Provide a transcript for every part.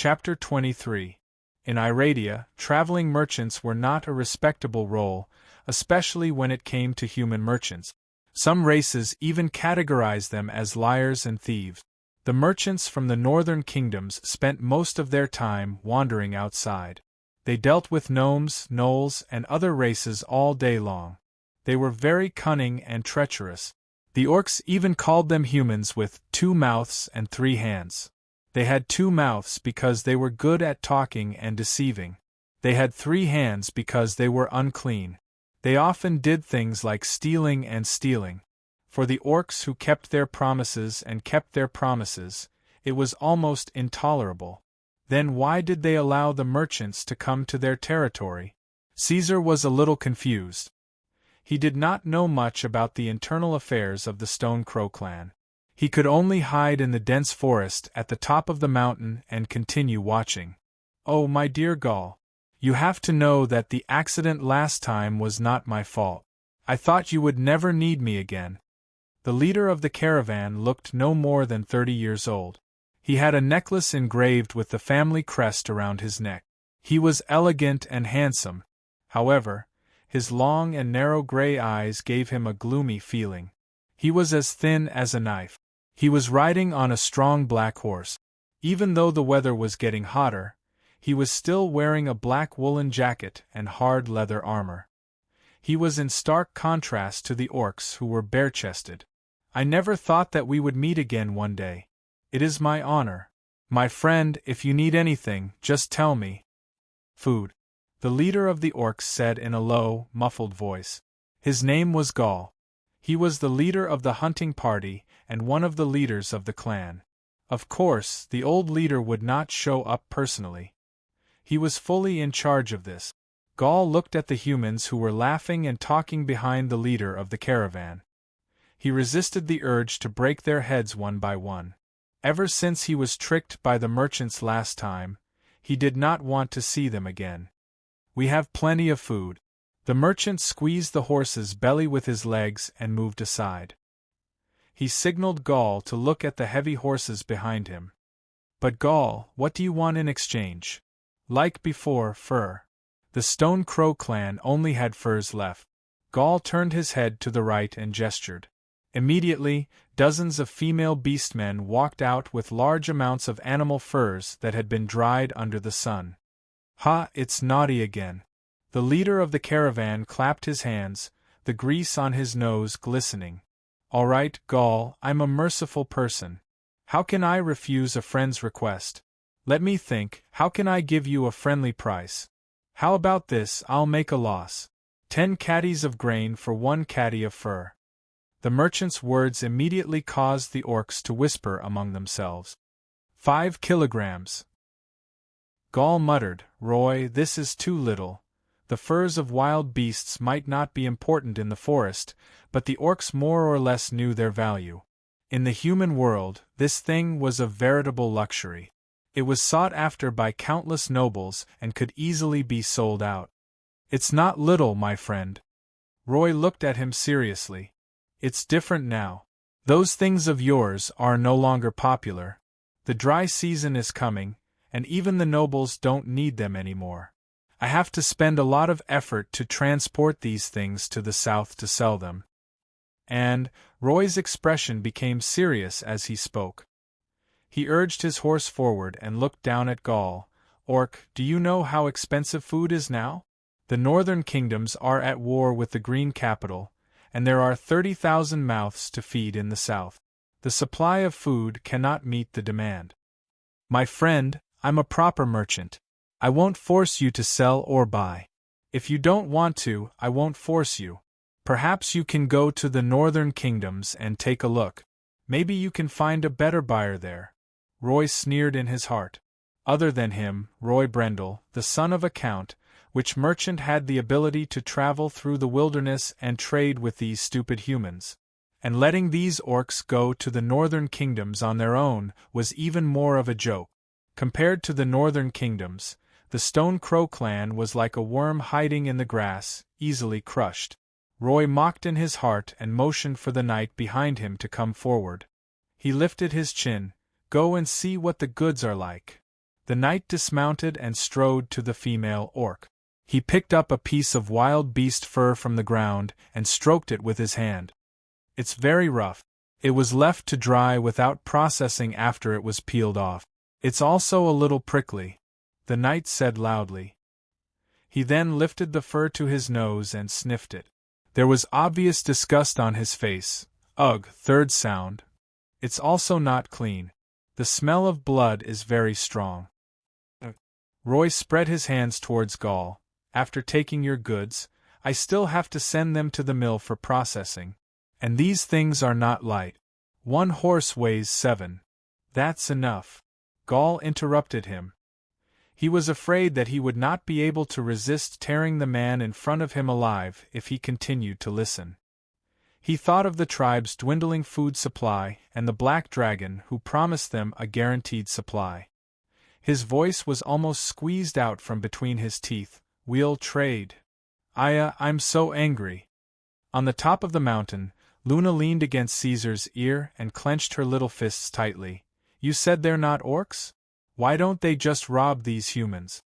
Chapter 23. In Iradia, traveling merchants were not a respectable role, especially when it came to human merchants. Some races even categorized them as liars and thieves. The merchants from the northern kingdoms spent most of their time wandering outside. They dealt with gnomes, gnolls, and other races all day long. They were very cunning and treacherous. The orcs even called them humans with 2 mouths and 3 hands. They had 2 mouths because they were good at talking and deceiving. They had 3 hands because they were unclean. They often did things like stealing and stealing. For the orcs who kept their promises and kept their promises, it was almost intolerable. Then why did they allow the merchants to come to their territory? Caesar was a little confused. He did not know much about the internal affairs of the Stone Crow clan. He could only hide in the dense forest at the top of the mountain and continue watching. "Oh, my dear Gaul, you have to know that the accident last time was not my fault. I thought you would never need me again." The leader of the caravan looked no more than 30 years old. He had a necklace engraved with the family crest around his neck. He was elegant and handsome. However, his long and narrow gray eyes gave him a gloomy feeling. He was as thin as a knife. He was riding on a strong black horse. Even though the weather was getting hotter, he was still wearing a black woolen jacket and hard leather armor. He was in stark contrast to the orcs who were bare-chested. "I never thought that we would meet again one day. It is my honor. My friend, if you need anything, just tell me." "Food," the leader of the orcs said in a low, muffled voice. His name was Gaul. He was the leader of the hunting party and one of the leaders of the clan. Of course, the old leader would not show up personally. He was fully in charge of this. Gaul looked at the humans who were laughing and talking behind the leader of the caravan. He resisted the urge to break their heads one by one. Ever since he was tricked by the merchants last time, he did not want to see them again. "We have plenty of food." The merchant squeezed the horse's belly with his legs and moved aside. He signaled Gaul to look at the heavy horses behind him. "But Gaul, what do you want in exchange?" "Like before, fur." The Stone Crow clan only had furs left. Gaul turned his head to the right and gestured. Immediately, dozens of female beastmen walked out with large amounts of animal furs that had been dried under the sun. "Ha, it's naughty again." The leader of the caravan clapped his hands, the grease on his nose glistening. "All right, Gaul, I'm a merciful person. How can I refuse a friend's request? Let me think, how can I give you a friendly price? How about this, I'll make a loss. 10 caddies of grain for 1 caddy of fur." The merchant's words immediately caused the orcs to whisper among themselves. 5 kilograms. Gaul muttered, "Roy, this is too little. The furs of wild beasts might not be important in the forest, but the orcs more or less knew their value. In the human world, this thing was a veritable luxury. It was sought after by countless nobles and could easily be sold out." "It's not little, my friend." Roy looked at him seriously. "It's different now. Those things of yours are no longer popular. The dry season is coming, and even the nobles don't need them anymore. I have to spend a lot of effort to transport these things to the south to sell them." And Roy's expression became serious as he spoke. He urged his horse forward and looked down at Gaul. "Orc, do you know how expensive food is now? The northern kingdoms are at war with the Green Capital, and there are 30,000 mouths to feed in the south. The supply of food cannot meet the demand. My friend, I'm a proper merchant. I won't force you to sell or buy. If you don't want to, I won't force you. Perhaps you can go to the northern kingdoms and take a look. Maybe you can find a better buyer there." Roy sneered in his heart. Other than him, Roy Brendel, the son of a count, which merchant had the ability to travel through the wilderness and trade with these stupid humans? And letting these orcs go to the northern kingdoms on their own was even more of a joke. Compared to the northern kingdoms, the Stone Crow clan was like a worm hiding in the grass, easily crushed. Roy mocked in his heart and motioned for the knight behind him to come forward. He lifted his chin. "Go and see what the goods are like." The knight dismounted and strode to the female orc. He picked up a piece of wild beast fur from the ground and stroked it with his hand. It's very rough. It was left to dry without processing after it was peeled off. It's also a little prickly, the knight said loudly. He then lifted the fur to his nose and sniffed it. There was obvious disgust on his face. Ugh, third sound. It's also not clean. The smell of blood is very strong. Roy spread his hands towards Gaul. After taking your goods, I still have to send them to the mill for processing. And these things are not light. 1 horse weighs 7. That's enough. Gaul interrupted him. He was afraid that he would not be able to resist tearing the man in front of him alive if he continued to listen. He thought of the tribe's dwindling food supply and the black dragon who promised them a guaranteed supply. His voice was almost squeezed out from between his teeth. We'll trade. I'm so angry. On the top of the mountain, Luna leaned against Caesar's ear and clenched her little fists tightly. You said they're not orcs? Why don't they just rob these humans?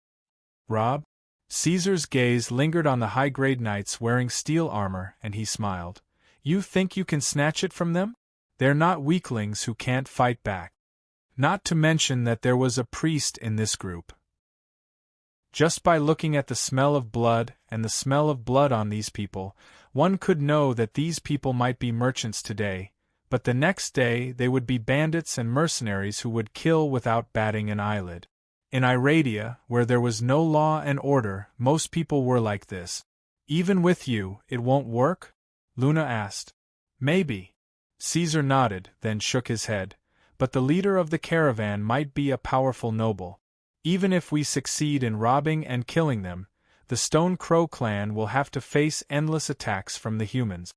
Rob? Caesar's gaze lingered on the high-grade knights wearing steel armor, and he smiled. You think you can snatch it from them? They're not weaklings who can't fight back. Not to mention that there was a priest in this group. Just by looking at the smell of blood and the smell of blood on these people, one could know that these people might be merchants today, but the next day they would be bandits and mercenaries who would kill without batting an eyelid. In Iradia, where there was no law and order, most people were like this. Even with you, it won't work? Luna asked. Maybe. Caesar nodded, then shook his head. But the leader of the caravan might be a powerful noble. Even if we succeed in robbing and killing them, the Stone Crow clan will have to face endless attacks from the humans.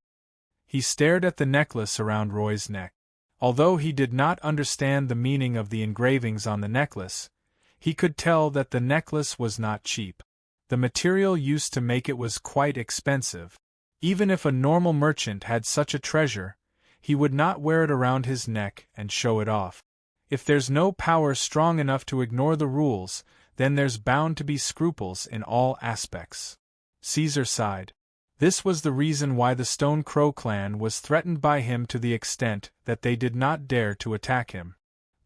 He stared at the necklace around Roy's neck. Although he did not understand the meaning of the engravings on the necklace, he could tell that the necklace was not cheap. The material used to make it was quite expensive. Even if a normal merchant had such a treasure, he would not wear it around his neck and show it off. If there's no power strong enough to ignore the rules, then there's bound to be scruples in all aspects. Caesar sighed. This was the reason why the Stone Crow clan was threatened by him to the extent that they did not dare to attack him.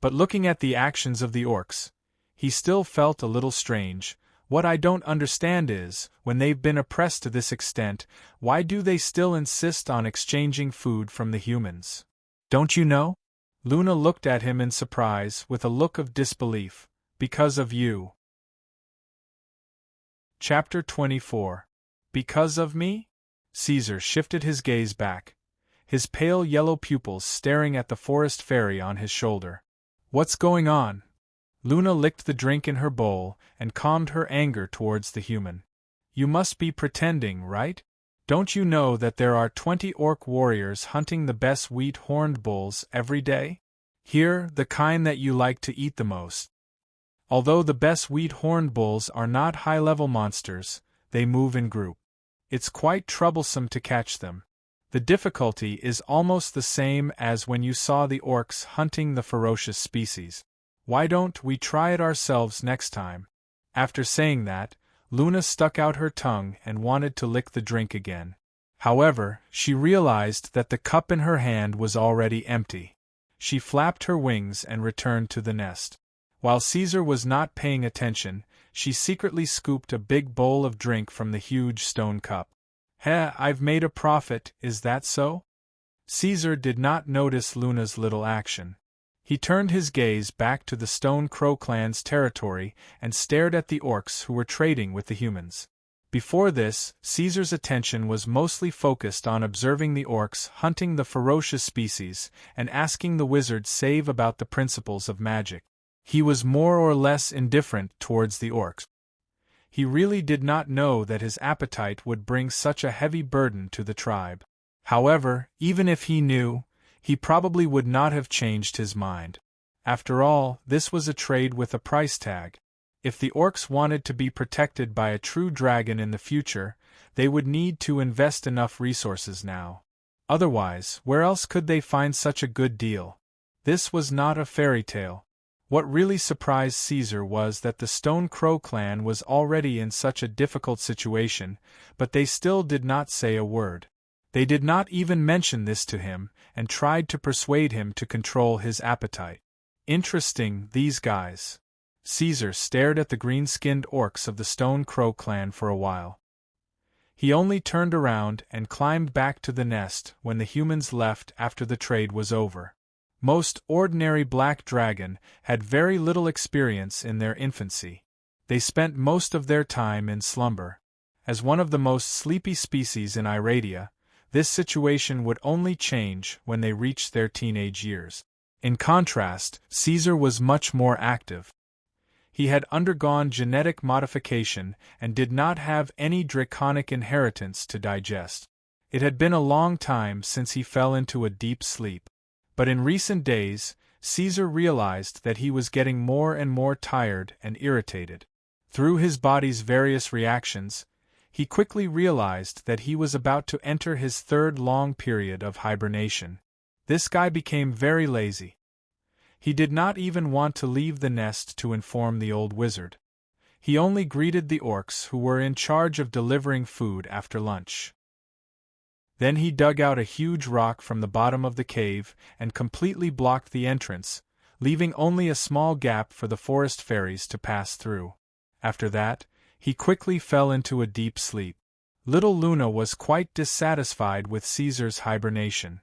But looking at the actions of the orcs, he still felt a little strange. What I don't understand is, when they've been oppressed to this extent, why do they still insist on exchanging food from the humans? Don't you know? Luna looked at him in surprise with a look of disbelief. Because of you. Chapter 24. Because of me? Caesar shifted his gaze back, his pale yellow pupils staring at the forest fairy on his shoulder. What's going on? Luna licked the drink in her bowl and calmed her anger towards the human. You must be pretending, right? Don't you know that there are 20 orc warriors hunting the best wheat horned bulls every day? Here, the kind that you like to eat the most. Although the best wheat horned bulls are not high-level monsters, they move in group. It's quite troublesome to catch them. The difficulty is almost the same as when you saw the orcs hunting the ferocious species. Why don't we try it ourselves next time? After saying that, Luna stuck out her tongue and wanted to lick the drink again. However, she realized that the cup in her hand was already empty. She flapped her wings and returned to the nest. While Caesar was not paying attention, she secretly scooped a big bowl of drink from the huge stone cup. I've made a profit, is that so? Caesar did not notice Luna's little action. He turned his gaze back to the Stone Crow clan's territory and stared at the orcs who were trading with the humans. Before this, Caesar's attention was mostly focused on observing the orcs hunting the ferocious species and asking the wizard Save about the principles of magic. He was more or less indifferent towards the orcs. He really did not know that his appetite would bring such a heavy burden to the tribe. However, even if he knew, he probably would not have changed his mind. After all, this was a trade with a price tag. If the orcs wanted to be protected by a true dragon in the future, they would need to invest enough resources now. Otherwise, where else could they find such a good deal? This was not a fairy tale. What really surprised Caesar was that the Stone Crow clan was already in such a difficult situation, but they still did not say a word. They did not even mention this to him, and tried to persuade him to control his appetite. Interesting, these guys. Caesar stared at the green-skinned orcs of the Stone Crow clan for a while. He only turned around and climbed back to the nest when the humans left after the trade was over. Most ordinary black dragon had very little experience in their infancy. They spent most of their time in slumber. As one of the most sleepy species in Iradia, this situation would only change when they reached their teenage years. In contrast, Caesar was much more active. He had undergone genetic modification and did not have any draconic inheritance to digest. It had been a long time since he fell into a deep sleep. But in recent days, Caesar realized that he was getting more and more tired and irritated. Through his body's various reactions, he quickly realized that he was about to enter his third long period of hibernation. This guy became very lazy. He did not even want to leave the nest to inform the old wizard. He only greeted the orcs who were in charge of delivering food after lunch. Then he dug out a huge rock from the bottom of the cave and completely blocked the entrance, leaving only a small gap for the forest fairies to pass through. After that, he quickly fell into a deep sleep. Little Luna was quite dissatisfied with Caesar's hibernation.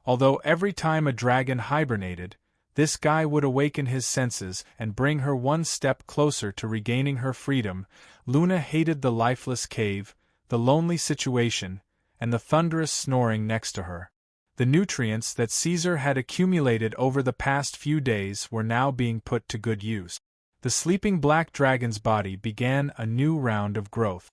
Although every time a dragon hibernated, this guy would awaken his senses and bring her one step closer to regaining her freedom, Luna hated the lifeless cave, the lonely situation, and the thunderous snoring next to her. The nutrients that Caesar had accumulated over the past few days were now being put to good use. The sleeping black dragon's body began a new round of growth.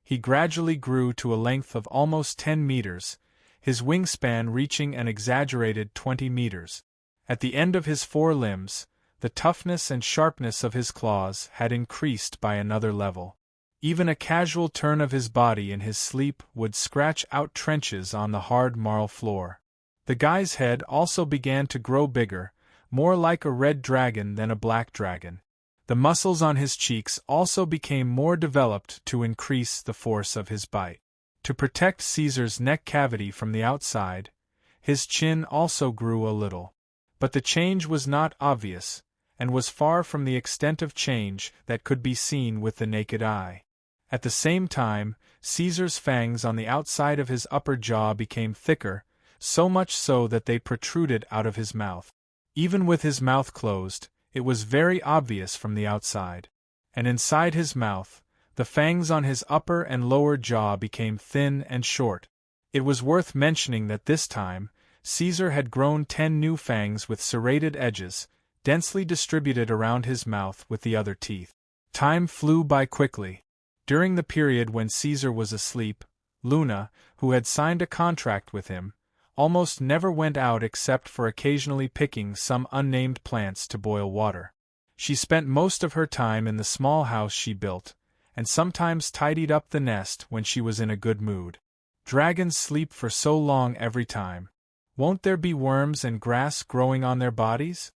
He gradually grew to a length of almost 10 meters, his wingspan reaching an exaggerated 20 meters. At the end of his 4 limbs, the toughness and sharpness of his claws had increased by another level. Even a casual turn of his body in his sleep would scratch out trenches on the hard marl floor. The guy's head also began to grow bigger, more like a red dragon than a black dragon. The muscles on his cheeks also became more developed to increase the force of his bite. To protect Caesar's neck cavity from the outside, his chin also grew a little. But the change was not obvious, and was far from the extent of change that could be seen with the naked eye. At the same time, Caesar's fangs on the outside of his upper jaw became thicker, so much so that they protruded out of his mouth. Even with his mouth closed, it was very obvious from the outside. And inside his mouth, the fangs on his upper and lower jaw became thin and short. It was worth mentioning that this time, Caesar had grown 10 new fangs with serrated edges, densely distributed around his mouth with the other teeth. Time flew by quickly. During the period when Caesar was asleep, Luna, who had signed a contract with him, almost never went out except for occasionally picking some unnamed plants to boil water. She spent most of her time in the small house she built, and sometimes tidied up the nest when she was in a good mood. Dragons sleep for so long every time. Won't there be worms and grass growing on their bodies?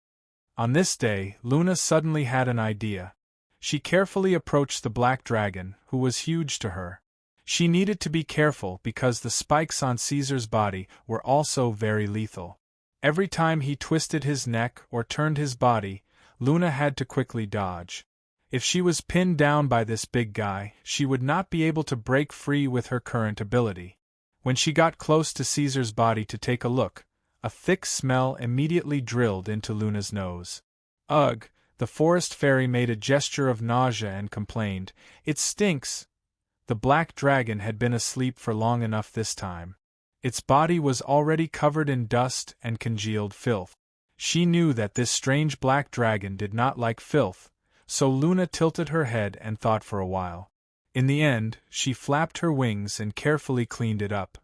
On this day, Luna suddenly had an idea. She carefully approached the black dragon, who was huge to her. She needed to be careful because the spikes on Caesar's body were also very lethal. Every time he twisted his neck or turned his body, Luna had to quickly dodge. If she was pinned down by this big guy, she would not be able to break free with her current ability. When she got close to Caesar's body to take a look, a thick smell immediately drilled into Luna's nose. Ugh! The forest fairy made a gesture of nausea and complained, "It stinks!" The black dragon had been asleep for long enough this time. Its body was already covered in dust and congealed filth. She knew that this strange black dragon did not like filth, so Luna tilted her head and thought for a while. In the end, she flapped her wings and carefully cleaned it up.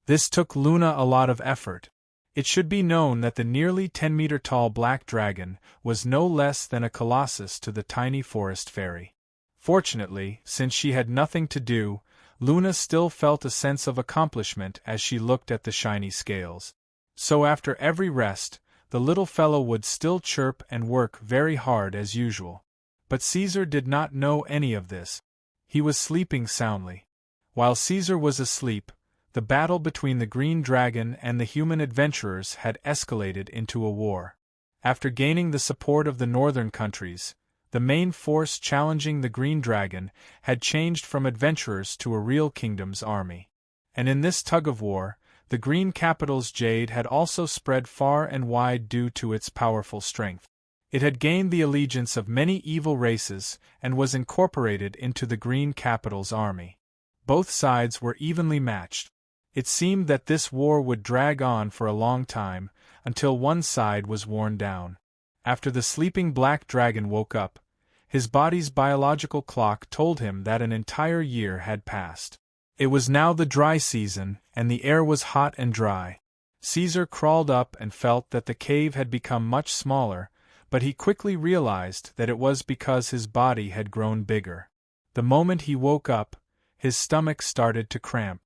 This took Luna a lot of effort. It should be known that the nearly 10-meter-tall black dragon was no less than a colossus to the tiny forest fairy. Fortunately, since she had nothing to do, Luna still felt a sense of accomplishment as she looked at the shiny scales. So after every rest, the little fellow would still chirp and work very hard as usual. But Caesar did not know any of this. He was sleeping soundly. While Caesar was asleep, the battle between the Green Dragon and the human adventurers had escalated into a war. After gaining the support of the northern countries, the main force challenging the Green Dragon had changed from adventurers to a real kingdom's army. And in this tug-of-war, the Green capital's jade had also spread far and wide due to its powerful strength. It had gained the allegiance of many evil races and was incorporated into the Green capital's army. Both sides were evenly matched. It seemed that this war would drag on for a long time, until one side was worn down. After the sleeping black dragon woke up, his body's biological clock told him that an entire year had passed. It was now the dry season, and the air was hot and dry. Caesar crawled up and felt that the cave had become much smaller, but he quickly realized that it was because his body had grown bigger. The moment he woke up, his stomach started to cramp.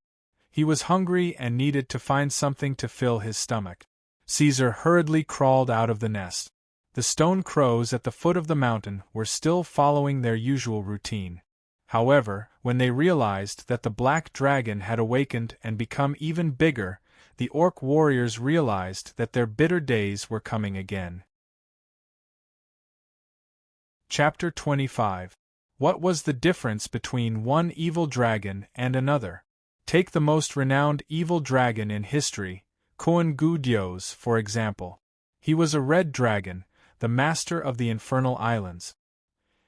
He was hungry and needed to find something to fill his stomach. Caesar hurriedly crawled out of the nest. The stone crows at the foot of the mountain were still following their usual routine. However, when they realized that the black dragon had awakened and become even bigger, the orc warriors realized that their bitter days were coming again. Chapter 25. What was the difference between one evil dragon and another? Take the most renowned evil dragon in history, Coen-gu-Dios, for example. He was a red dragon, the master of the infernal islands.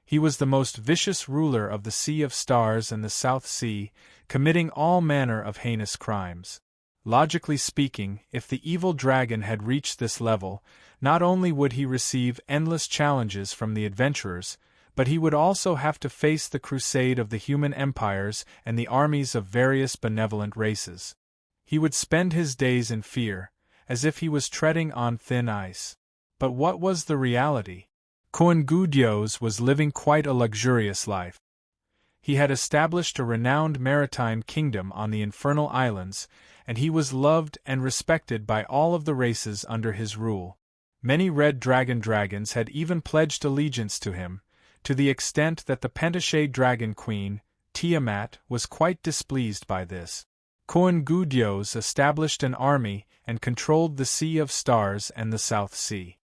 He was the most vicious ruler of the Sea of Stars and the South Sea, committing all manner of heinous crimes. Logically speaking, if the evil dragon had reached this level, not only would he receive endless challenges from the adventurers, but he would also have to face the crusade of the human empires and the armies of various benevolent races. He would spend his days in fear, as if he was treading on thin ice. But what was the reality? Coen-gu-Dios was living quite a luxurious life. He had established a renowned maritime kingdom on the infernal islands, and he was loved and respected by all of the races under his rule. Many red dragons had even pledged allegiance to him, to the extent that the Pentashade Dragon Queen, Tiamat, was quite displeased by this. Coen-gu-Dios established an army and controlled the Sea of Stars and the South Sea.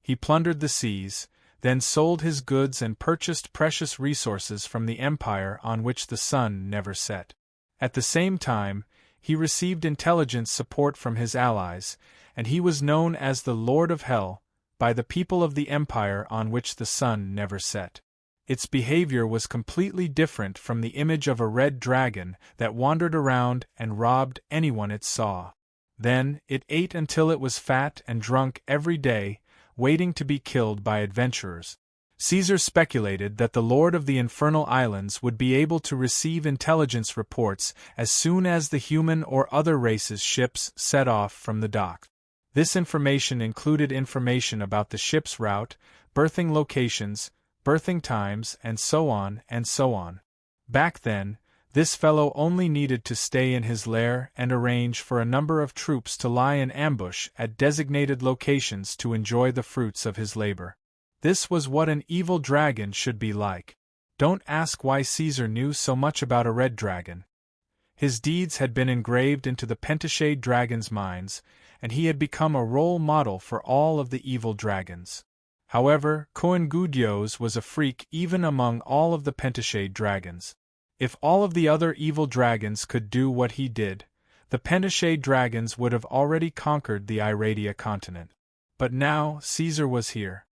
He plundered the seas, then sold his goods and purchased precious resources from the empire on which the sun never set. At the same time, he received intelligence support from his allies, and he was known as the Lord of Hell by the people of the empire on which the sun never set. Its behavior was completely different from the image of a red dragon that wandered around and robbed anyone it saw. Then, it ate until it was fat and drunk every day, waiting to be killed by adventurers. Caesar speculated that the Lord of the Infernal Islands would be able to receive intelligence reports as soon as the human or other races' ships set off from the dock. This information included information about the ship's route, berthing locations, berthing times, and so on and so on. Back then, this fellow only needed to stay in his lair and arrange for a number of troops to lie in ambush at designated locations to enjoy the fruits of his labor. This was what an evil dragon should be like. Don't ask why Caesar knew so much about a red dragon. His deeds had been engraved into the Pentashade Dragon's minds, and he had become a role model for all of the evil dragons. However, Coen-gu-Dios was a freak even among all of the Pentashade dragons. If all of the other evil dragons could do what he did, the Pentashade dragons would have already conquered the Iradia continent. But now Caesar was here.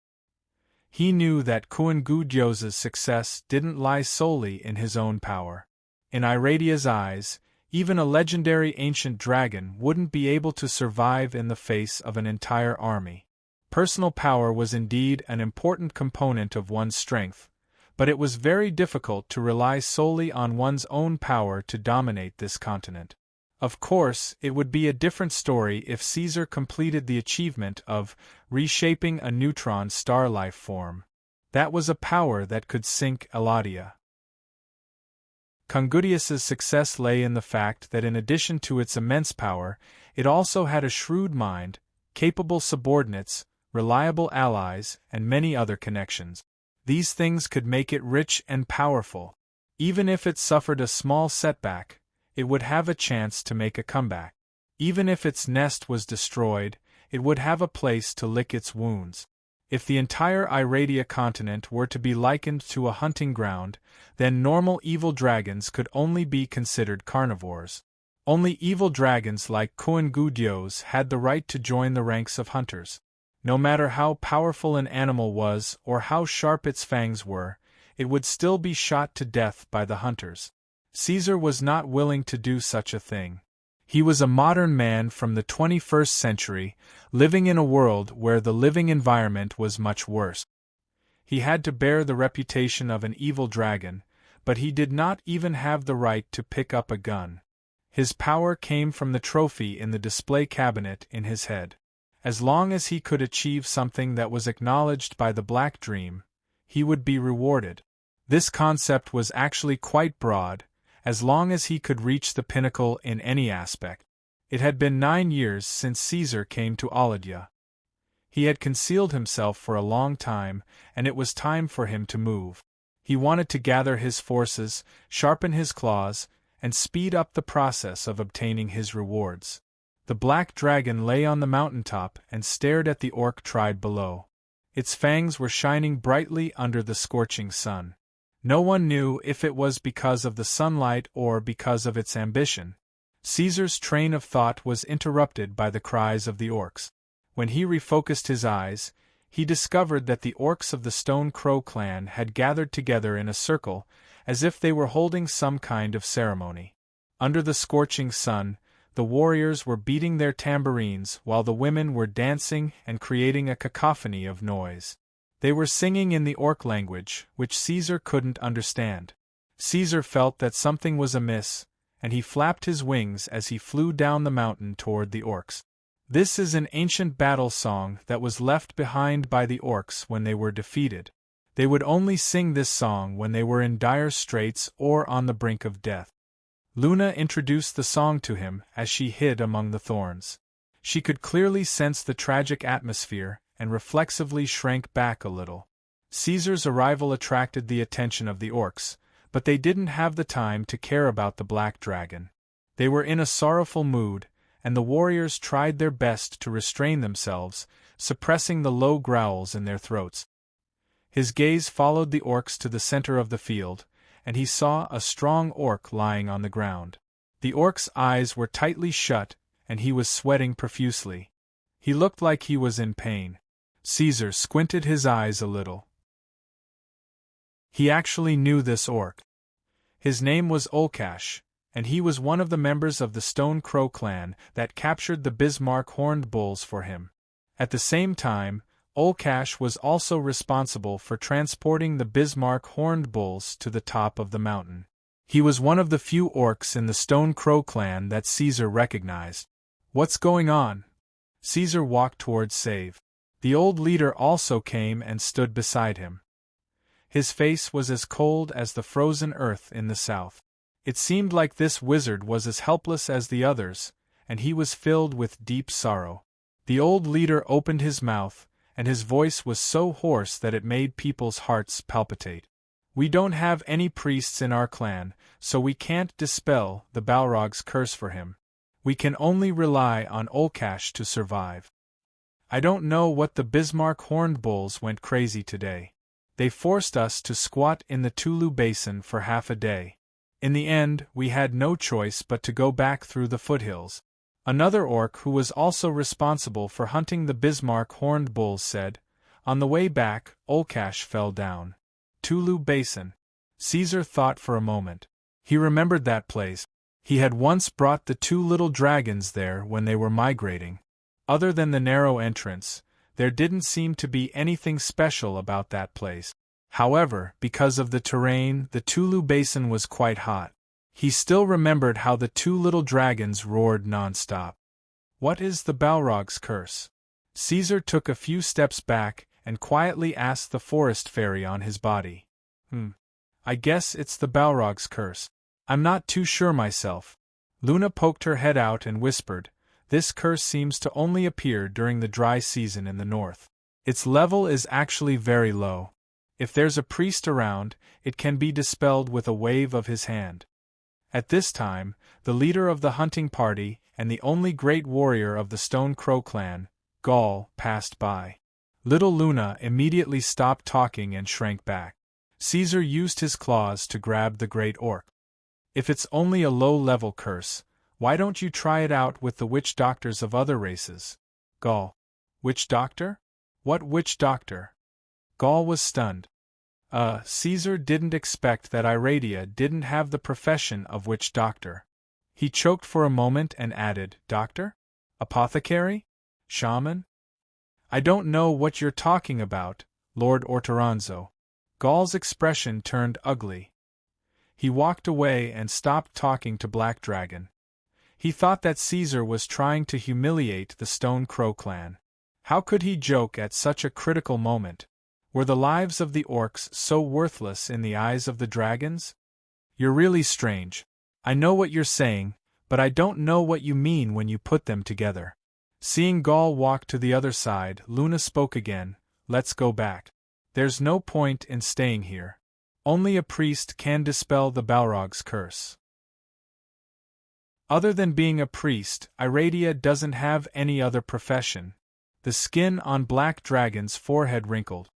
He knew that Coen-gu-Dios's success didn't lie solely in his own power. In Iradia's eyes, even a legendary ancient dragon wouldn't be able to survive in the face of an entire army. Personal power was indeed an important component of one's strength, but it was very difficult to rely solely on one's own power to dominate this continent. Of course, it would be a different story if Caesar completed the achievement of reshaping a neutron star life form. That was a power that could sink Eladia. Congudius's success lay in the fact that in addition to its immense power, it also had a shrewd mind, capable subordinates, reliable allies, and many other connections. These things could make it rich and powerful. Even if it suffered a small setback, it would have a chance to make a comeback. Even if its nest was destroyed, it would have a place to lick its wounds. If the entire Iradia continent were to be likened to a hunting ground, then normal evil dragons could only be considered carnivores. Only evil dragons like Koengudios had the right to join the ranks of hunters. No matter how powerful an animal was or how sharp its fangs were, it would still be shot to death by the hunters. Caesar was not willing to do such a thing. He was a modern man from the 21st century, living in a world where the living environment was much worse. He had to bear the reputation of an evil dragon, but he did not even have the right to pick up a gun. His power came from the trophy in the display cabinet in his head. As long as he could achieve something that was acknowledged by the Black Dream, he would be rewarded. This concept was actually quite broad, as long as he could reach the pinnacle in any aspect. It had been 9 years since Caesar came to Alodia. He had concealed himself for a long time, and it was time for him to move. He wanted to gather his forces, sharpen his claws, and speed up the process of obtaining his rewards. The black dragon lay on the mountaintop and stared at the orc tribe below. Its fangs were shining brightly under the scorching sun. No one knew if it was because of the sunlight or because of its ambition. Caesar's train of thought was interrupted by the cries of the orcs. When he refocused his eyes, he discovered that the orcs of the Stone Crow clan had gathered together in a circle, as if they were holding some kind of ceremony. Under the scorching sun, the warriors were beating their tambourines while the women were dancing and creating a cacophony of noise. They were singing in the orc language, which Caesar couldn't understand. Caesar felt that something was amiss, and he flapped his wings as he flew down the mountain toward the orcs. This is an ancient battle song that was left behind by the orcs when they were defeated. They would only sing this song when they were in dire straits or on the brink of death. Luna introduced the song to him as she hid among the thorns. She could clearly sense the tragic atmosphere and reflexively shrank back a little. Caesar's arrival attracted the attention of the orcs, but they didn't have the time to care about the black dragon. They were in a sorrowful mood, and the warriors tried their best to restrain themselves, suppressing the low growls in their throats. His gaze followed the orcs to the center of the field, and he saw a strong orc lying on the ground. The orc's eyes were tightly shut, and he was sweating profusely. He looked like he was in pain. Caesar squinted his eyes a little. He actually knew this orc. His name was Olcash, and he was one of the members of the Stone Crow clan that captured the Bismarck horned bulls for him. At the same time, Olcash was also responsible for transporting the Bismarck horned bulls to the top of the mountain. He was one of the few orcs in the Stone Crow clan that Caesar recognized. "What's going on?" Caesar walked towards Save. The old leader also came and stood beside him. His face was as cold as the frozen earth in the south. It seemed like this wizard was as helpless as the others, and he was filled with deep sorrow. The old leader opened his mouth, and his voice was so hoarse that it made people's hearts palpitate. "We don't have any priests in our clan, so we can't dispel the Balrog's curse for him. We can only rely on Olcash to survive. I don't know what the Bismarck horned bulls went crazy today. They forced us to squat in the Tulu Basin for half a day. In the end, we had no choice but to go back through the foothills." Another orc who was also responsible for hunting the Bismarck horned bulls said, "On the way back, Olcash fell down." Tulu Basin. Caesar thought for a moment. He remembered that place. He had once brought the 2 little dragons there when they were migrating. Other than the narrow entrance, there didn't seem to be anything special about that place. However, because of the terrain, the Tulu Basin was quite hot. He still remembered how the 2 little dragons roared non-stop. What is the Balrog's curse? Caesar took a few steps back and quietly asked the forest fairy on his body. I guess it's the Balrog's curse. I'm not too sure myself." Luna poked her head out and whispered, This curse seems to only appear during the dry season in the north. Its level is actually very low. If there's a priest around, it can be dispelled with a wave of his hand. At this time, the leader of the hunting party and the only great warrior of the Stone Crow clan, Gaul, passed by. Little Luna immediately stopped talking and shrank back. Caesar used his claws to grab the great orc. If it's only a low-level curse, why don't you try it out with the witch doctors of other races? Gaul. Witch doctor? What witch doctor? Gaul was stunned. Caesar didn't expect that Iradia didn't have the profession of witch doctor. He choked for a moment and added, Doctor? Apothecary? Shaman? I don't know what you're talking about, Lord Ortoranzo. Gaul's expression turned ugly. He walked away and stopped talking to Black Dragon. He thought that Caesar was trying to humiliate the Stone Crow clan. How could he joke at such a critical moment? Were the lives of the orcs so worthless in the eyes of the dragons? You're really strange. I know what you're saying, but I don't know what you mean when you put them together. Seeing Gaul walk to the other side, Luna spoke again. Let's go back. There's no point in staying here. Only a priest can dispel the Balrog's curse. Other than being a priest, Iradia doesn't have any other profession. The skin on Black Dragon's forehead wrinkled.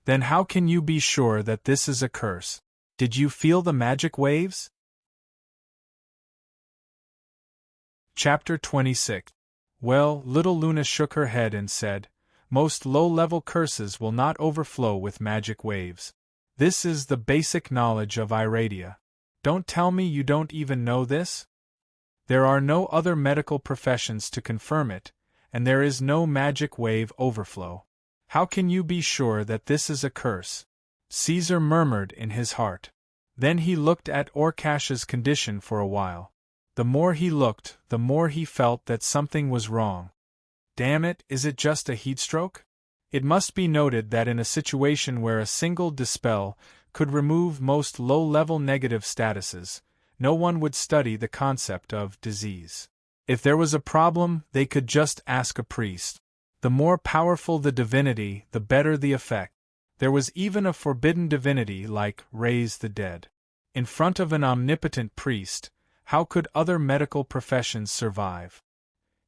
Then how can you be sure that this is a curse? Did you feel the magic waves? Chapter 26. Well, little Luna shook her head and said, most low-level curses will not overflow with magic waves. This is the basic knowledge of Iradia. Don't tell me you don't even know this? There are no other medical professions to confirm it, and there is no magic wave overflow. How can you be sure that this is a curse? Caesar murmured in his heart. Then he looked at Orcash's condition for a while. The more he looked, the more he felt that something was wrong. Damn it, is it just a heatstroke? It must be noted that in a situation where a single dispel could remove most low-level negative statuses, no one would study the concept of disease. If there was a problem, they could just ask a priest. The more powerful the divinity, the better the effect. There was even a forbidden divinity like raise the dead. In front of an omnipotent priest, how could other medical professions survive?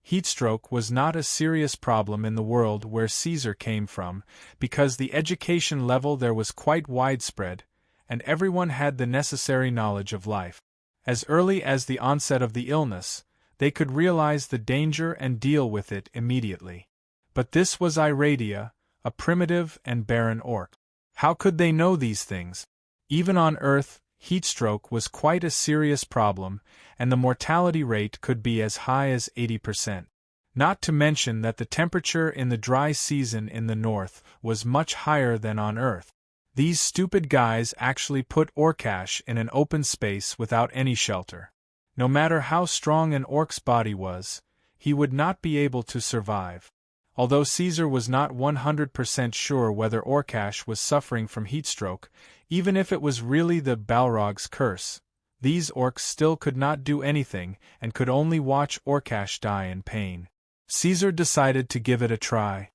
Heatstroke was not a serious problem in the world where Caesar came from, because the education level there was quite widespread, and everyone had the necessary knowledge of life. As early as the onset of the illness, they could realize the danger and deal with it immediately. But this was Iradia, a primitive and barren orc. How could they know these things? Even on Earth, heatstroke was quite a serious problem, and the mortality rate could be as high as 80%. Not to mention that the temperature in the dry season in the north was much higher than on Earth. These stupid guys actually put Orcash in an open space without any shelter. No matter how strong an orc's body was, he would not be able to survive. Although Caesar was not 100% sure whether Orcash was suffering from heatstroke, even if it was really the Balrog's curse, these orcs still could not do anything and could only watch Orcash die in pain. Caesar decided to give it a try.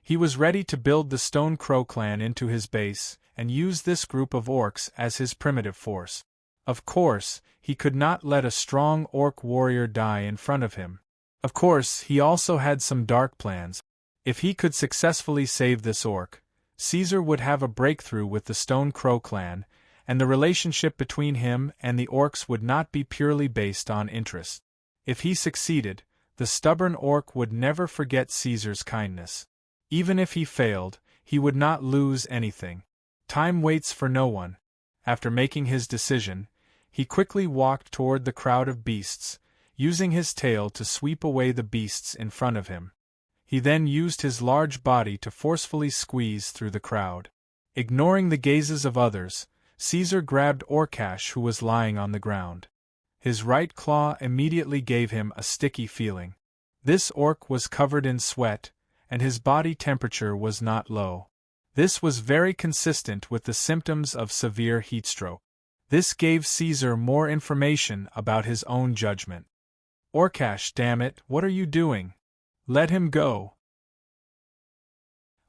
He was ready to build the Stone Crow clan into his base and use this group of orcs as his primitive force. Of course, he could not let a strong orc warrior die in front of him. Of course, he also had some dark plans. If he could successfully save this orc, Caesar would have a breakthrough with the Stone Crow clan, and the relationship between him and the orcs would not be purely based on interest. If he succeeded, the stubborn orc would never forget Caesar's kindness. Even if he failed, he would not lose anything. Time waits for no one. After making his decision, he quickly walked toward the crowd of beasts, using his tail to sweep away the beasts in front of him. He then used his large body to forcefully squeeze through the crowd. Ignoring the gazes of others, Caesar grabbed Orcash, who was lying on the ground. His right claw immediately gave him a sticky feeling. This orc was covered in sweat, and his body temperature was not low. This was very consistent with the symptoms of severe heatstroke. This gave Caesar more information about his own judgment. Orcash, damn it, what are you doing? Let him go.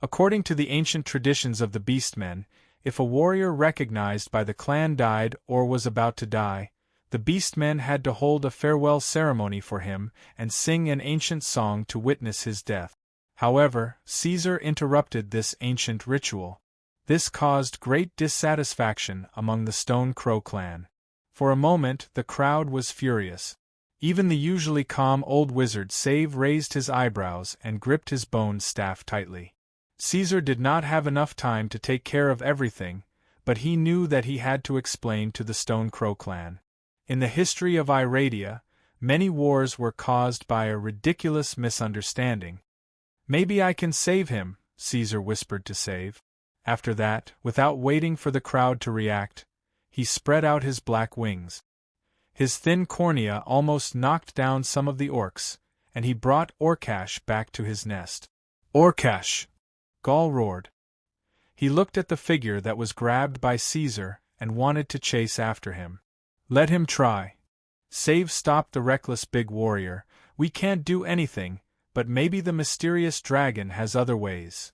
According to the ancient traditions of the Beastmen, if a warrior recognized by the clan died or was about to die, the Beastmen had to hold a farewell ceremony for him and sing an ancient song to witness his death. However, Caesar interrupted this ancient ritual. This caused great dissatisfaction among the Stone Crow clan. For a moment the crowd was furious. Even the usually calm old wizard raised his eyebrows and gripped his bone staff tightly. Caesar did not have enough time to take care of everything, but he knew that he had to explain to the Stone Crow clan. In the history of Iradia, many wars were caused by a ridiculous misunderstanding. "Maybe I can save him," Caesar whispered to Save. After that, without waiting for the crowd to react, he spread out his black wings. His thin cornea almost knocked down some of the orcs, and he brought Orcash back to his nest. "Orcash!" Gaul roared. He looked at the figure that was grabbed by Caesar and wanted to chase after him. "Let him try." Save stopped the reckless big warrior. "We can't do anything, but maybe the mysterious dragon has other ways."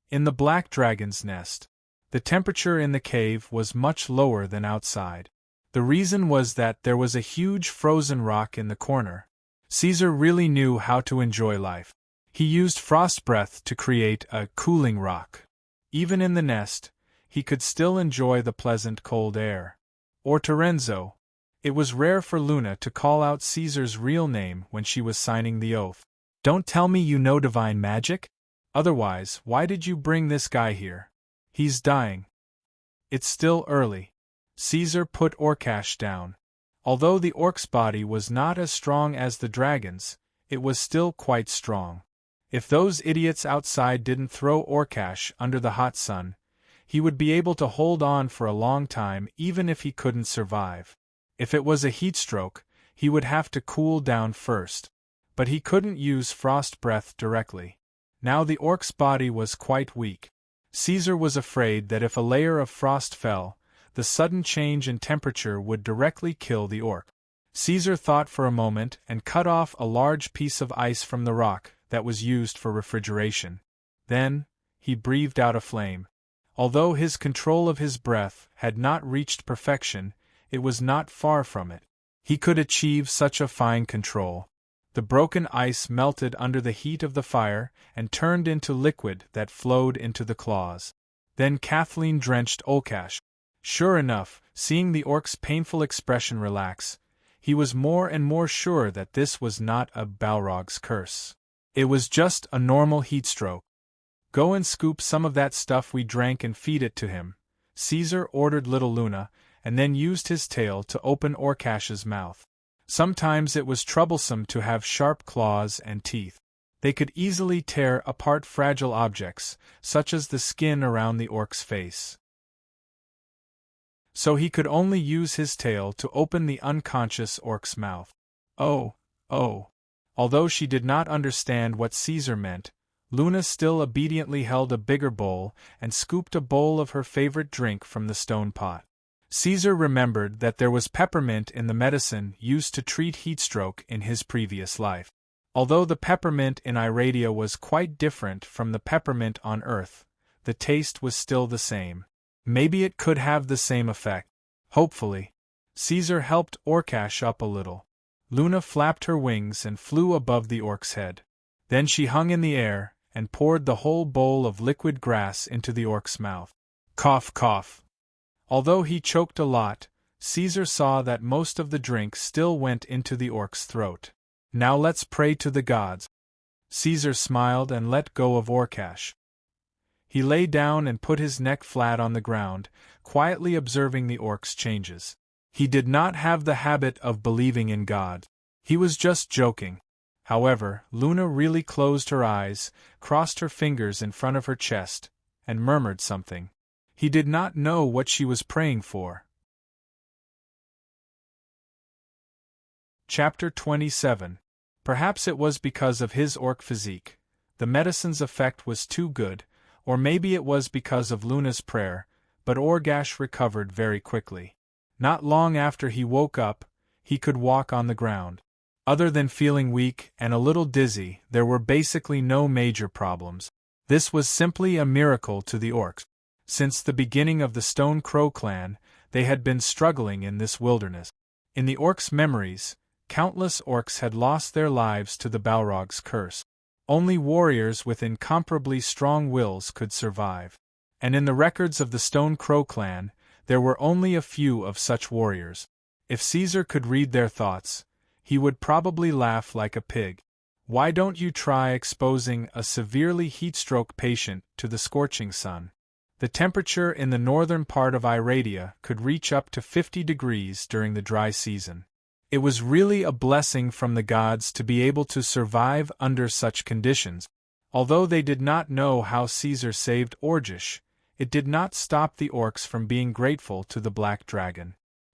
In the black dragon's nest, the temperature in the cave was much lower than outside. The reason was that there was a huge frozen rock in the corner. Caesar really knew how to enjoy life. He used frost breath to create a cooling rock. Even in the nest, he could still enjoy the pleasant cold air. Or Terenzo. It was rare for Luna to call out Caesar's real name when she was signing the oath. "Don't tell me you know divine magic? Otherwise, why did you bring this guy here? He's dying." "It's still early." Caesar put Orcash down. Although the orc's body was not as strong as the dragon's, it was still quite strong. If those idiots outside didn't throw Orcash under the hot sun, he would be able to hold on for a long time even if he couldn't survive. If it was a heatstroke, he would have to cool down first. But he couldn't use frost breath directly. Now the orc's body was quite weak. Caesar was afraid that if a layer of frost fell, the sudden change in temperature would directly kill the orc. Caesar thought for a moment and cut off a large piece of ice from the rock that was used for refrigeration. Then, he breathed out a flame. Although his control of his breath had not reached perfection, it was not far from it. He could achieve such a fine control. The broken ice melted under the heat of the fire and turned into liquid that flowed into the claws. Then Kathleen drenched Orcash. Sure enough, seeing the orc's painful expression relax, he was more and more sure that this was not a Balrog's curse. It was just a normal heatstroke. "Go and scoop some of that stuff we drank and feed it to him," Caesar ordered little Luna, and then used his tail to open Orcash's mouth. Sometimes it was troublesome to have sharp claws and teeth. They could easily tear apart fragile objects, such as the skin around the orc's face. So he could only use his tail to open the unconscious orc's mouth. Oh, oh. Although she did not understand what Caesar meant, Luna still obediently held a bigger bowl and scooped a bowl of her favorite drink from the stone pot. Caesar remembered that there was peppermint in the medicine used to treat heatstroke in his previous life. Although the peppermint in Iradia was quite different from the peppermint on Earth, the taste was still the same. Maybe it could have the same effect. Hopefully. Caesar helped Orcash up a little. Luna flapped her wings and flew above the orc's head. Then she hung in the air and poured the whole bowl of liquid grass into the orc's mouth. Cough, cough. Although he choked a lot, Caesar saw that most of the drink still went into the orc's throat. "Now let's pray to the gods." Caesar smiled and let go of Orcash. He lay down and put his neck flat on the ground, quietly observing the orc's changes. He did not have the habit of believing in God. He was just joking. However, Luna really closed her eyes, crossed her fingers in front of her chest, and murmured something. He did not know what she was praying for. Chapter 27. Perhaps it was because of his orc physique. The medicine's effect was too good, or maybe it was because of Luna's prayer, but Orcash recovered very quickly. Not long after he woke up, he could walk on the ground. Other than feeling weak and a little dizzy, there were basically no major problems. This was simply a miracle to the orcs. Since the beginning of the Stone Crow clan, they had been struggling in this wilderness. In the orcs' memories, countless orcs had lost their lives to the Balrog's curse. Only warriors with incomparably strong wills could survive. And in the records of the Stone Crow clan, there were only a few of such warriors. If Caesar could read their thoughts, he would probably laugh like a pig. Why don't you try exposing a severely heatstroke patient to the scorching sun? The temperature in the northern part of Iradia could reach up to 50 degrees during the dry season. It was really a blessing from the gods to be able to survive under such conditions. Although they did not know how Caesar saved Orgish, it did not stop the orcs from being grateful to the Black Dragon.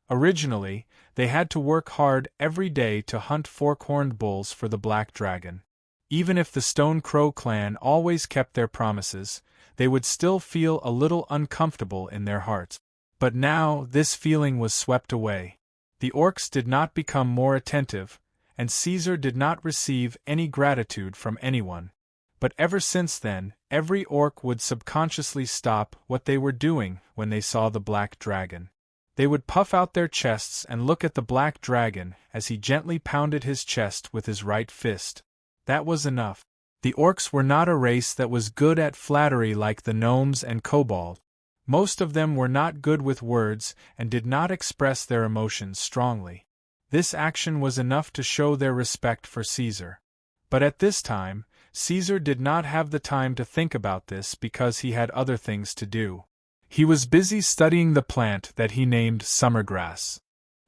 Originally, they had to work hard every day to hunt fork-horned bulls for the Black Dragon. Even if the Stone Crow clan always kept their promises, they would still feel a little uncomfortable in their hearts. But now this feeling was swept away. The orcs did not become more attentive, and Caesar did not receive any gratitude from anyone. But ever since then, every orc would subconsciously stop what they were doing when they saw the Black Dragon. They would puff out their chests and look at the Black Dragon as he gently pounded his chest with his right fist. That was enough. The orcs were not a race that was good at flattery like the gnomes and kobolds. Most of them were not good with words and did not express their emotions strongly. This action was enough to show their respect for Caesar. But at this time, Caesar did not have the time to think about this because he had other things to do. He was busy studying the plant that he named summergrass.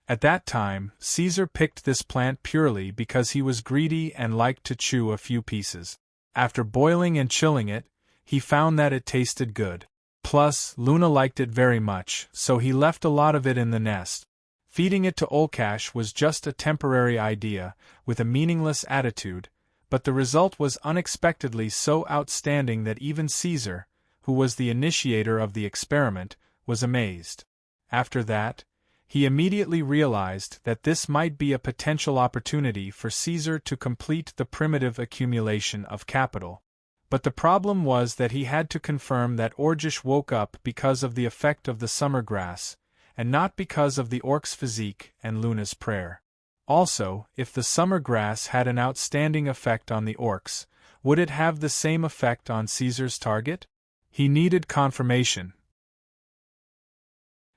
At that time, Caesar picked this plant purely because he was greedy and liked to chew a few pieces. After boiling and chilling it, he found that it tasted good. Plus, Luna liked it very much, so he left a lot of it in the nest. Feeding it to Olcash was just a temporary idea, with a meaningless attitude, but the result was unexpectedly so outstanding that even Caesar, who was the initiator of the experiment, was amazed. After that, he immediately realized that this might be a potential opportunity for Caesar to complete the primitive accumulation of capital. But the problem was that he had to confirm that Orgish woke up because of the effect of the summer grass, and not because of the orc's physique and Luna's prayer. Also, if the summer grass had an outstanding effect on the orcs, would it have the same effect on Caesar's target? He needed confirmation.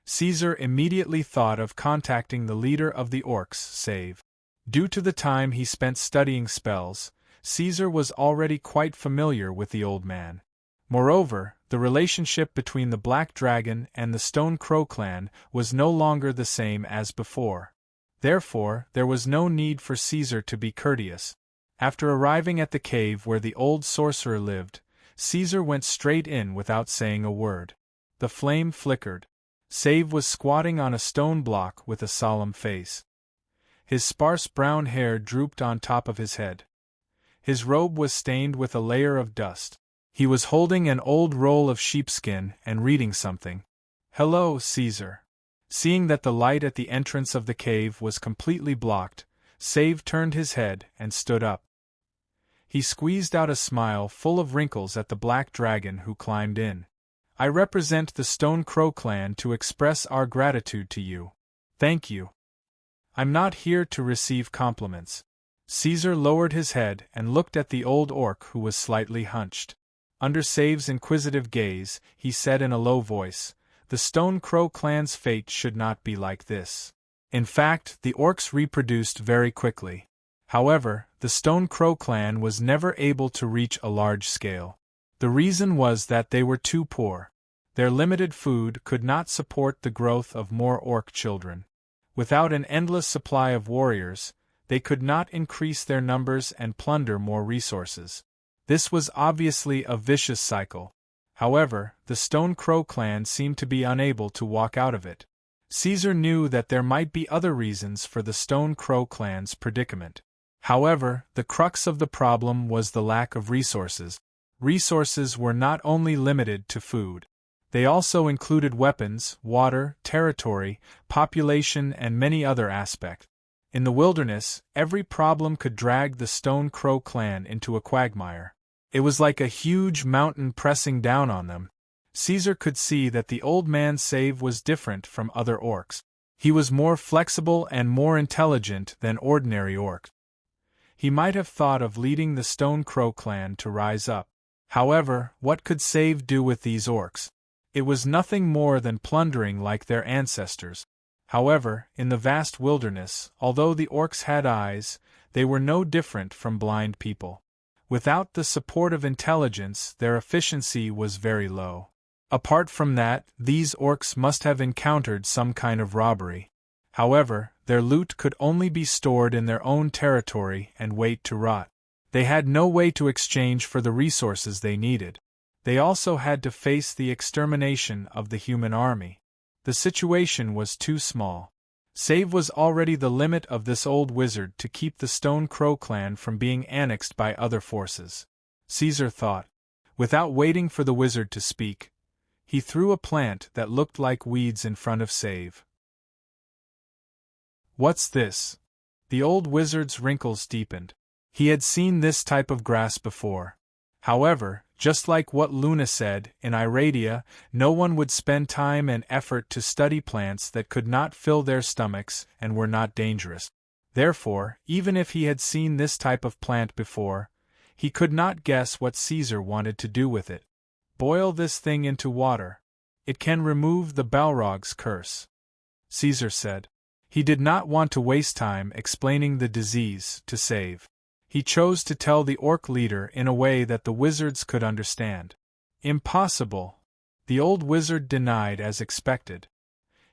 Caesar immediately thought of contacting the leader of the orcs, Save. Due to the time he spent studying spells, Caesar was already quite familiar with the old man. Moreover, the relationship between the Black Dragon and the Stone Crow clan was no longer the same as before. Therefore, there was no need for Caesar to be courteous. After arriving at the cave where the old sorcerer lived, Caesar went straight in without saying a word. The flame flickered. Save was squatting on a stone block with a solemn face. His sparse brown hair drooped on top of his head. His robe was stained with a layer of dust. He was holding an old roll of sheepskin and reading something. "Hello, Caesar." Seeing that the light at the entrance of the cave was completely blocked, Save turned his head and stood up. He squeezed out a smile full of wrinkles at the Black Dragon who climbed in. "I represent the Stone Crow clan to express our gratitude to you. Thank you. I'm not here to receive compliments." Caesar lowered his head and looked at the old orc who was slightly hunched. Under Save's inquisitive gaze, he said in a low voice, "The Stone Crow clan's fate should not be like this." In fact, the orcs reproduced very quickly. However, the Stone Crow clan was never able to reach a large scale. The reason was that they were too poor. Their limited food could not support the growth of more orc children. Without an endless supply of warriors, they could not increase their numbers and plunder more resources. This was obviously a vicious cycle. However, the Stone Crow clan seemed to be unable to walk out of it. Caesar knew that there might be other reasons for the Stone Crow clan's predicament. However, the crux of the problem was the lack of resources. Resources were not only limited to food. They also included weapons, water, territory, population, and many other aspects. In the wilderness, every problem could drag the Stone Crow clan into a quagmire. It was like a huge mountain pressing down on them. Caesar could see that the old man's save was different from other orcs. He was more flexible and more intelligent than ordinary orcs. He might have thought of leading the Stone Crow clan to rise up. However, what could Save do with these orcs? It was nothing more than plundering like their ancestors. However, in the vast wilderness, although the orcs had eyes, they were no different from blind people. Without the support of intelligence, their efficiency was very low. Apart from that, these orcs must have encountered some kind of robbery. However, their loot could only be stored in their own territory and wait to rot. They had no way to exchange for the resources they needed. They also had to face the extermination of the human army. The situation was too small. Save was already the limit of this old wizard to keep the Stone Crow clan from being annexed by other forces. Caesar thought. Without waiting for the wizard to speak, he threw a plant that looked like weeds in front of Save. "What's this?" The old wizard's wrinkles deepened. He had seen this type of grass before. However, just like what Luna said, in Iradia, no one would spend time and effort to study plants that could not fill their stomachs and were not dangerous. Therefore, even if he had seen this type of plant before, he could not guess what Caesar wanted to do with it. "Boil this thing into water. It can remove the Balrog's curse," Caesar said. He did not want to waste time explaining the disease to Save. He chose to tell the orc leader in a way that the wizards could understand. "Impossible," the old wizard denied as expected.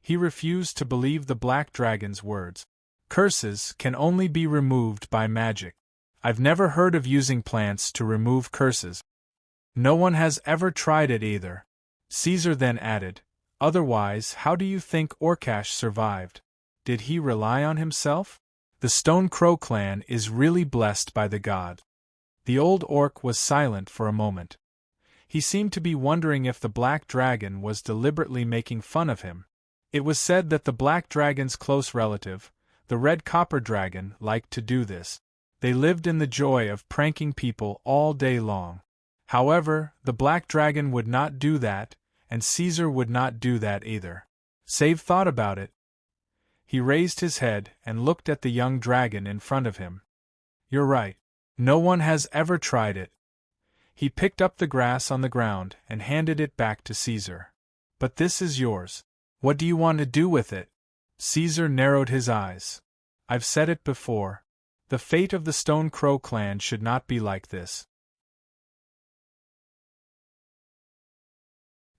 He refused to believe the black dragon's words. "Curses can only be removed by magic. I've never heard of using plants to remove curses. No one has ever tried it either." Caesar then added, "Otherwise, how do you think Orcash survived? Did he rely on himself? The Stone Crow clan is really blessed by the god." The old orc was silent for a moment. He seemed to be wondering if the black dragon was deliberately making fun of him. It was said that the black dragon's close relative, the red copper dragon, liked to do this. They lived in the joy of pranking people all day long. However, the black dragon would not do that, and Caesar would not do that either. Save thought about it. He raised his head and looked at the young dragon in front of him. "You're right. No one has ever tried it." He picked up the grass on the ground and handed it back to Caesar. "But this is yours. What do you want to do with it?" Caesar narrowed his eyes. "I've said it before. The fate of the Stone Crow clan should not be like this."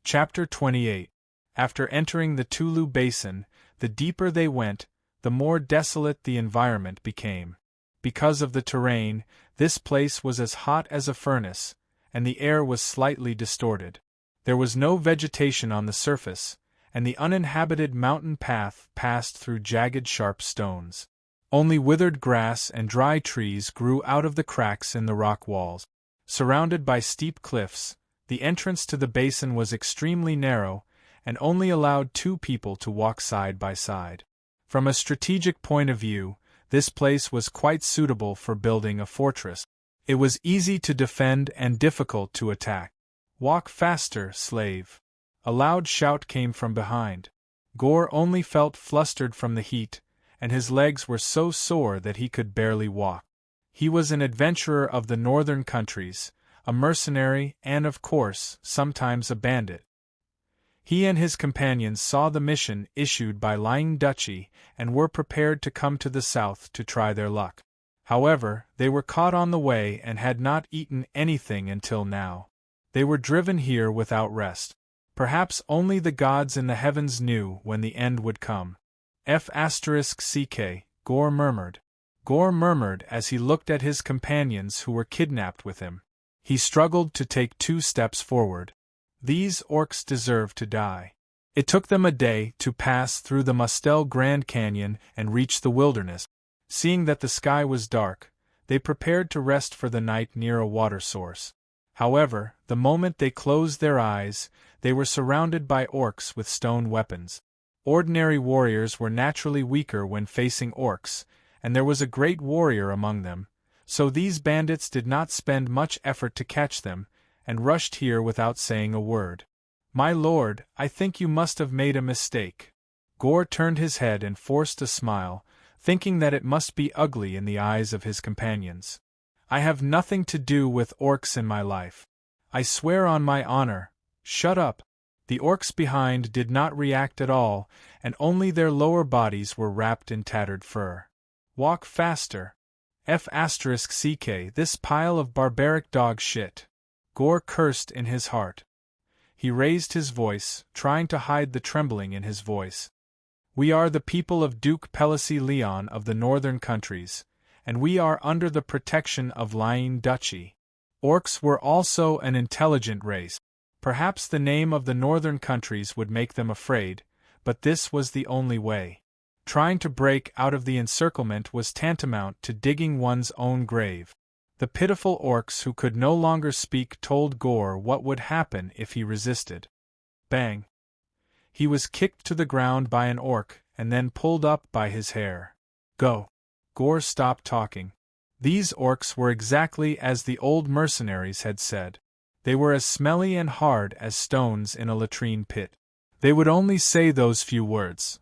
Chapter 28. After entering the Tulu Basin, the deeper they went, the more desolate the environment became. Because of the terrain, this place was as hot as a furnace, and the air was slightly distorted. There was no vegetation on the surface, and the uninhabited mountain path passed through jagged sharp stones. Only withered grass and dry trees grew out of the cracks in the rock walls. Surrounded by steep cliffs, the entrance to the basin was extremely narrow, and only allowed 2 people to walk side by side. From a strategic point of view, this place was quite suitable for building a fortress. It was easy to defend and difficult to attack. "Walk faster, slave." A loud shout came from behind. Gore only felt flustered from the heat, and his legs were so sore that he could barely walk. He was an adventurer of the northern countries, a mercenary and, of course, sometimes a bandit. He and his companions saw the mission issued by Lying Duchy and were prepared to come to the south to try their luck. However, they were caught on the way and had not eaten anything until now. They were driven here without rest. Perhaps only the gods in the heavens knew when the end would come. F***ck, Gore murmured. Gore murmured as he looked at his companions who were kidnapped with him. He struggled to take 2 steps forward. These orcs deserve to die. It took them a day to pass through the Mustel Grand Canyon and reach the wilderness. Seeing that the sky was dark, they prepared to rest for the night near a water source. However, the moment they closed their eyes, they were surrounded by orcs with stone weapons. Ordinary warriors were naturally weaker when facing orcs, and there was a great warrior among them, so these bandits did not spend much effort to catch them, and rushed here without saying a word. "My lord, I think you must have made a mistake." Gore turned his head and forced a smile, thinking that it must be ugly in the eyes of his companions. "I have nothing to do with orcs in my life. I swear on my honor." "Shut up." The orcs behind did not react at all, and only their lower bodies were wrapped in tattered fur. "Walk faster. F***ck, this pile of barbaric dog shit." Gore cursed in his heart. He raised his voice, trying to hide the trembling in his voice. "We are the people of Duke Pelisy Leon of the northern countries, and we are under the protection of Lying Duchy." Orcs were also an intelligent race. Perhaps the name of the northern countries would make them afraid, but this was the only way. Trying to break out of the encirclement was tantamount to digging one's own grave. The pitiful orcs who could no longer speak told Gore what would happen if he resisted. Bang! He was kicked to the ground by an orc, and then pulled up by his hair. "Go!" Gore stopped talking. These orcs were exactly as the old mercenaries had said. They were as smelly and hard as stones in a latrine pit. They would only say those few words.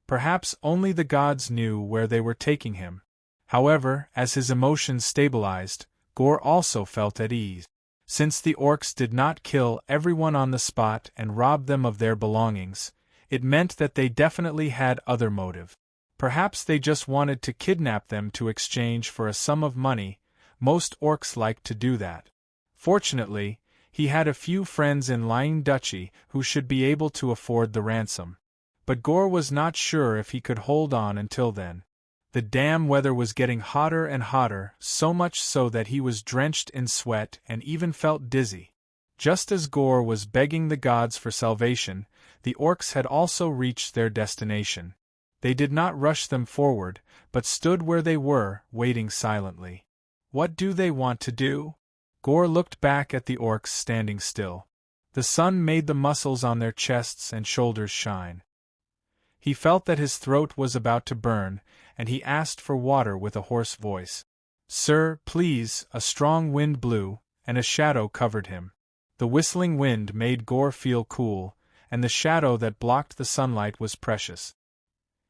Perhaps only the gods knew where they were taking him. However, as his emotions stabilized, Gore also felt at ease. Since the orcs did not kill everyone on the spot and rob them of their belongings, it meant that they definitely had other motive. Perhaps they just wanted to kidnap them to exchange for a sum of money. Most orcs liked to do that. Fortunately, he had a few friends in Lying Duchy who should be able to afford the ransom. But Gore was not sure if he could hold on until then. The damn weather was getting hotter and hotter, so much so that he was drenched in sweat and even felt dizzy. Just as Gore was begging the gods for salvation, the orcs had also reached their destination. They did not rush them forward, but stood where they were, waiting silently. What do they want to do? Gore looked back at the orcs standing still. The sun made the muscles on their chests and shoulders shine. He felt that his throat was about to burn, and he asked for water with a hoarse voice. "Sir, please." A strong wind blew, and a shadow covered him. The whistling wind made Gore feel cool, and the shadow that blocked the sunlight was precious.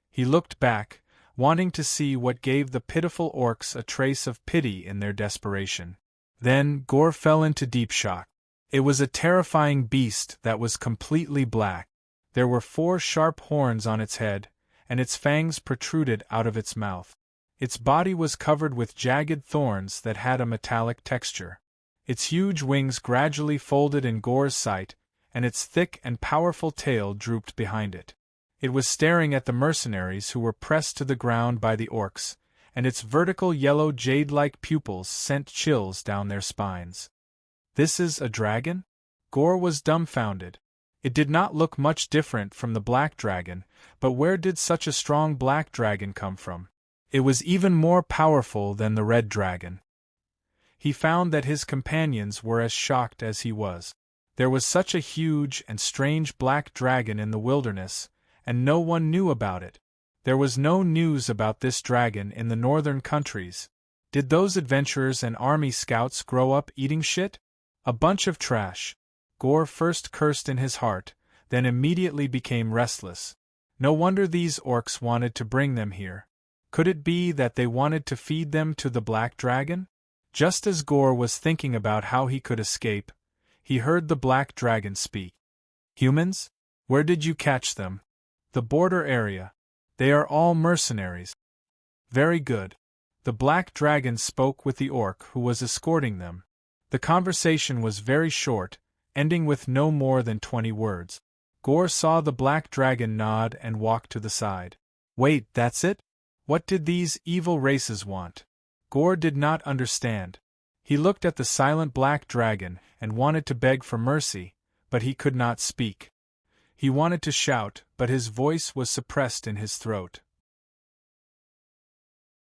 He looked back, wanting to see what gave the pitiful orcs a trace of pity in their desperation. Then Gore fell into deep shock. It was a terrifying beast that was completely black. There were 4 sharp horns on its head, and its fangs protruded out of its mouth. Its body was covered with jagged thorns that had a metallic texture. Its huge wings gradually folded in Gore's sight, and its thick and powerful tail drooped behind it. It was staring at the mercenaries who were pressed to the ground by the orcs, and its vertical yellow jade-like pupils sent chills down their spines. "This is a dragon?" Gore was dumbfounded. It did not look much different from the black dragon, but where did such a strong black dragon come from? It was even more powerful than the red dragon. He found that his companions were as shocked as he was. There was such a huge and strange black dragon in the wilderness, and no one knew about it. There was no news about this dragon in the northern countries. Did those adventurers and army scouts grow up eating shit? A bunch of trash. Gore first cursed in his heart, then immediately became restless. No wonder these orcs wanted to bring them here. Could it be that they wanted to feed them to the black dragon? Just as Gore was thinking about how he could escape, he heard the black dragon speak. "Humans? Where did you catch them?" "The border area. They are all mercenaries." "Very good." The black dragon spoke with the orc who was escorting them. The conversation was very short, ending with no more than 20 words. Gore saw the black dragon nod and walk to the side. "Wait, that's it? What did these evil races want?" Gore did not understand. He looked at the silent black dragon and wanted to beg for mercy, but he could not speak. He wanted to shout, but his voice was suppressed in his throat.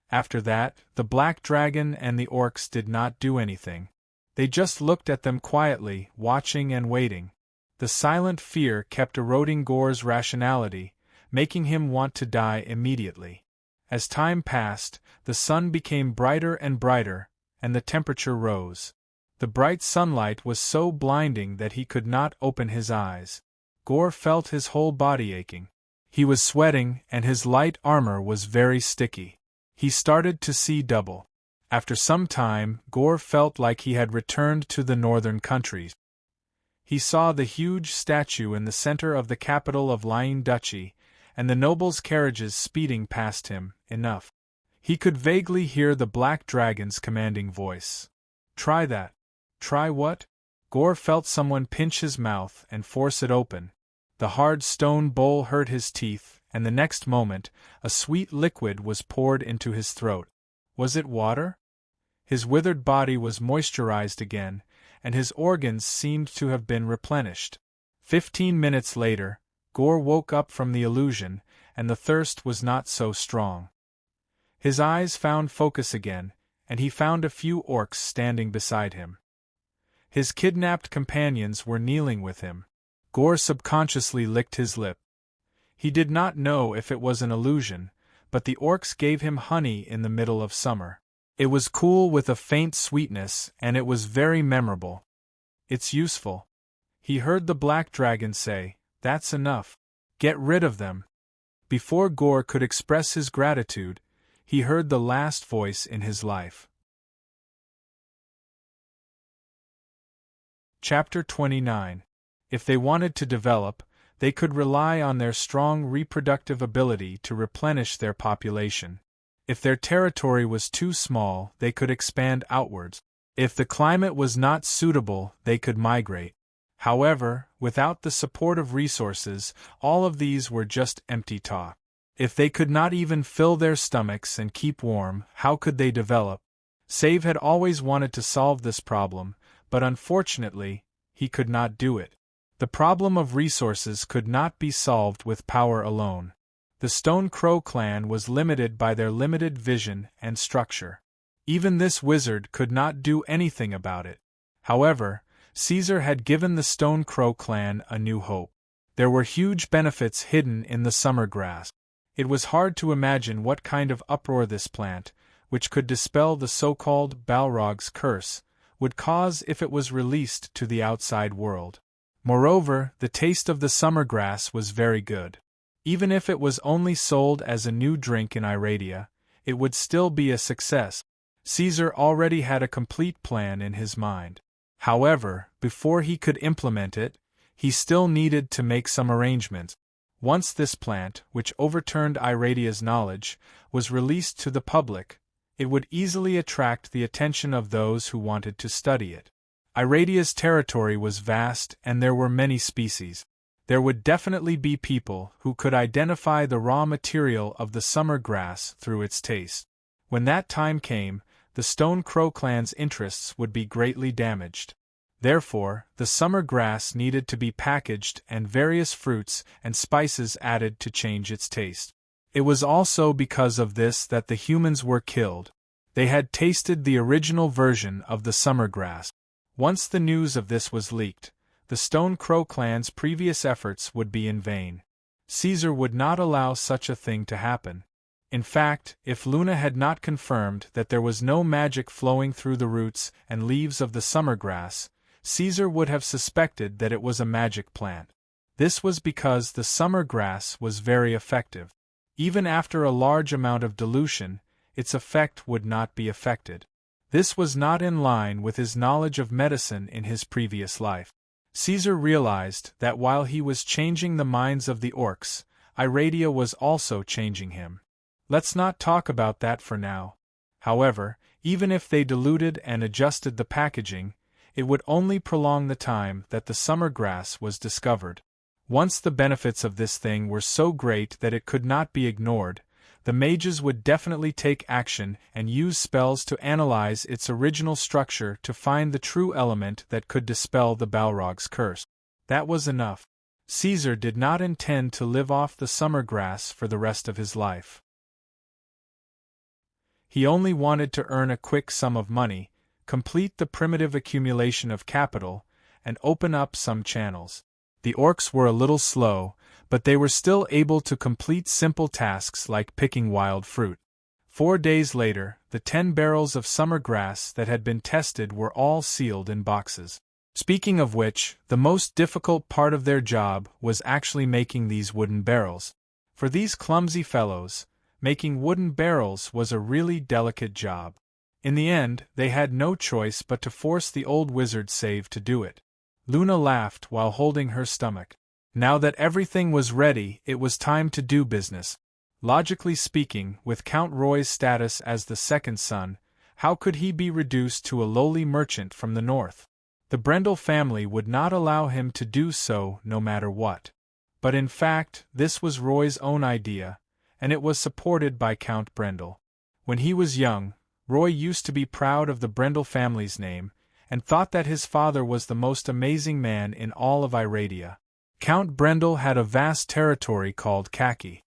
After that, the black dragon and the orcs did not do anything. They just looked at them quietly, watching and waiting. The silent fear kept eroding Gore's rationality, making him want to die immediately. As time passed, the sun became brighter and brighter, and the temperature rose. The bright sunlight was so blinding that he could not open his eyes. Gore felt his whole body aching. He was sweating, and his light armor was very sticky. He started to see double. After some time, Gore felt like he had returned to the northern countries. He saw the huge statue in the center of the capital of Lion Duchy, and the nobles' carriages speeding past him. Enough. He could vaguely hear the black dragon's commanding voice. Try that. Try what? Gore felt someone pinch his mouth and force it open. The hard stone bowl hurt his teeth, and the next moment, a sweet liquid was poured into his throat. Was it water? His withered body was moisturized again, and his organs seemed to have been replenished. 15 minutes later, Gore woke up from the illusion, and the thirst was not so strong. His eyes found focus again, and he found a few orcs standing beside him. His kidnapped companions were kneeling with him. Gore subconsciously licked his lip. He did not know if it was an illusion, but the orcs gave him honey in the middle of summer. It was cool with a faint sweetness, and it was very memorable. It's useful. He heard the black dragon say, "That's enough. Get rid of them." Before Gore could express his gratitude, he heard the last voice in his life. Chapter 29. If they wanted to develop, they could rely on their strong reproductive ability to replenish their population. If their territory was too small, they could expand outwards. If the climate was not suitable, they could migrate. However, without the support of resources, all of these were just empty talk. If they could not even fill their stomachs and keep warm, how could they develop? Save had always wanted to solve this problem, but unfortunately, he could not do it. The problem of resources could not be solved with power alone. The Stone Crow clan was limited by their limited vision and structure. Even this wizard could not do anything about it. However, Caesar had given the Stone Crow clan a new hope. There were huge benefits hidden in the summer grass. It was hard to imagine what kind of uproar this plant, which could dispel the so-called Balrog's curse, would cause if it was released to the outside world. Moreover, the taste of the summer grass was very good. Even if it was only sold as a new drink in Iradia, it would still be a success. Caesar already had a complete plan in his mind. However, before he could implement it, he still needed to make some arrangements. Once this plant, which overturned Iradia's knowledge, was released to the public, it would easily attract the attention of those who wanted to study it. Iradia's territory was vast and there were many species. There would definitely be people who could identify the raw material of the summer grass through its taste. When that time came, the Stone Crow clan's interests would be greatly damaged. Therefore, the summer grass needed to be packaged and various fruits and spices added to change its taste. It was also because of this that the humans were killed. They had tasted the original version of the summer grass. Once the news of this was leaked, the Stone Crow clan's previous efforts would be in vain. Caesar would not allow such a thing to happen. In fact, if Luna had not confirmed that there was no magic flowing through the roots and leaves of the summer grass, Caesar would have suspected that it was a magic plant. This was because the summer grass was very effective. Even after a large amount of dilution, its effect would not be affected. This was not in line with his knowledge of medicine in his previous life. Caesar realized that while he was changing the minds of the orcs, Iradia was also changing him. Let's not talk about that for now. However, even if they diluted and adjusted the packaging, it would only prolong the time that the summer grass was discovered. Once the benefits of this thing were so great that it could not be ignored, the mages would definitely take action and use spells to analyze its original structure to find the true element that could dispel the Balrog's curse. That was enough. Caesar did not intend to live off the summer grass for the rest of his life. He only wanted to earn a quick sum of money, complete the primitive accumulation of capital, and open up some channels. The orcs were a little slow, but they were still able to complete simple tasks like picking wild fruit. 4 days later, the 10 barrels of summer grass that had been tested were all sealed in boxes. Speaking of which, the most difficult part of their job was actually making these wooden barrels. For these clumsy fellows, making wooden barrels was a really delicate job. In the end, they had no choice but to force the old wizard Save to do it. Luna laughed while holding her stomach. Now that everything was ready, it was time to do business. Logically speaking, with Count Roy's status as the second son, how could he be reduced to a lowly merchant from the north? The Brendel family would not allow him to do so no matter what. But in fact, this was Roy's own idea, and it was supported by Count Brendel. When he was young, Roy used to be proud of the Brendel family's name, and thought that his father was the most amazing man in all of Iradia. Count Brendel had a vast territory called Kaki.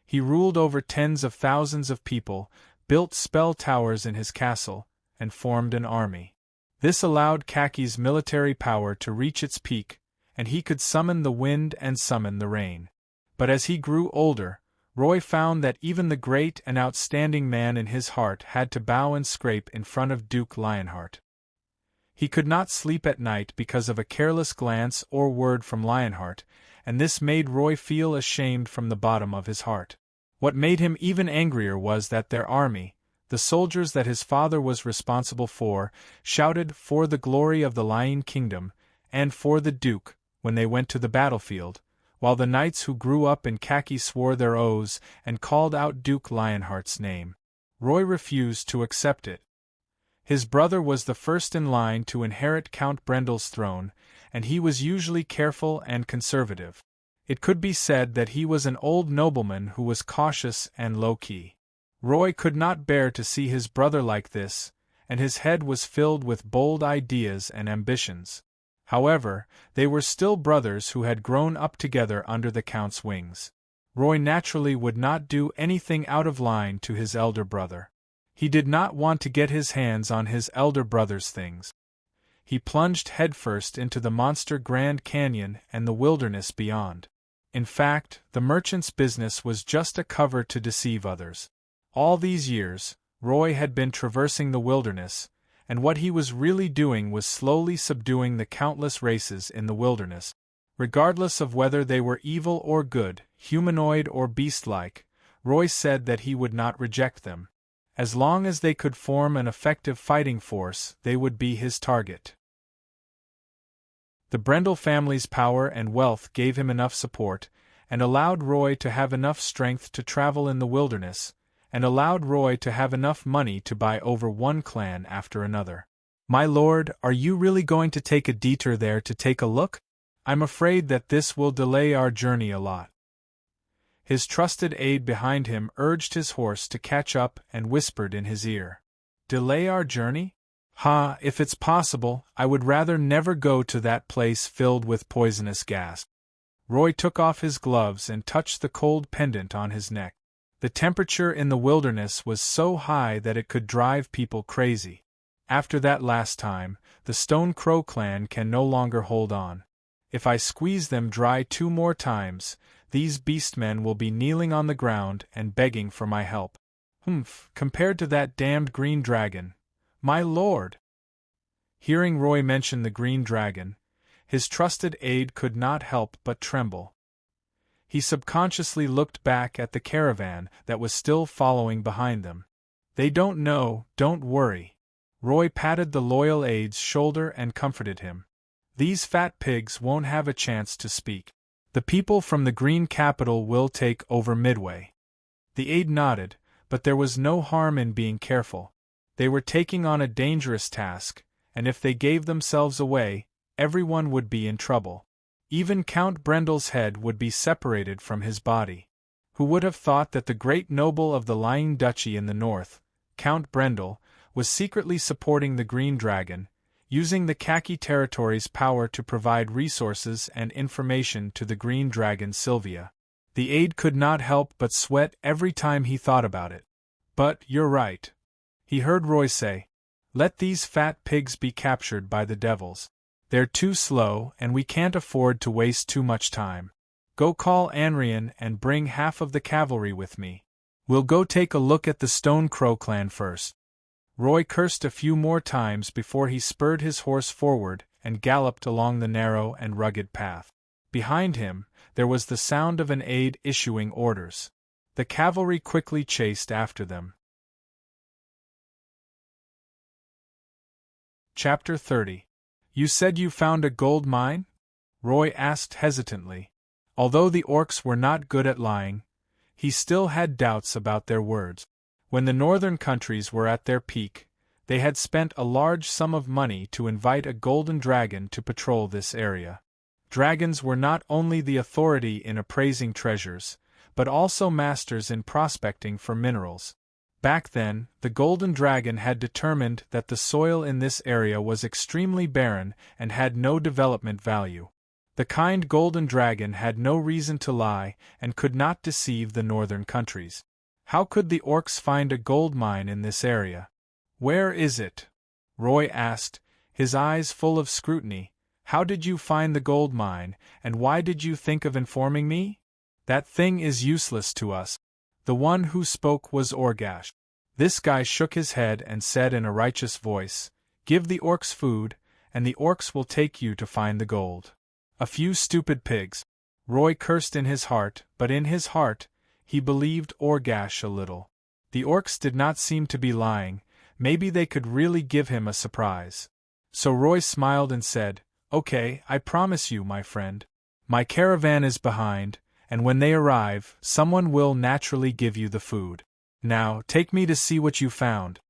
He ruled over tens of thousands of people, built spell towers in his castle, and formed an army. This allowed Kaki's military power to reach its peak, and he could summon the wind and summon the rain. But as he grew older, Roy found that even the great and outstanding man in his heart had to bow and scrape in front of Duke Lionheart. He could not sleep at night because of a careless glance or word from Lionheart, and this made Roy feel ashamed from the bottom of his heart. What made him even angrier was that their army, the soldiers that his father was responsible for, shouted "For the glory of the Lion Kingdom," and "For the Duke," when they went to the battlefield, while the knights who grew up in Kaki swore their oaths and called out Duke Lionheart's name. Roy refused to accept it. His brother was the first in line to inherit Count Brendel's throne, and he was usually careful and conservative. It could be said that he was an old nobleman who was cautious and low-key. Roy could not bear to see his brother like this, and his head was filled with bold ideas and ambitions. However, they were still brothers who had grown up together under the Count's wings. Roy naturally would not do anything out of line to his elder brother. He did not want to get his hands on his elder brother's things. He plunged headfirst into the monster Grand Canyon and the wilderness beyond. In fact, the merchant's business was just a cover to deceive others. All these years, Roy had been traversing the wilderness, and what he was really doing was slowly subduing the countless races in the wilderness. Regardless of whether they were evil or good, humanoid or beast-like, Roy said that he would not reject them. As long as they could form an effective fighting force, they would be his target. The Brendel family's power and wealth gave him enough support, and allowed Roy to have enough strength to travel in the wilderness, and allowed Roy to have enough money to buy over one clan after another. "My lord, are you really going to take a detour there to take a look? I'm afraid that this will delay our journey a lot." His trusted aide behind him urged his horse to catch up and whispered in his ear. "Delay our journey? Ha, if it's possible, I would rather never go to that place filled with poisonous gas." Roy took off his gloves and touched the cold pendant on his neck. The temperature in the wilderness was so high that it could drive people crazy. After that last time, the Stone Crow clan can no longer hold on. If I squeeze them dry 2 more times, these beastmen will be kneeling on the ground and begging for my help. Compared to that damned green dragon, my lord! Hearing Roy mention the green dragon, his trusted aide could not help but tremble. He subconsciously looked back at the caravan that was still following behind them. "They don't know, don't worry." Roy patted the loyal aide's shoulder and comforted him. "These fat pigs won't have a chance to speak. The people from the Green Capital will take over Midway." The aide nodded, but there was no harm in being careful. They were taking on a dangerous task, and if they gave themselves away, everyone would be in trouble. Even Count Brendel's head would be separated from his body. Who would have thought that the great noble of the Lying Duchy in the north, Count Brendel, was secretly supporting the Green Dragon, using the Kaki territory's power to provide resources and information to the Green Dragon Sylvia. The aide could not help but sweat every time he thought about it. "But you're right," he heard Roy say. "Let these fat pigs be captured by the devils. They're too slow, and we can't afford to waste too much time." Go call Anrian and bring half of the cavalry with me. We'll go take a look at the Stone Crow clan first. Roy cursed a few more times before he spurred his horse forward and galloped along the narrow and rugged path. Behind him, there was the sound of an aide issuing orders. The cavalry quickly chased after them. Chapter 30. You said you found a gold mine? Roy asked hesitantly. Although the orcs were not good at lying, he still had doubts about their words. When the northern countries were at their peak, they had spent a large sum of money to invite a golden dragon to patrol this area. Dragons were not only the authority in appraising treasures, but also masters in prospecting for minerals. Back then, the golden dragon had determined that the soil in this area was extremely barren and had no development value. The kind golden dragon had no reason to lie and could not deceive the northern countries. How could the orcs find a gold mine in this area? Where is it? Roy asked, his eyes full of scrutiny. How did you find the gold mine, and why did you think of informing me? That thing is useless to us. The one who spoke was Orgash. This guy shook his head and said in a righteous voice, Give the orcs food, and the orcs will take you to find the gold. A few stupid pigs. Roy cursed in his heart, but in his heart, he believed Orgash a little. The orcs did not seem to be lying, maybe they could really give him a surprise. So Roy smiled and said, Okay, I promise you, my friend. My caravan is behind, and when they arrive, someone will naturally give you the food. Now, take me to see what you found.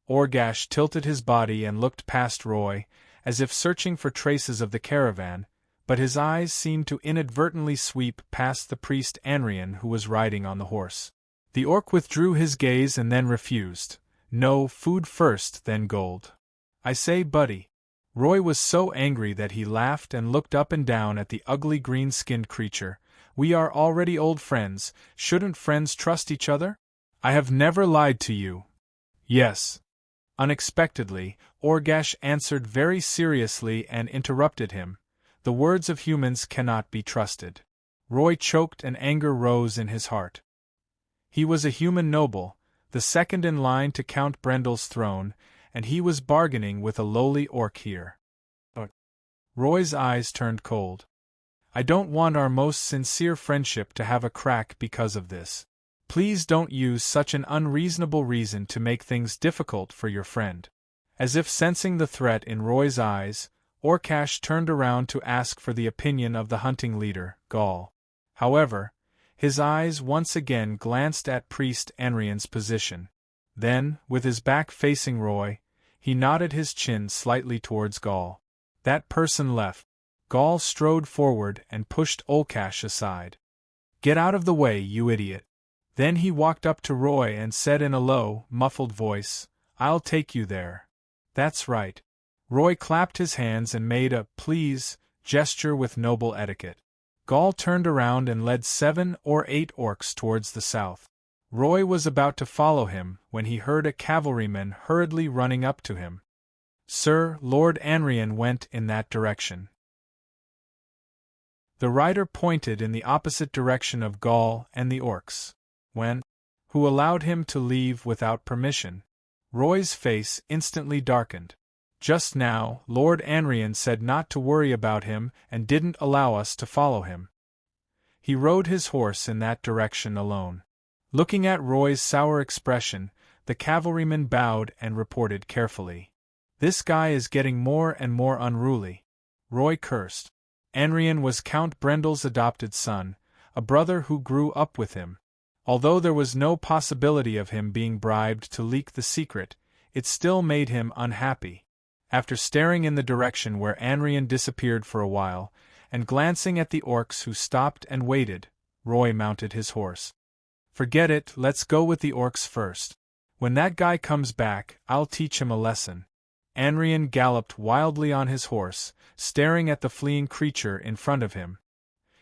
Orgash tilted his body and looked past Roy, as if searching for traces of the caravan, but his eyes seemed to inadvertently sweep past the priest Anrian who was riding on the horse. The orc withdrew his gaze and then refused. No, food first, then gold. I say, buddy. Roy was so angry that he laughed and looked up and down at the ugly green-skinned creature. We are already old friends, shouldn't friends trust each other? I have never lied to you. Yes. Unexpectedly, Orgash answered very seriously and interrupted him. The words of humans cannot be trusted. Roy choked and anger rose in his heart. He was a human noble, the second in line to Count Brendel's throne, and he was bargaining with a lowly orc here. Roy's eyes turned cold. I don't want our most sincere friendship to have a crack because of this. Please don't use such an unreasonable reason to make things difficult for your friend. As if sensing the threat in Roy's eyes, Orgash turned around to ask for the opinion of the hunting leader, Gaul. However, his eyes once again glanced at Priest Anrian's position. Then, with his back facing Roy, he nodded his chin slightly towards Gaul. That person left. Gaul strode forward and pushed Orgash aside. Get out of the way, you idiot. Then he walked up to Roy and said in a low, muffled voice, I'll take you there. That's right. Roy clapped his hands and made a please gesture with noble etiquette. Gaul turned around and led 7 or 8 orcs towards the south. Roy was about to follow him when he heard a cavalryman hurriedly running up to him. Sir, Lord Anrian went in that direction. The rider pointed in the opposite direction of Gaul and the orcs. Who allowed him to leave without permission? Roy's face instantly darkened. Just now, Lord Anrian said not to worry about him and didn't allow us to follow him. He rode his horse in that direction alone. Looking at Roy's sour expression, the cavalryman bowed and reported carefully. This guy is getting more and more unruly. Roy cursed. Anrian was Count Brendel's adopted son, a brother who grew up with him. Although there was no possibility of him being bribed to leak the secret, it still made him unhappy. After staring in the direction where Anrian disappeared for a while, and glancing at the orcs who stopped and waited, Roy mounted his horse. Forget it, let's go with the orcs first. When that guy comes back, I'll teach him a lesson. Anrian galloped wildly on his horse, staring at the fleeing creature in front of him.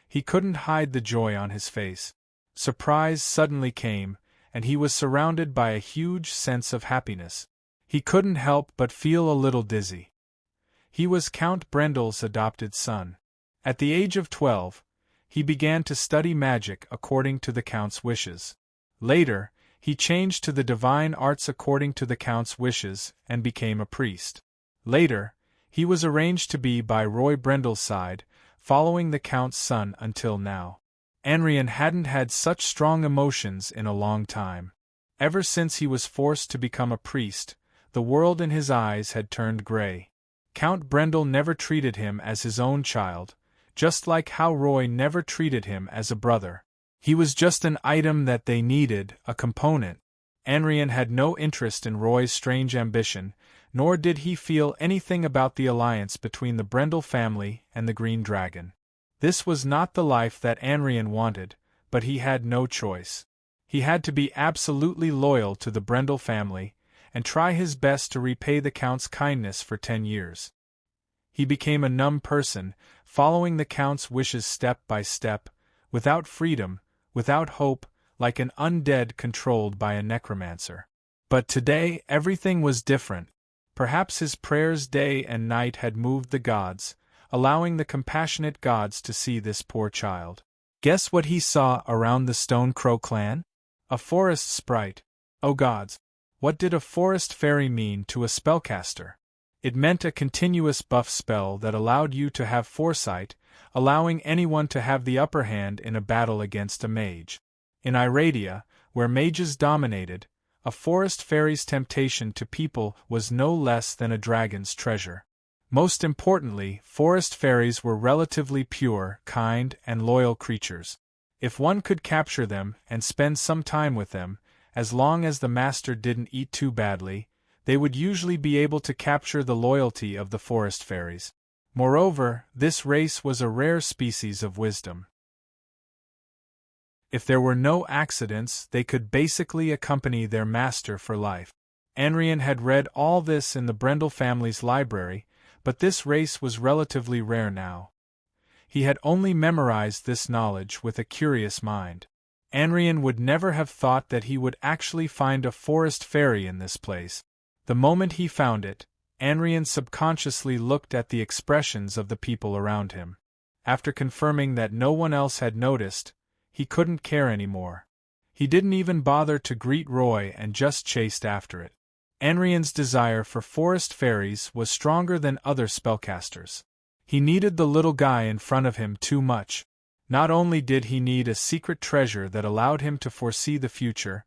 He couldn't hide the joy on his face. Surprise suddenly came, and he was surrounded by a huge sense of happiness. He couldn't help but feel a little dizzy. He was Count Brendel's adopted son. At the age of 12, he began to study magic according to the Count's wishes. Later, he changed to the divine arts according to the Count's wishes and became a priest. Later, he was arranged to be by Roy Brendel's side, following the Count's son until now. Anrian hadn't had such strong emotions in a long time. Ever since he was forced to become a priest, the world in his eyes had turned gray. Count Brendel never treated him as his own child, just like how Roy never treated him as a brother. He was just an item that they needed, a component. Anrian had no interest in Roy's strange ambition, nor did he feel anything about the alliance between the Brendel family and the Green Dragon. This was not the life that Anrian wanted, but he had no choice. He had to be absolutely loyal to the Brendel family, and try his best to repay the Count's kindness for 10 years. He became a numb person, following the Count's wishes step by step, without freedom, without hope, like an undead controlled by a necromancer. But today everything was different. Perhaps his prayers day and night had moved the gods, allowing the compassionate gods to see this poor child. Guess what he saw around the Stone Crow clan? A forest sprite. Oh gods! What did a forest fairy mean to a spellcaster? It meant a continuous buff spell that allowed you to have foresight, allowing anyone to have the upper hand in a battle against a mage. In Iradia, where mages dominated, a forest fairy's temptation to people was no less than a dragon's treasure. Most importantly, forest fairies were relatively pure, kind, and loyal creatures. If one could capture them and spend some time with them, as long as the master didn't eat too badly, they would usually be able to capture the loyalty of the forest fairies. Moreover, this race was a rare species of wisdom. If there were no accidents, they could basically accompany their master for life. Anrian had read all this in the Brendel family's library, but this race was relatively rare now. He had only memorized this knowledge with a curious mind. Anrian would never have thought that he would actually find a forest fairy in this place. The moment he found it, Anrian subconsciously looked at the expressions of the people around him. After confirming that no one else had noticed, he couldn't care anymore. He didn't even bother to greet Roy and just chased after it. Anrian's desire for forest fairies was stronger than other spellcasters. He needed the little guy in front of him too much. Not only did he need a secret treasure that allowed him to foresee the future,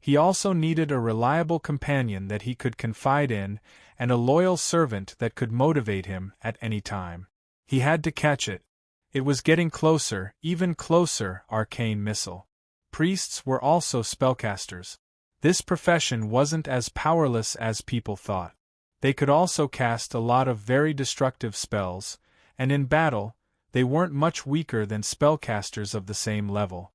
he also needed a reliable companion that he could confide in and a loyal servant that could motivate him at any time. He had to catch it. It was getting closer, even closer, arcane missile. Priests were also spellcasters. This profession wasn't as powerless as people thought. They could also cast a lot of very destructive spells, and in battle, they weren't much weaker than spellcasters of the same level.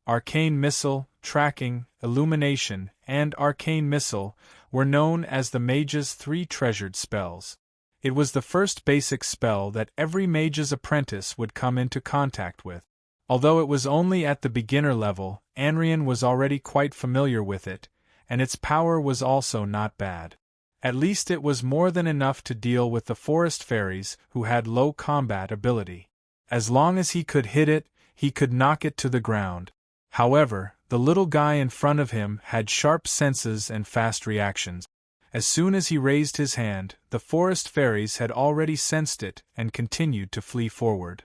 Arcane Missile, Tracking, Illumination, and Arcane Missile were known as the mage's 3 treasured spells. It was the first basic spell that every mage's apprentice would come into contact with. Although it was only at the beginner level, Anrian was already quite familiar with it, and its power was also not bad. At least it was more than enough to deal with the forest fairies who had low combat ability. As long as he could hit it, he could knock it to the ground. However, the little guy in front of him had sharp senses and fast reactions. As soon as he raised his hand, the forest fairies had already sensed it and continued to flee forward.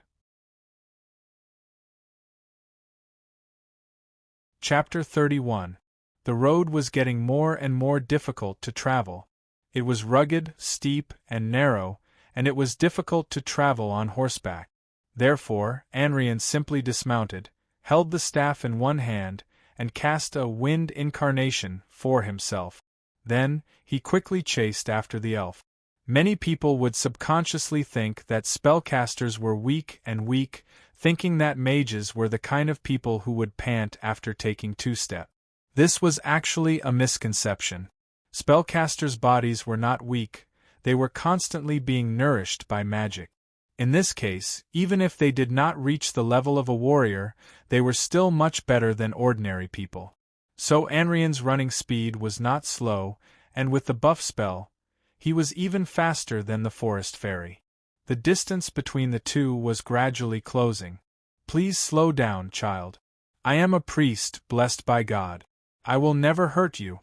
Chapter 31. The road was getting more and more difficult to travel. It was rugged, steep, and narrow, and it was difficult to travel on horseback. Therefore, Anrian simply dismounted, held the staff in one hand, and cast a wind incarnation for himself. Then, he quickly chased after the elf. Many people would subconsciously think that spellcasters were weak, thinking that mages were the kind of people who would pant after taking 2-step. This was actually a misconception. Spellcasters' bodies were not weak, they were constantly being nourished by magic. In this case, even if they did not reach the level of a warrior, they were still much better than ordinary people. So Anrian's running speed was not slow, and with the buff spell, he was even faster than the forest fairy. The distance between the two was gradually closing. Please slow down, child. I am a priest blessed by God. I will never hurt you.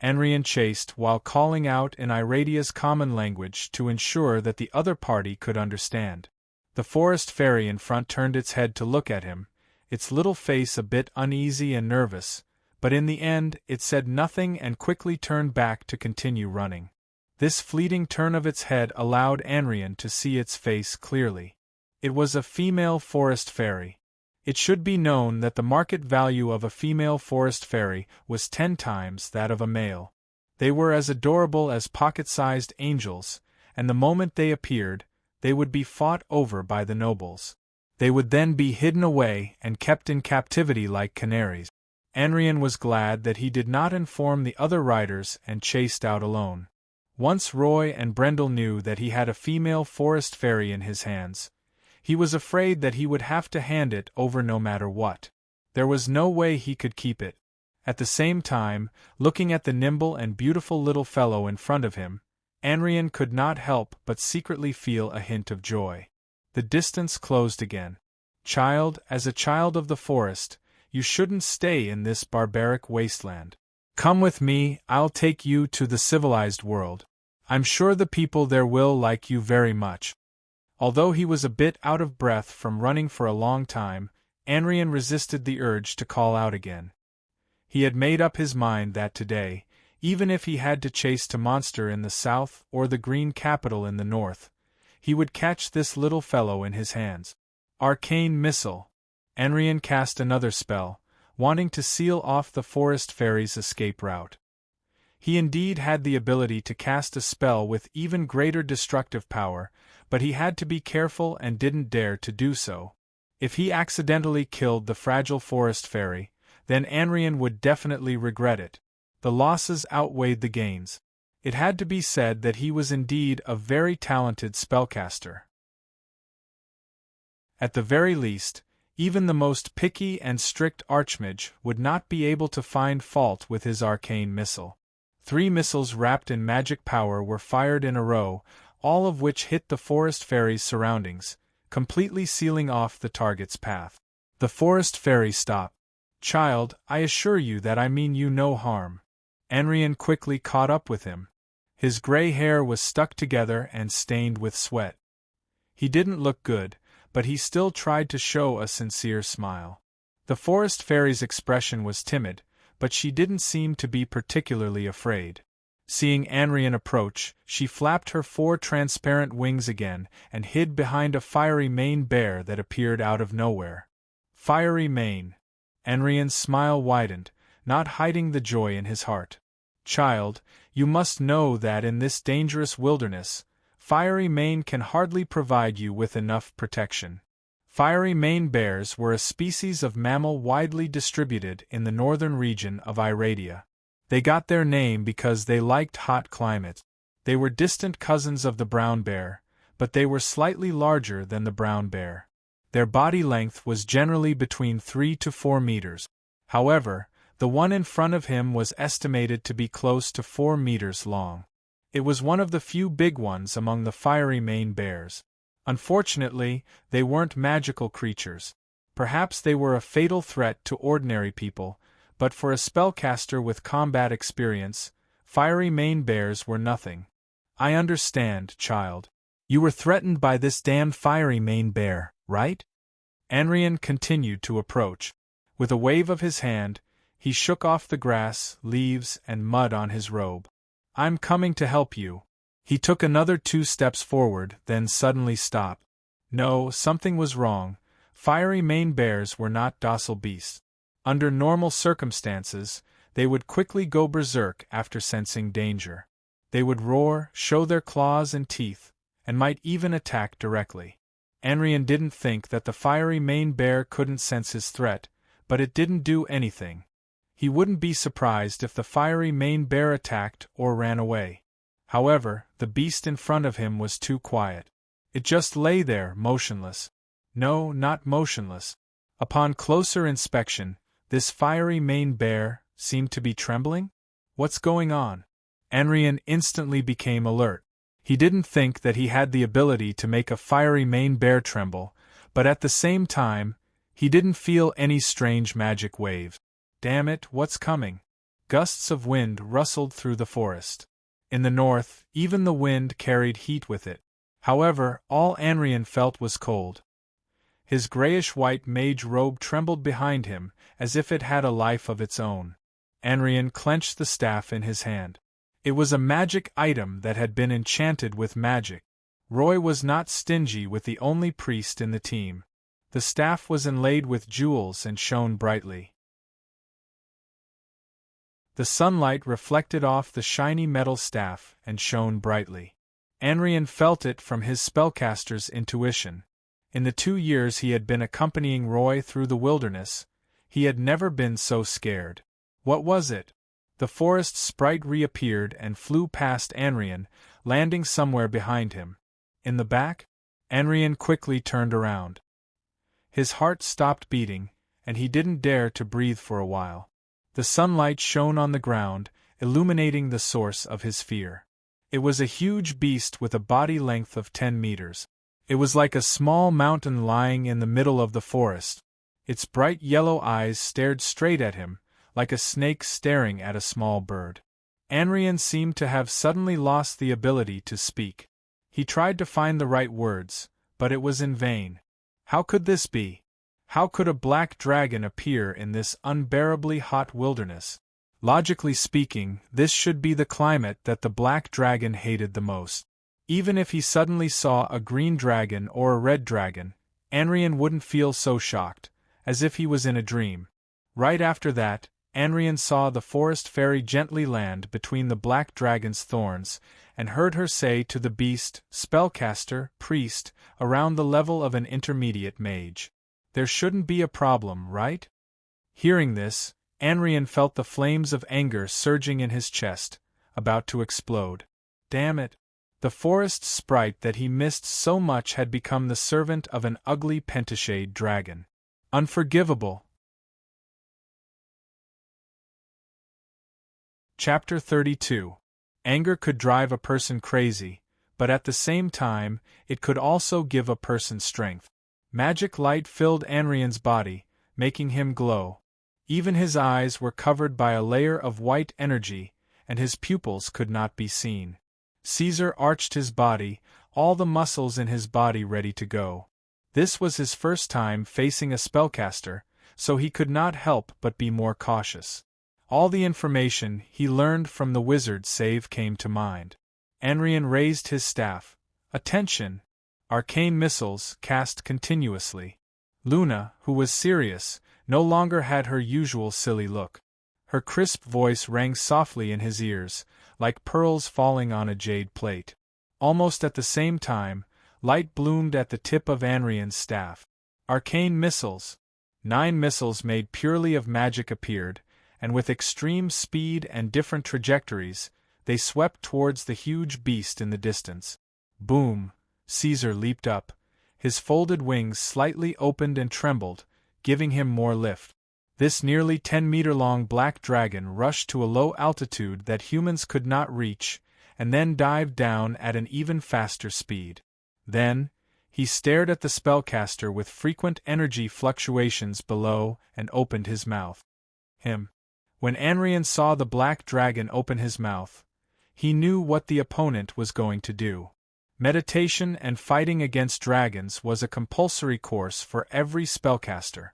Anrian chased while calling out in Iradia's common language to ensure that the other party could understand. The forest fairy in front turned its head to look at him, its little face a bit uneasy and nervous, but in the end it said nothing and quickly turned back to continue running. This fleeting turn of its head allowed Anrian to see its face clearly. It was a female forest fairy. It should be known that the market value of a female forest fairy was 10 times that of a male. They were as adorable as pocket-sized angels, and the moment they appeared, they would be fought over by the nobles. They would then be hidden away and kept in captivity like canaries. Anrian was glad that he did not inform the other riders and chased out alone. Once Roy and Brendel knew that he had a female forest fairy in his hands, he was afraid that he would have to hand it over no matter what. There was no way he could keep it. At the same time, looking at the nimble and beautiful little fellow in front of him, Anrian could not help but secretly feel a hint of joy. The distance closed again. Child, as a child of the forest, you shouldn't stay in this barbaric wasteland. Come with me, I'll take you to the civilized world. I'm sure the people there will like you very much. Although he was a bit out of breath from running for a long time, Anrian resisted the urge to call out again. He had made up his mind that today, even if he had to chase to Monster in the south or the Green Capital in the north, he would catch this little fellow in his hands. Arcane Missile. Anrian cast another spell, wanting to seal off the forest fairy's escape route. He indeed had the ability to cast a spell with even greater destructive power, but he had to be careful and didn't dare to do so. If he accidentally killed the fragile forest fairy, then Anrian would definitely regret it. The losses outweighed the gains. It had to be said that he was indeed a very talented spellcaster. At the very least, even the most picky and strict archmage would not be able to find fault with his arcane missile. 3 missiles wrapped in magic power were fired in a row, all of which hit the forest fairy's surroundings, completely sealing off the target's path. The forest fairy stopped. Child, I assure you that I mean you no harm. Anrian quickly caught up with him. His gray hair was stuck together and stained with sweat. He didn't look good, but he still tried to show a sincere smile. The forest fairy's expression was timid, but she didn't seem to be particularly afraid. Seeing Anrian approach, she flapped her 4 transparent wings again and hid behind a fiery mane bear that appeared out of nowhere. Fiery mane. Anrian's smile widened, not hiding the joy in his heart. Child, you must know that in this dangerous wilderness, fiery mane can hardly provide you with enough protection. Fiery mane bears were a species of mammal widely distributed in the northern region of Iradia. They got their name because they liked hot climates. They were distant cousins of the brown bear, but they were slightly larger than the brown bear. Their body length was generally between 3 to 4 meters. However, the one in front of him was estimated to be close to 4 meters long. It was one of the few big ones among the fiery mane bears. Unfortunately, they weren't magical creatures. Perhaps they were a fatal threat to ordinary people, but for a spellcaster with combat experience, fiery mane bears were nothing. I understand, child. You were threatened by this damned fiery mane bear, right? Anrian continued to approach. With a wave of his hand, he shook off the grass, leaves, and mud on his robe. I'm coming to help you. He took another 2 steps forward, then suddenly stopped. No, something was wrong. Fiery mane bears were not docile beasts. Under normal circumstances, they would quickly go berserk after sensing danger. They would roar, show their claws and teeth, and might even attack directly. Anrian didn't think that the fiery mane bear couldn't sense his threat, but it didn't do anything. He wouldn't be surprised if the fiery mane bear attacked or ran away. However, the beast in front of him was too quiet. It just lay there, motionless. No, not motionless. Upon closer inspection, this fiery mane bear seemed to be trembling? What's going on? Anrian instantly became alert. He didn't think that he had the ability to make a fiery mane bear tremble, but at the same time, He didn't feel any strange magic wave. Damn it, what's coming? Gusts of wind rustled through the forest. In the north, even the wind carried heat with it. However, all Anrian felt was cold. His grayish-white mage robe trembled behind him, as if it had a life of its own. Anrian clenched the staff in his hand. It was a magic item that had been enchanted with magic. Roy was not stingy with the only priest in the team. The staff was inlaid with jewels and shone brightly. The sunlight reflected off the shiny metal staff and shone brightly. Anrian felt it from his spellcaster's intuition. In the 2 years he had been accompanying Roy through the wilderness, he had never been so scared. What was it? The forest sprite reappeared and flew past Anrian, landing somewhere behind him. In the back? Anrian quickly turned around. His heart stopped beating, and he didn't dare to breathe for a while. The sunlight shone on the ground, illuminating the source of his fear. It was a huge beast with a body length of 10 meters. It was like a small mountain lying in the middle of the forest. Its bright yellow eyes stared straight at him, like a snake staring at a small bird. Anrian seemed to have suddenly lost the ability to speak. He tried to find the right words, but it was in vain. How could this be? How could a black dragon appear in this unbearably hot wilderness? Logically speaking, this should be the climate that the black dragon hated the most. Even if he suddenly saw a green dragon or a red dragon, Anrian wouldn't feel so shocked, as if he was in a dream. Right after that, Anrian saw the forest fairy gently land between the black dragon's thorns, and heard her say to the beast, spellcaster, priest, around the level of an intermediate mage. There shouldn't be a problem, right? Hearing this, Anrian felt the flames of anger surging in his chest, about to explode. Damn it! The forest sprite that he missed so much had become the servant of an ugly pentashade dragon. Unforgivable! Chapter 32. Anger could drive a person crazy, but at the same time, it could also give a person strength. Magic light filled Anrian's body, making him glow. Even his eyes were covered by a layer of white energy, and his pupils could not be seen. Caesar arched his body, all the muscles in his body ready to go. This was his first time facing a spellcaster, so he could not help but be more cautious. All the information he learned from the wizard's save came to mind. Anrian raised his staff. Attention! Arcane missiles cast continuously. Luna, who was serious, no longer had her usual silly look. Her crisp voice rang softly in his ears, like pearls falling on a jade plate. Almost at the same time, light bloomed at the tip of Anrian's staff. Arcane missiles. 9 missiles made purely of magic appeared, and with extreme speed and different trajectories, they swept towards the huge beast in the distance. Boom! Caesar leaped up. His folded wings slightly opened and trembled, giving him more lift. This nearly 10-meter-long black dragon rushed to a low altitude that humans could not reach, and then dived down at an even faster speed. Then, he stared at the spellcaster with frequent energy fluctuations below and opened his mouth. When Anrian saw the black dragon open his mouth, he knew what the opponent was going to do. Meditation and fighting against dragons was a compulsory course for every spellcaster.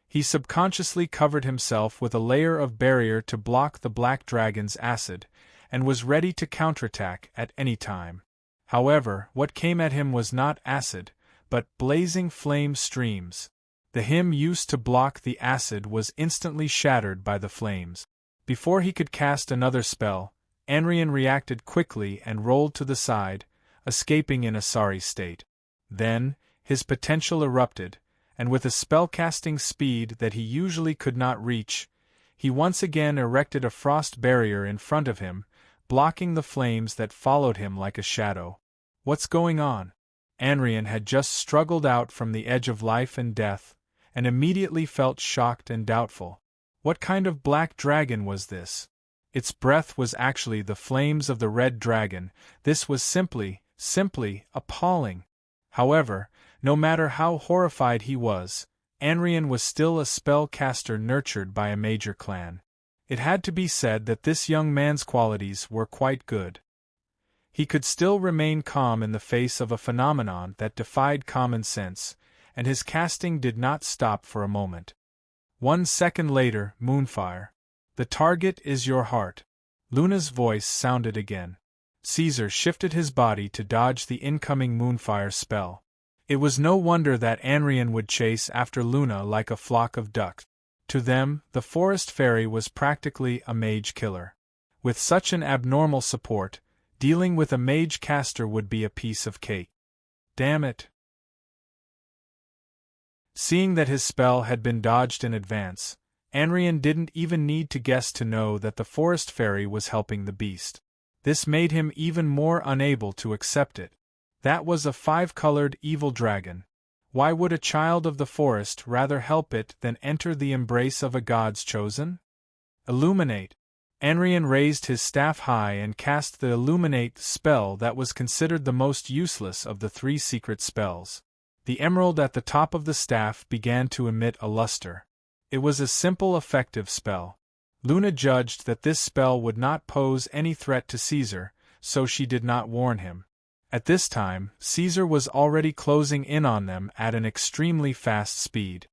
He subconsciously covered himself with a layer of barrier to block the black dragon's acid, and was ready to counterattack at any time. However, what came at him was not acid, but blazing flame streams. The hymn used to block the acid was instantly shattered by the flames. Before he could cast another spell, Anrian reacted quickly and rolled to the side, escaping in a sorry state. Then, his potential erupted, and with a spellcasting speed that he usually could not reach, he once again erected a frost barrier in front of him, blocking the flames that followed him like a shadow. What's going on? Anrian had just struggled out from the edge of life and death, and immediately felt shocked and doubtful. What kind of black dragon was this? Its breath was actually the flames of the red dragon. This was simply appalling. However, no matter how horrified he was, Anrian was still a spell-caster nurtured by a major clan. It had to be said that this young man's qualities were quite good. He could still remain calm in the face of a phenomenon that defied common sense, and his casting did not stop for a moment. 1 second later, Moonfire. The target is your heart. Luna's voice sounded again. Caesar shifted his body to dodge the incoming Moonfire spell. It was no wonder that Anrian would chase after Luna like a flock of ducks. To them, the forest fairy was practically a mage killer. With such an abnormal support, dealing with a mage caster would be a piece of cake. Damn it! Seeing that his spell had been dodged in advance, Anrian didn't even need to guess to know that the forest fairy was helping the beast. This made him even more unable to accept it. That was a 5-colored evil dragon. Why would a child of the forest rather help it than enter the embrace of a god's chosen? Illuminate. Anrian raised his staff high and cast the Illuminate spell that was considered the most useless of the 3 secret spells. The emerald at the top of the staff began to emit a luster. It was a simple, effective spell. Luna judged that this spell would not pose any threat to Caesar, so she did not warn him. At this time, Caesar was already closing in on them at an extremely fast speed.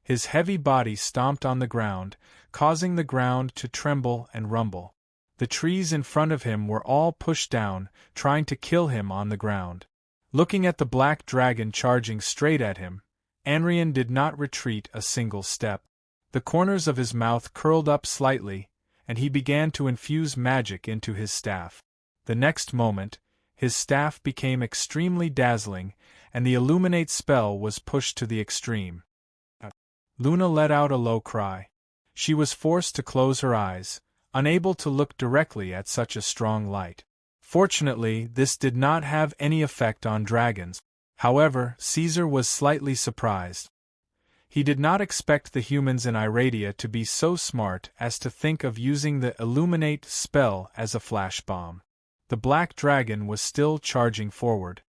His heavy body stomped on the ground, causing the ground to tremble and rumble. The trees in front of him were all pushed down, trying to kill him on the ground. Looking at the black dragon charging straight at him, Anrian did not retreat a single step. The corners of his mouth curled up slightly, and he began to infuse magic into his staff. The next moment, his staff became extremely dazzling, and the Illuminate spell was pushed to the extreme. Luna let out a low cry. She was forced to close her eyes, unable to look directly at such a strong light. Fortunately, this did not have any effect on dragons. However, Caesar was slightly surprised. He did not expect the humans in Iradia to be so smart as to think of using the Illuminate spell as a flash bomb. The black dragon was still charging forward.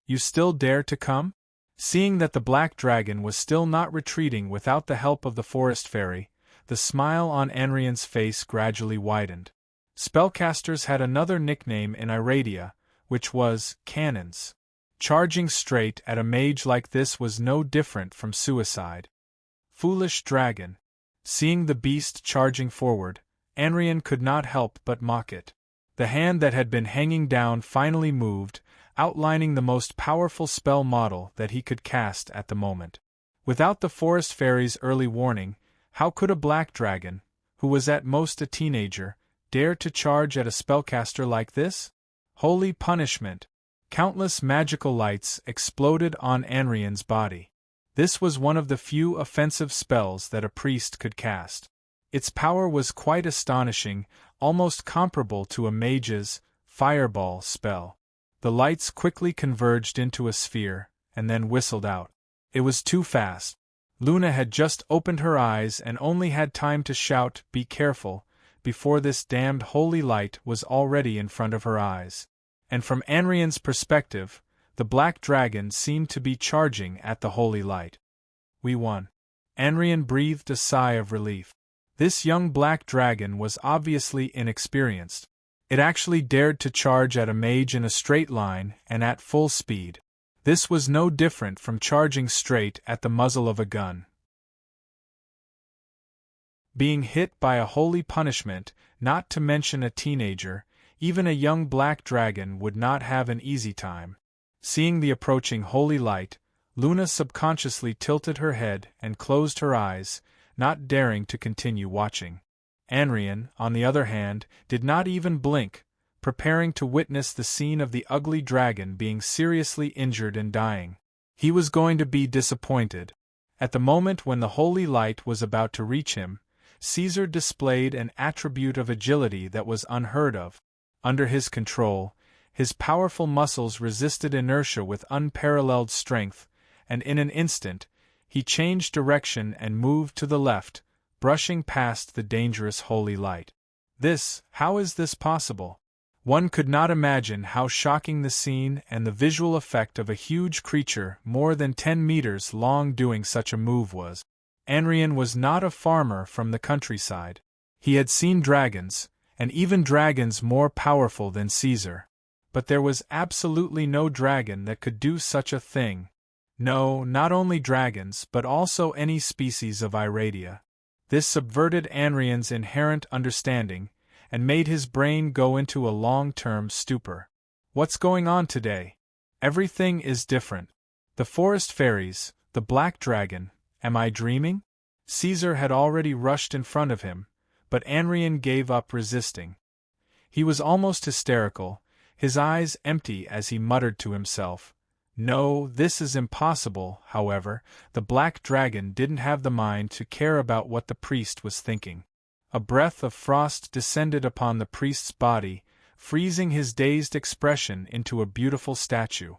You still dare to come? Seeing that the black dragon was still not retreating without the help of the forest fairy, the smile on Anrian's face gradually widened. Spellcasters had another nickname in Iradia, which was cannons. Charging straight at a mage like this was no different from suicide. Foolish dragon. Seeing the beast charging forward, Anrian could not help but mock it. The hand that had been hanging down finally moved, outlining the most powerful spell model that he could cast at the moment. Without the forest fairy's early warning, how could a black dragon, who was at most a teenager, dare to charge at a spellcaster like this? Holy punishment! Countless magical lights exploded on Anrian's body. This was one of the few offensive spells that a priest could cast. Its power was quite astonishing, almost comparable to a mage's fireball spell. The lights quickly converged into a sphere, and then whistled out. It was too fast. Luna had just opened her eyes and only had time to shout, "Be careful," before this damned holy light was already in front of her eyes. And from Anrian's perspective, the black dragon seemed to be charging at the holy light. We won. Anrian breathed a sigh of relief. This young black dragon was obviously inexperienced. It actually dared to charge at a mage in a straight line and at full speed. This was no different from charging straight at the muzzle of a gun. Being hit by a holy punishment, not to mention a teenager, even a young black dragon would not have an easy time. Seeing the approaching holy light, Luna subconsciously tilted her head and closed her eyes, not daring to continue watching. Anrian, on the other hand, did not even blink, preparing to witness the scene of the ugly dragon being seriously injured and dying. He was going to be disappointed. At the moment when the holy light was about to reach him, Caesar displayed an attribute of agility that was unheard of. Under his control, his powerful muscles resisted inertia with unparalleled strength, and in an instant, he changed direction and moved to the left, brushing past the dangerous holy light. How is this possible? One could not imagine how shocking the scene and the visual effect of a huge creature more than 10 meters long doing such a move was. Anrian was not a farmer from the countryside. He had seen dragons, and even dragons more powerful than Caesar. But there was absolutely no dragon that could do such a thing. No, not only dragons but also any species of Iradia. This subverted Anrian's inherent understanding, and made his brain go into a long-term stupor. What's going on today? Everything is different. The forest fairies, the black dragon, am I dreaming? Caesar had already rushed in front of him, but Anrian gave up resisting. He was almost hysterical, his eyes empty as he muttered to himself, "No, this is impossible." However, the black dragon didn't have the mind to care about what the priest was thinking. A breath of frost descended upon the priest's body, freezing his dazed expression into a beautiful statue.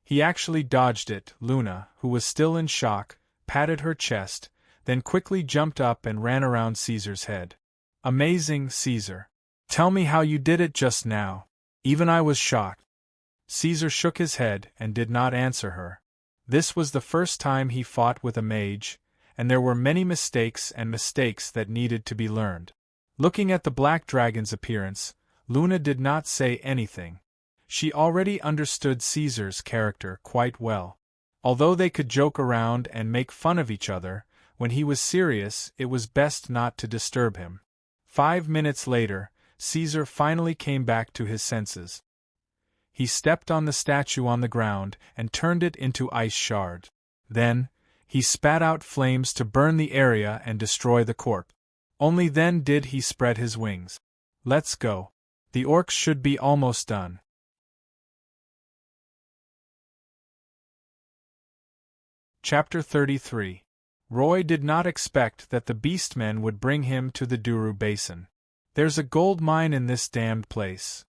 He actually dodged it. Luna, who was still in shock, patted her chest, then quickly jumped up and ran around Caesar's head. "Amazing, Caesar. Tell me how you did it just now. Even I was shocked." Caesar shook his head and did not answer her. This was the first time he fought with a mage, and there were many mistakes that needed to be learned. Looking at the black dragon's appearance, Luna did not say anything. She already understood Caesar's character quite well. Although they could joke around and make fun of each other, when he was serious it was best not to disturb him. 5 minutes later, Caesar finally came back to his senses. He stepped on the statue on the ground and turned it into ice shards. Then, he spat out flames to burn the area and destroy the corpse. Only then did he spread his wings. "Let's go. The orcs should be almost done." Chapter 33. Roy did not expect that the beastmen would bring him to the Duru Basin. "There's a gold mine in this damned place."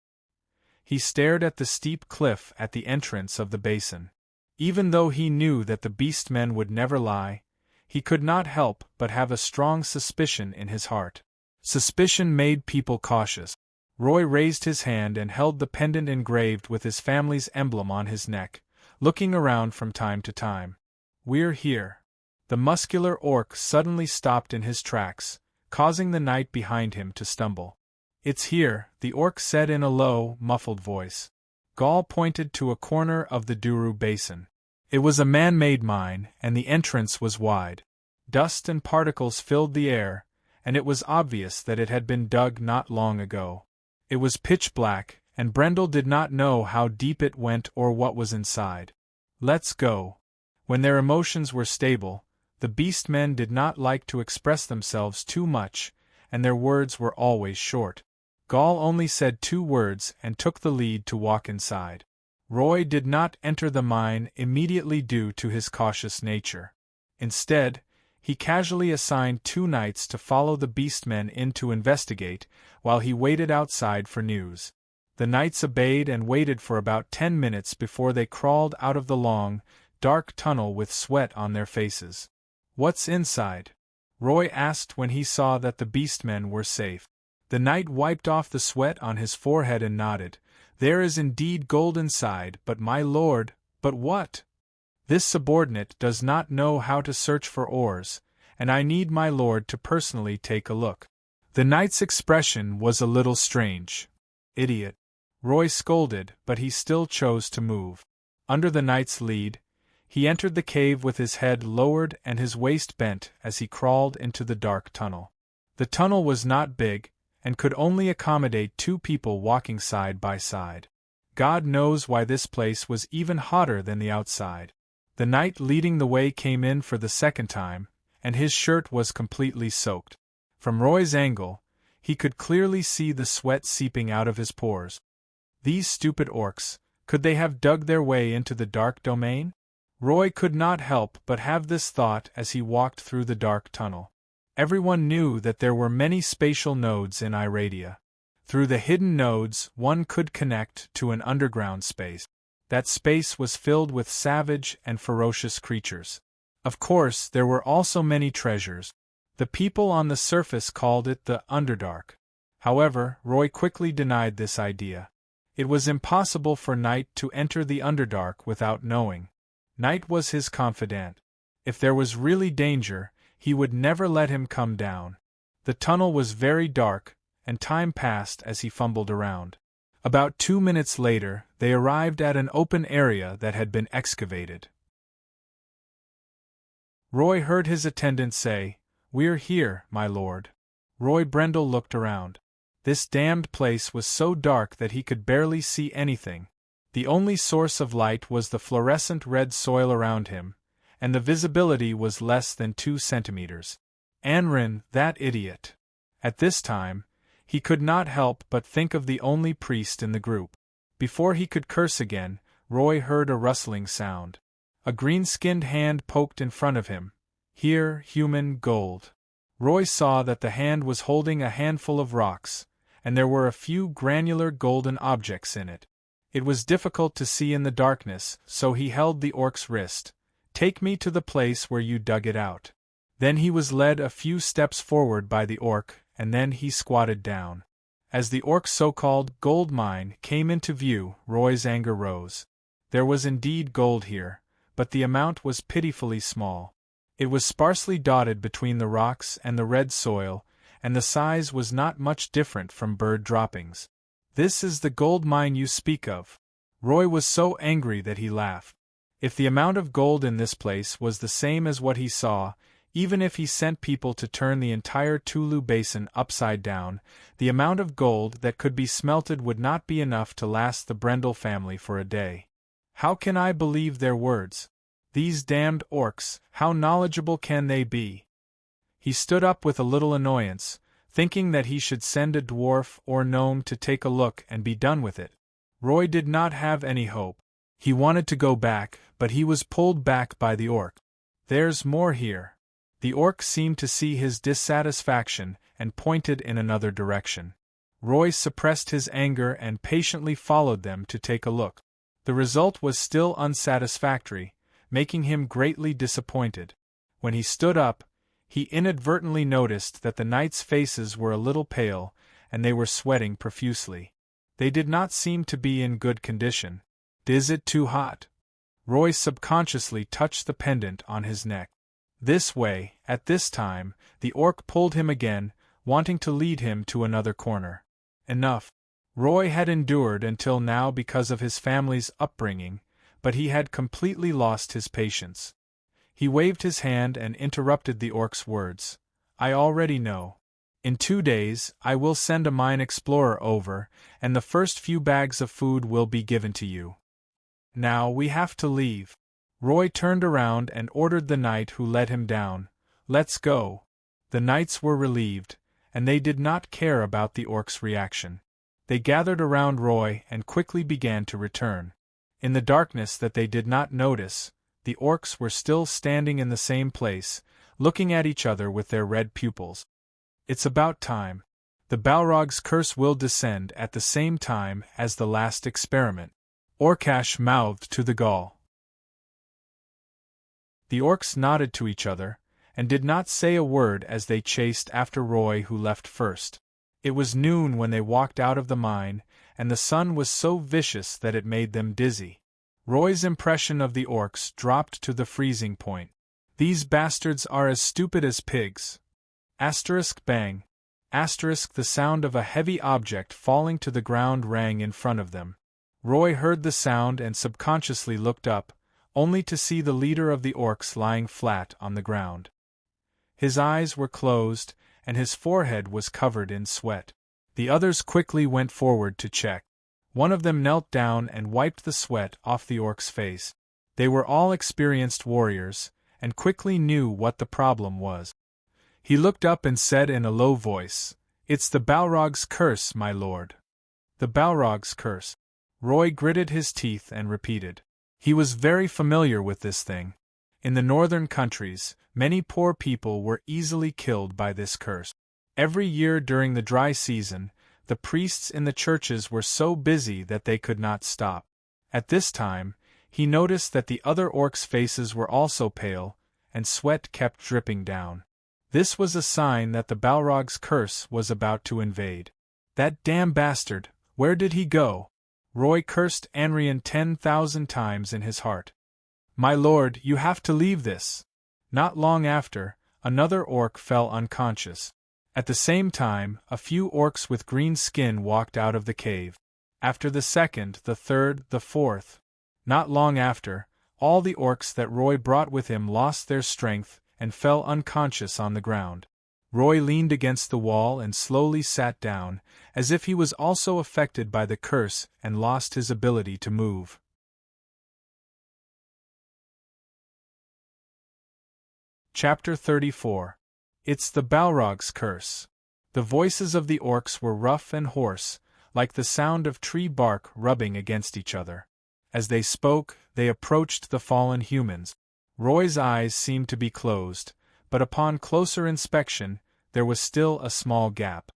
He stared at the steep cliff at the entrance of the basin. Even though he knew that the beastmen would never lie, he could not help but have a strong suspicion in his heart. Suspicion made people cautious. Roy raised his hand and held the pendant engraved with his family's emblem on his neck, looking around from time to time. "We're here." The muscular orc suddenly stopped in his tracks, causing the knight behind him to stumble. "It's here," the orc said in a low, muffled voice. Gaul pointed to a corner of the Duru Basin. It was a man-made mine, and the entrance was wide. Dust and particles filled the air, and it was obvious that it had been dug not long ago. It was pitch black, and Brendel did not know how deep it went or what was inside. "Let's go." When their emotions were stable, the beastmen did not like to express themselves too much, and their words were always short. Gaul only said 2 words and took the lead to walk inside. Roy did not enter the mine immediately due to his cautious nature. Instead, he casually assigned 2 knights to follow the beastmen in to investigate, while he waited outside for news. The knights obeyed and waited for about 10 minutes before they crawled out of the long, dark tunnel with sweat on their faces. "What's inside?" Roy asked when he saw that the beastmen were safe. The knight wiped off the sweat on his forehead and nodded. "There is indeed gold inside, but my lord—" "But what?" "This subordinate does not know how to search for ores, and I need my lord to personally take a look." The knight's expression was a little strange. "Idiot!" Roy scolded, but he still chose to move. Under the knight's lead, he entered the cave with his head lowered and his waist bent as he crawled into the dark tunnel. The tunnel was not big, and could only accommodate 2 people walking side by side. God knows why this place was even hotter than the outside. The knight leading the way came in for the second time, and his shirt was completely soaked. From Roy's angle, he could clearly see the sweat seeping out of his pores. These stupid orcs, could they have dug their way into the dark domain? Roy could not help but have this thought as he walked through the dark tunnel. Everyone knew that there were many spatial nodes in Iradia. Through the hidden nodes, one could connect to an underground space. That space was filled with savage and ferocious creatures. Of course, there were also many treasures. The people on the surface called it the Underdark. However, Roy quickly denied this idea. It was impossible for Night to enter the Underdark without knowing. Night was his confidant. If there was really danger, he would never let him come down. The tunnel was very dark, and time passed as he fumbled around. About 2 minutes later, they arrived at an open area that had been excavated. Roy heard his attendant say, "We're here, my lord." Roy Brendel looked around. This damned place was so dark that he could barely see anything. The only source of light was the fluorescent red soil around him, and the visibility was less than 2 centimeters. Anrin, that idiot. At this time, he could not help but think of the only priest in the group. Before he could curse again, Roy heard a rustling sound. A green-skinned hand poked in front of him. "Here, human gold." Roy saw that the hand was holding a handful of rocks, and there were a few granular golden objects in it. It was difficult to see in the darkness, so he held the orc's wrist. "Take me to the place where you dug it out." Then he was led a few steps forward by the orc, and then he squatted down. As the orc's so-called gold mine came into view, Roy's anger rose. There was indeed gold here, but the amount was pitifully small. It was sparsely dotted between the rocks and the red soil, and the size was not much different from bird droppings. "This is the gold mine you speak of." Roy was so angry that he laughed. If the amount of gold in this place was the same as what he saw, even if he sent people to turn the entire Tulu Basin upside down, the amount of gold that could be smelted would not be enough to last the Brendel family for a day. How can I believe their words? These damned orcs, how knowledgeable can they be? He stood up with a little annoyance, thinking that he should send a dwarf or gnome to take a look and be done with it. Roy did not have any hope. He wanted to go back, but he was pulled back by the orc. "There's more here." The orc seemed to see his dissatisfaction and pointed in another direction. Roy suppressed his anger and patiently followed them to take a look. The result was still unsatisfactory, making him greatly disappointed. When he stood up, he inadvertently noticed that the knights' faces were a little pale, and they were sweating profusely. They did not seem to be in good condition. "Is it too hot?" Roy subconsciously touched the pendant on his neck. This way, at this time, the orc pulled him again, wanting to lead him to another corner. Enough. Roy had endured until now because of his family's upbringing, but he had completely lost his patience. He waved his hand and interrupted the orc's words. "I already know. In 2 days, I will send a mine explorer over, and the first few bags of food will be given to you. Now we have to leave." Roy turned around and ordered the knight who led him down, "Let's go." The knights were relieved, and they did not care about the orc's reaction. They gathered around Roy and quickly began to return. In the darkness that they did not notice, the orcs were still standing in the same place, looking at each other with their red pupils. "It's about time. The Balrog's curse will descend at the same time as the last experiment," Orcash mouthed to the Gaul. The orcs nodded to each other, and did not say a word as they chased after Roy, who left first. It was noon when they walked out of the mine, and the sun was so vicious that it made them dizzy. Roy's impression of the orcs dropped to the freezing point. "These bastards are as stupid as pigs." Asterisk bang. Asterisk the sound of a heavy object falling to the ground rang in front of them. Roy heard the sound and subconsciously looked up, only to see the leader of the orcs lying flat on the ground. His eyes were closed, and his forehead was covered in sweat. The others quickly went forward to check. One of them knelt down and wiped the sweat off the orc's face. They were all experienced warriors, and quickly knew what the problem was. He looked up and said in a low voice, "It's the Balrog's curse, my lord." "The Balrog's curse." Roy gritted his teeth and repeated. He was very familiar with this thing. In the northern countries, many poor people were easily killed by this curse. Every year during the dry season, the priests in the churches were so busy that they could not stop. At this time, he noticed that the other orcs' faces were also pale, and sweat kept dripping down. This was a sign that the Balrog's curse was about to invade. That damn bastard, where did he go? Roy cursed Anrian 10,000 times in his heart. My lord, you have to leave this. Not long after, another orc fell unconscious. At the same time, a few orcs with green skin walked out of the cave. After the second, the third, the fourth. Not long after, all the orcs that Roy brought with him lost their strength and fell unconscious on the ground. Roy leaned against the wall and slowly sat down, as if he was also affected by the curse and lost his ability to move. Chapter 34. It's the Balrog's Curse. The voices of the orcs were rough and hoarse, like the sound of tree bark rubbing against each other. As they spoke, they approached the fallen humans. Roy's eyes seemed to be closed, but upon closer inspection, there was still a small gap.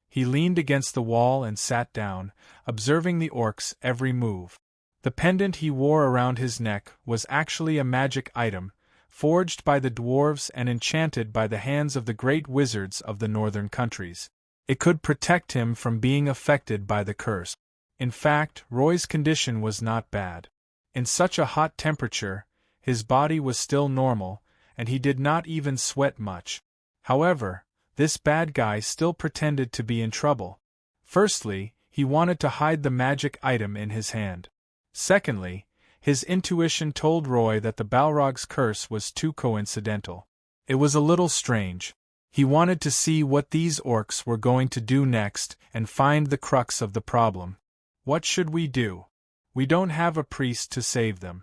He leaned against the wall and sat down, observing the orcs' every move. The pendant he wore around his neck was actually a magic item, forged by the dwarves and enchanted by the hands of the great wizards of the northern countries. It could protect him from being affected by the curse. In fact, Roy's condition was not bad. In such a hot temperature, his body was still normal, and he did not even sweat much. However, this bad guy still pretended to be in trouble. Firstly, he wanted to hide the magic item in his hand. Secondly, his intuition told Roy that the Balrog's curse was too coincidental. It was a little strange. He wanted to see what these orcs were going to do next and find the crux of the problem. What should we do? We don't have a priest to save them.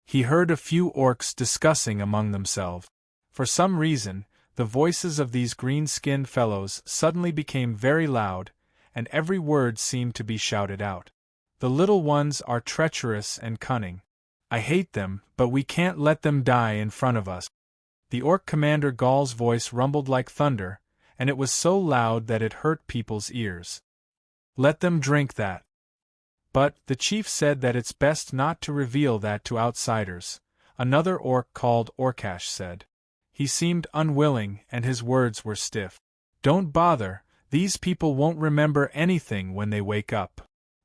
He heard a few orcs discussing among themselves. For some reason, the voices of these green-skinned fellows suddenly became very loud, and every word seemed to be shouted out. The little ones are treacherous and cunning. I hate them, but we can't let them die in front of us. The orc commander Gaul's voice rumbled like thunder, and it was so loud that it hurt people's ears. Let them drink that. But the chief said that it's best not to reveal that to outsiders, another orc called Orcash said. He seemed unwilling and his words were stiff. Don't bother, these people won't remember anything when they wake up.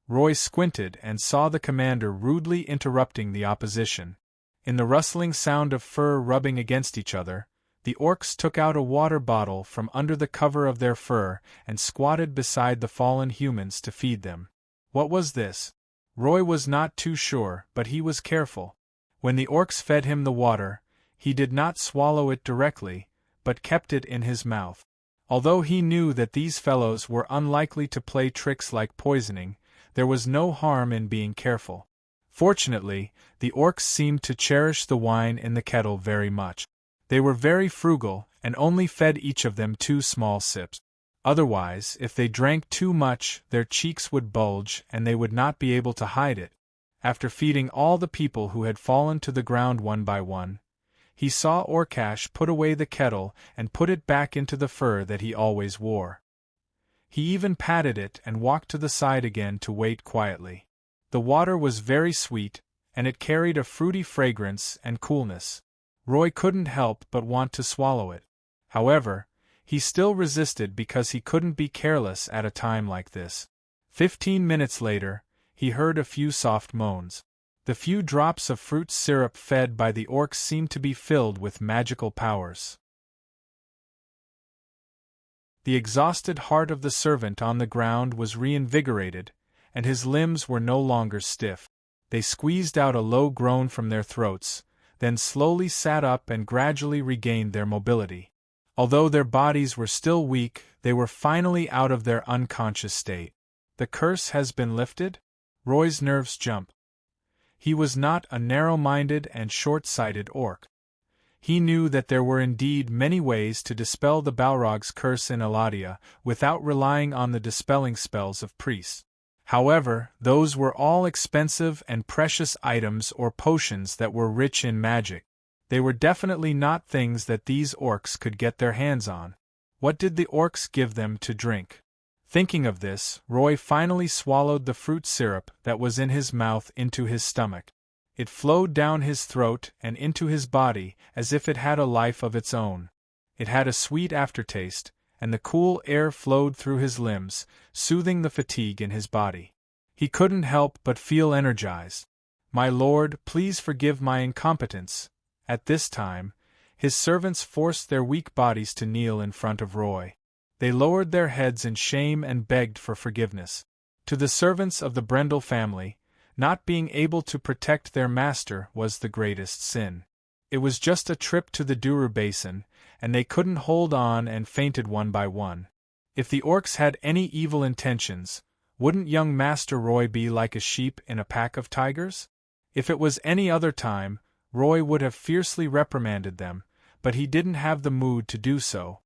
Roy squinted and saw the commander rudely interrupting the opposition. In the rustling sound of fur rubbing against each other, the orcs took out a water bottle from under the cover of their fur and squatted beside the fallen humans to feed them. What was this? Roy was not too sure, but he was careful. When the orcs fed him the water, he did not swallow it directly, but kept it in his mouth. Although he knew that these fellows were unlikely to play tricks like poisoning, there was no harm in being careful. Fortunately, the orcs seemed to cherish the wine in the kettle very much. They were very frugal and only fed each of them 2 small sips. Otherwise, if they drank too much, their cheeks would bulge and they would not be able to hide it. After feeding all the people who had fallen to the ground one by one, he saw Orcash put away the kettle and put it back into the fur that he always wore. He even patted it and walked to the side again to wait quietly. The water was very sweet, and it carried a fruity fragrance and coolness. Roy couldn't help but want to swallow it. However, he still resisted because he couldn't be careless at a time like this. 15 minutes later, he heard a few soft moans. The few drops of fruit syrup fed by the orcs seemed to be filled with magical powers. The exhausted heart of the servant on the ground was reinvigorated, and his limbs were no longer stiff. They squeezed out a low groan from their throats, then slowly sat up and gradually regained their mobility. Although their bodies were still weak, they were finally out of their unconscious state. The curse has been lifted? Roy's nerves jumped. He was not a narrow-minded and short-sighted orc. He knew that there were indeed many ways to dispel the Balrog's curse in Eladia without relying on the dispelling spells of priests. However, those were all expensive and precious items or potions that were rich in magic. They were definitely not things that these orcs could get their hands on. What did the orcs give them to drink? Thinking of this, Roy finally swallowed the fruit syrup that was in his mouth into his stomach. It flowed down his throat and into his body as if it had a life of its own. It had a sweet aftertaste, and the cool air flowed through his limbs, soothing the fatigue in his body. He couldn't help but feel energized. "My lord, please forgive my incompetence." At this time, his servants forced their weak bodies to kneel in front of Roy. They lowered their heads in shame and begged for forgiveness. To the servants of the Brendel family, not being able to protect their master was the greatest sin. It was just a trip to the Douro basin, and they couldn't hold on and fainted one by one. If the orcs had any evil intentions, wouldn't young Master Roy be like a sheep in a pack of tigers? If it was any other time, Roy would have fiercely reprimanded them, but he didn't have the mood to do so.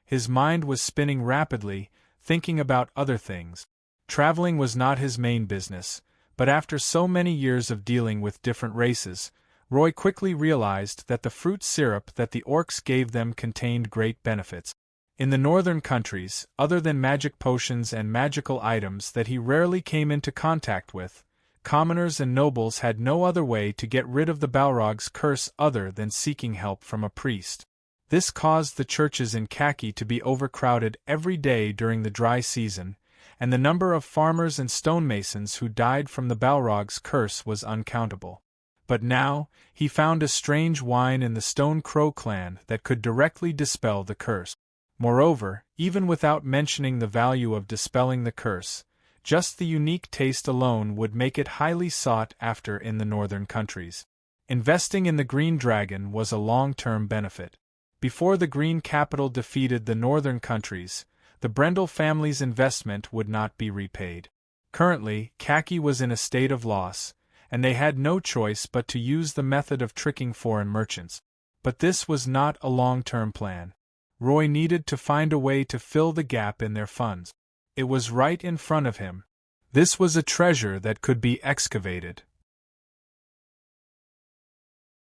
His mind was spinning rapidly, thinking about other things. Traveling was not his main business, but after so many years of dealing with different races, Roy quickly realized that the fruit syrup that the orcs gave them contained great benefits. In the northern countries, other than magic potions and magical items that he rarely came into contact with, commoners and nobles had no other way to get rid of the Balrog's curse other than seeking help from a priest. This caused the churches in Khaki to be overcrowded every day during the dry season, and the number of farmers and stonemasons who died from the Balrog's curse was uncountable. But now, he found a strange wine in the Stone Crow clan that could directly dispel the curse. Moreover, even without mentioning the value of dispelling the curse, just the unique taste alone would make it highly sought after in the northern countries. Investing in the Green Dragon was a long-term benefit. Before the Green Capital defeated the northern countries, the Brendel family's investment would not be repaid. Currently, Khaki was in a state of loss, and they had no choice but to use the method of tricking foreign merchants. But this was not a long-term plan. Roy needed to find a way to fill the gap in their funds. It was right in front of him. This was a treasure that could be excavated.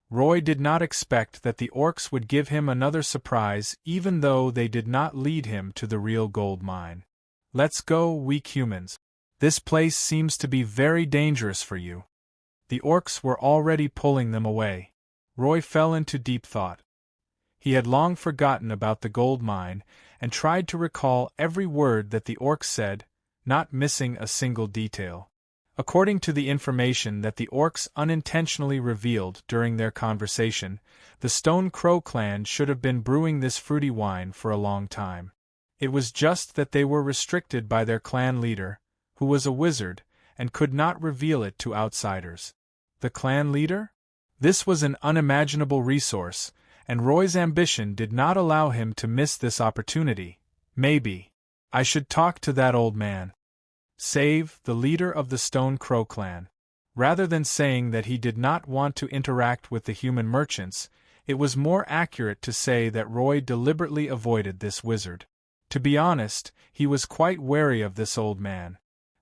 Roy did not expect that the orcs would give him another surprise, even though they did not lead him to the real gold mine. "Let's go, weak humans. This place seems to be very dangerous for you." The orcs were already pulling them away. Roy fell into deep thought. He had long forgotten about the gold mine, and tried to recall every word that the orcs said, not missing a single detail. According to the information that the orcs unintentionally revealed during their conversation, the Stone Crow clan should have been brewing this fruity wine for a long time. It was just that they were restricted by their clan leader, who was a wizard, and could not reveal it to outsiders. The clan leader? This was an unimaginable resource, and Roy's ambition did not allow him to miss this opportunity. Maybe I should talk to that old man. Save, the leader of the Stone Crow clan. Rather than saying that he did not want to interact with the human merchants, it was more accurate to say that Roy deliberately avoided this wizard. To be honest, he was quite wary of this old man.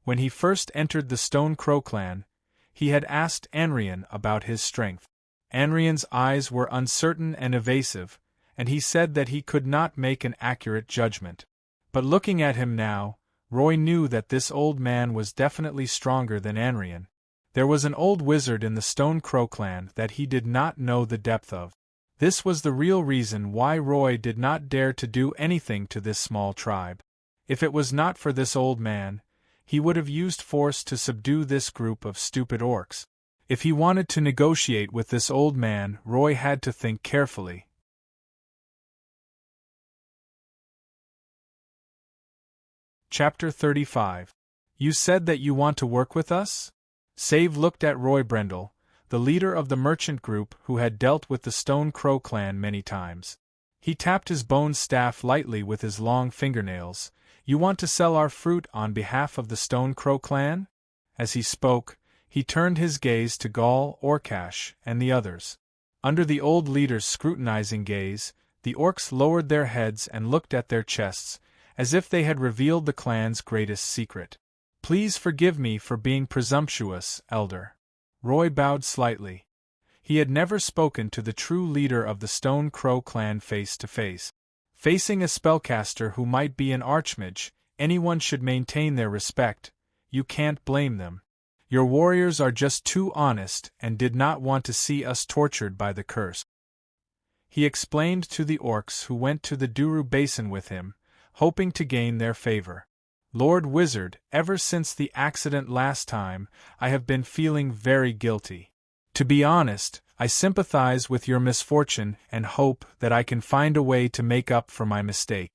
When he first entered the Stone Crow clan, he had asked Anrian about his strength. Anrian's eyes were uncertain and evasive, and he said that he could not make an accurate judgment. But looking at him now, Roy knew that this old man was definitely stronger than Anrian. There was an old wizard in the Stone Crow clan that he did not know the depth of. This was the real reason why Roy did not dare to do anything to this small tribe. If it was not for this old man, he would have used force to subdue this group of stupid orcs. If he wanted to negotiate with this old man, Roy had to think carefully. Chapter 35. You said that you want to work with us? Save looked at Roy Brendel, the leader of the merchant group who had dealt with the Stone Crow clan many times. He tapped his bone staff lightly with his long fingernails. You want to sell our fruit on behalf of the Stone Crow clan? As he spoke, he turned his gaze to Gaul, Orcash, and the others. Under the old leader's scrutinizing gaze, the orcs lowered their heads and looked at their chests, as if they had revealed the clan's greatest secret. Please forgive me for being presumptuous, Elder. Roy bowed slightly. He had never spoken to the true leader of the Stone Crow clan face to face. Facing a spellcaster who might be an archmage, anyone should maintain their respect. You can't blame them. Your warriors are just too honest and did not want to see us tortured by the curse. He explained to the orcs who went to the Douro basin with him, hoping to gain their favor. Lord Wizard, ever since the accident last time, I have been feeling very guilty. To be honest, I sympathize with your misfortune and hope that I can find a way to make up for my mistake.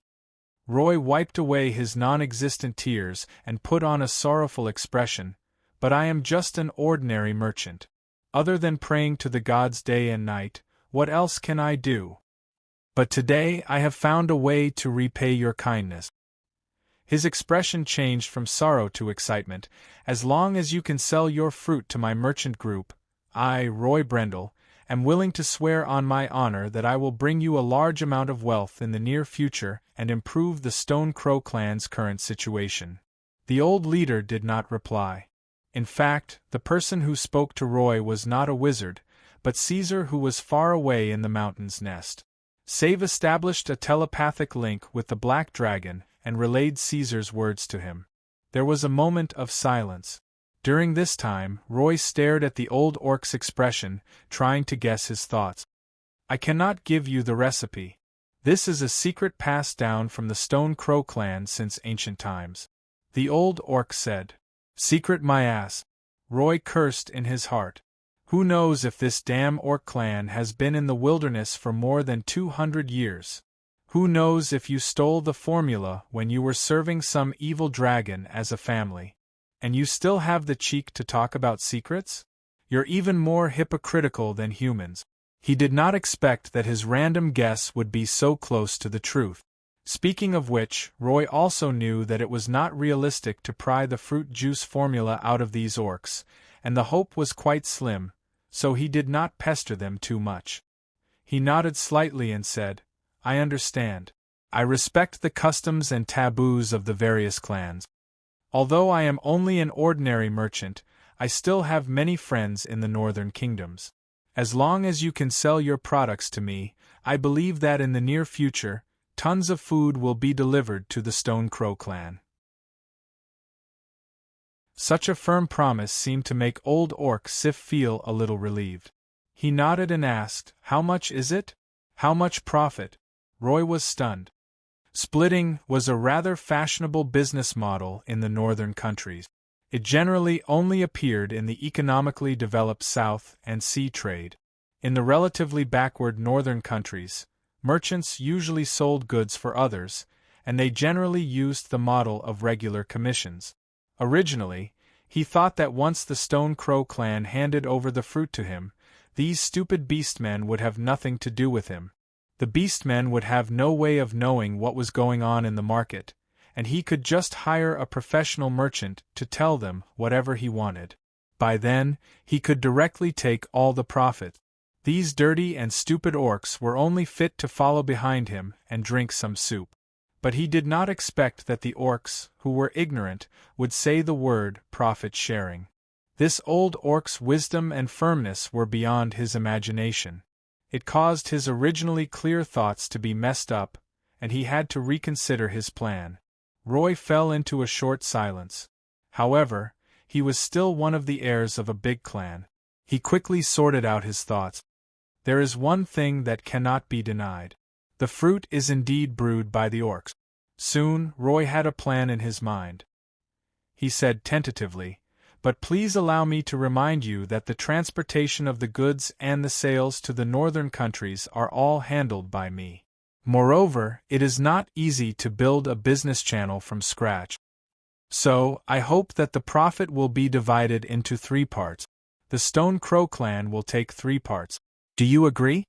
Roy wiped away his non-existent tears and put on a sorrowful expression, but I am just an ordinary merchant. Other than praying to the gods day and night, what else can I do? But today I have found a way to repay your kindness. His expression changed from sorrow to excitement. As long as you can sell your fruit to my merchant group, I, Roy Brendel, am willing to swear on my honor that I will bring you a large amount of wealth in the near future and improve the Stone Crow clan's current situation. The old leader did not reply. In fact, the person who spoke to Roy was not a wizard, but Caesar, who was far away in the mountain's nest. Save established a telepathic link with the Black Dragon and relayed Caesar's words to him. There was a moment of silence. During this time, Roy stared at the old orc's expression, trying to guess his thoughts. I cannot give you the recipe. This is a secret passed down from the Stone Crow clan since ancient times. The old orc said. Secret my ass. Roy cursed in his heart. Who knows if this damn orc clan has been in the wilderness for more than 200 years? Who knows if you stole the formula when you were serving some evil dragon as a family? And you still have the cheek to talk about secrets? You're even more hypocritical than humans. He did not expect that his random guess would be so close to the truth. Speaking of which, Roy also knew that it was not realistic to pry the fruit juice formula out of these orcs, and the hope was quite slim, so he did not pester them too much. He nodded slightly and said, I understand. I respect the customs and taboos of the various clans. Although I am only an ordinary merchant, I still have many friends in the northern kingdoms. As long as you can sell your products to me, I believe that in the near future, tons of food will be delivered to the Stone Crow clan. Such a firm promise seemed to make Old Orc Sif feel a little relieved. He nodded and asked, How much is it? How much profit? Roy was stunned. Splitting was a rather fashionable business model in the northern countries. It generally only appeared in the economically developed South and Sea trade. In the relatively backward northern countries, merchants usually sold goods for others, and they generally used the model of regular commissions. Originally, he thought that once the Stone Crow clan handed over the fruit to him, these stupid beastmen would have nothing to do with him. The beastmen would have no way of knowing what was going on in the market, and he could just hire a professional merchant to tell them whatever he wanted. By then, he could directly take all the profit. These dirty and stupid orcs were only fit to follow behind him and drink some soup. But he did not expect that the orcs, who were ignorant, would say the word profit-sharing. This old orc's wisdom and firmness were beyond his imagination. It caused his originally clear thoughts to be messed up, and he had to reconsider his plan. Roy fell into a short silence. However, he was still one of the heirs of a big clan. He quickly sorted out his thoughts. There is one thing that cannot be denied. The fruit is indeed brewed by the orcs. Soon, Roy had a plan in his mind. He said tentatively, But please allow me to remind you that the transportation of the goods and the sales to the northern countries are all handled by me. Moreover, it is not easy to build a business channel from scratch. So, I hope that the profit will be divided into 3 parts. The Stone Crow clan will take 3 parts. Do you agree?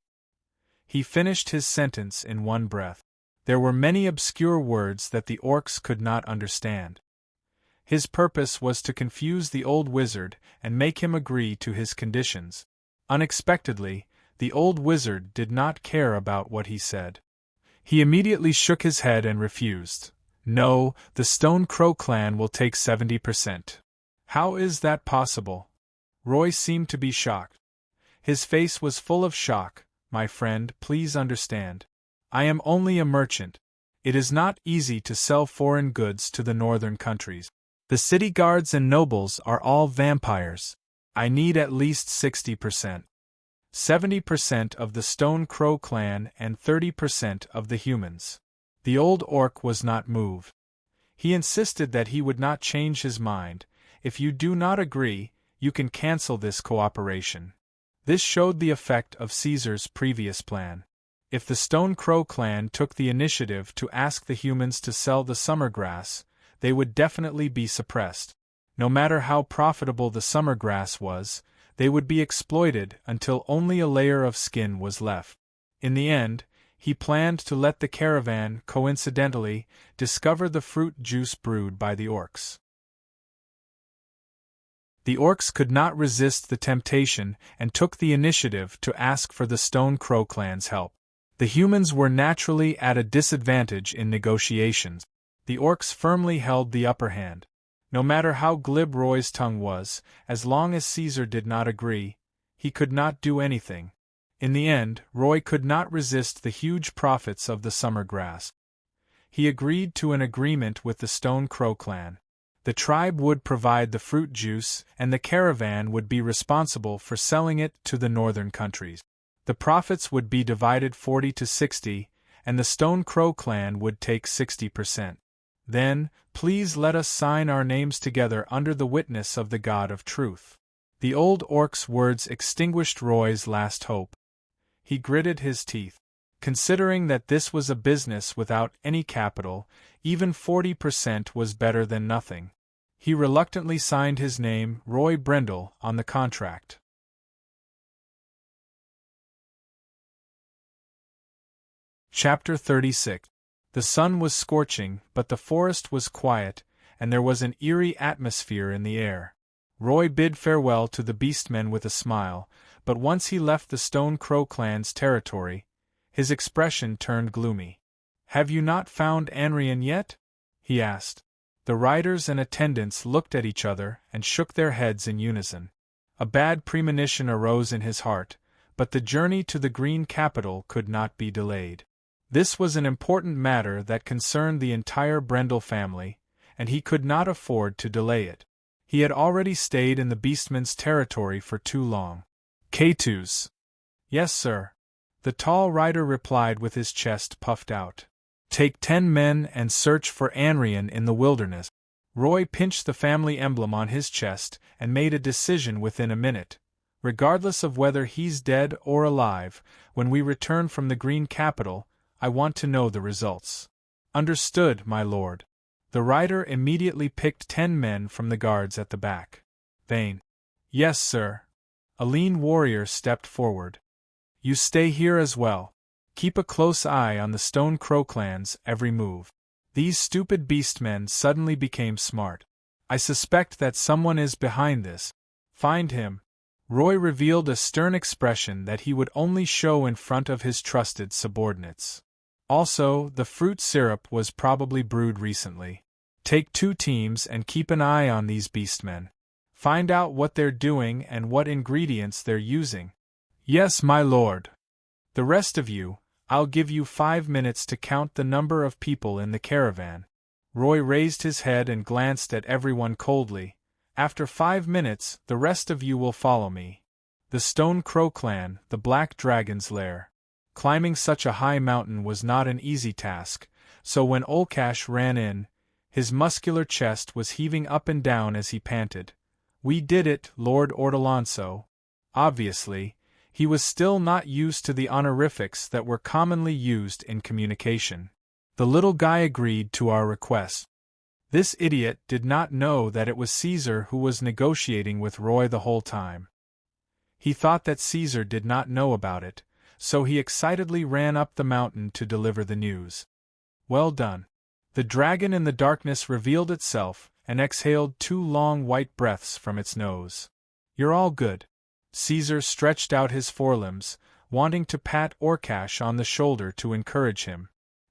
He finished his sentence in one breath. There were many obscure words that the orcs could not understand. His purpose was to confuse the old wizard and make him agree to his conditions. Unexpectedly, the old wizard did not care about what he said. He immediately shook his head and refused. No, the Stone Crow clan will take 70%. How is that possible? Roy seemed to be shocked. His face was full of shock. My friend, please understand. I am only a merchant. It is not easy to sell foreign goods to the northern countries. The city guards and nobles are all vampires. I need at least 60%. 70% of the Stone Crow clan and 30% of the humans. The old orc was not moved. He insisted that he would not change his mind. If you do not agree, you can cancel this cooperation. This showed the effect of Caesar's previous plan. If the Stone Crow clan took the initiative to ask the humans to sell the summer grass, they would definitely be suppressed. No matter how profitable the summer grass was, they would be exploited until only a layer of skin was left. In the end, he planned to let the caravan, coincidentally, discover the fruit juice brewed by the orcs. The orcs could not resist the temptation and took the initiative to ask for the Stone Crow clan's help. The humans were naturally at a disadvantage in negotiations. The orcs firmly held the upper hand. No matter how glib Roy's tongue was, as long as Caesar did not agree, he could not do anything. In the end, Roy could not resist the huge profits of the summer grass. He agreed to an agreement with the Stone Crow clan. The tribe would provide the fruit juice, and the caravan would be responsible for selling it to the northern countries. The profits would be divided 40 to 60, and the Stone Crow clan would take 60%. Then, please let us sign our names together under the witness of the God of Truth. The old orc's words extinguished Roy's last hope. He gritted his teeth. Considering that this was a business without any capital, even 40% was better than nothing. He reluctantly signed his name, Roy Brendel, on the contract. Chapter 36. The sun was scorching, but the forest was quiet, and there was an eerie atmosphere in the air. Roy bid farewell to the beastmen with a smile, but once he left the Stone Crow clan's territory, his expression turned gloomy. "Have you not found Anrian yet?" he asked. The riders and attendants looked at each other and shook their heads in unison. A bad premonition arose in his heart, but the journey to the Green Capital could not be delayed. This was an important matter that concerned the entire Brendel family, and he could not afford to delay it. He had already stayed in the beastmen's territory for too long. K2's. "Yes, sir," the tall rider replied with his chest puffed out. "Take 10 men and search for Anrian in the wilderness." Roy pinched the family emblem on his chest and made a decision within a minute. "Regardless of whether he's dead or alive, when we return from the Green Capital, I want to know the results." "Understood, my lord." The rider immediately picked 10 men from the guards at the back. Vane. "Yes, sir." A lean warrior stepped forward. "You stay here as well. Keep a close eye on the Stone Crow clan's every move." These stupid beastmen suddenly became smart. "I suspect that someone is behind this. Find him." Roy revealed a stern expression that he would only show in front of his trusted subordinates. Also, the fruit syrup was probably brewed recently. "Take 2 teams and keep an eye on these beastmen. Find out what they're doing and what ingredients they're using." "Yes, my lord." "The rest of you, I'll give you 5 minutes to count the number of people in the caravan." Roy raised his head and glanced at everyone coldly. "After 5 minutes, the rest of you will follow me." The Stone Crow clan, the Black Dragon's lair. Climbing such a high mountain was not an easy task, so when Olcash ran in, his muscular chest was heaving up and down as he panted. "We did it, Lord Ortolanso." Obviously, he was still not used to the honorifics that were commonly used in communication. The little guy agreed to our request. This idiot did not know that it was Caesar who was negotiating with Roy the whole time. He thought that Caesar did not know about it, so he excitedly ran up the mountain to deliver the news. "Well done." The dragon in the darkness revealed itself and exhaled 2 long white breaths from its nose. "You're all good." Caesar stretched out his forelimbs, wanting to pat Orcash on the shoulder to encourage him.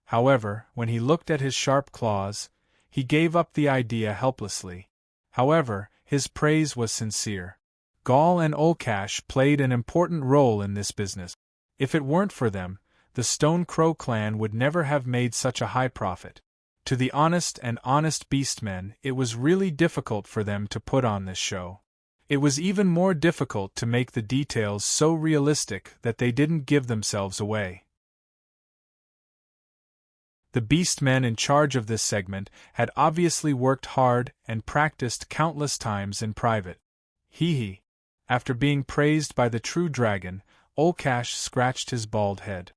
However, when he looked at his sharp claws, he gave up the idea helplessly. However, his praise was sincere. Gaul and Olcash played an important role in this business. If it weren't for them, the Stone Crow clan would never have made such a high profit. To the honest beastmen, it was really difficult for them to put on this show. It was even more difficult to make the details so realistic that they didn't give themselves away. The beastmen in charge of this segment had obviously worked hard and practiced countless times in private. Hee. After being praised by the true dragon, Olcash scratched his bald head.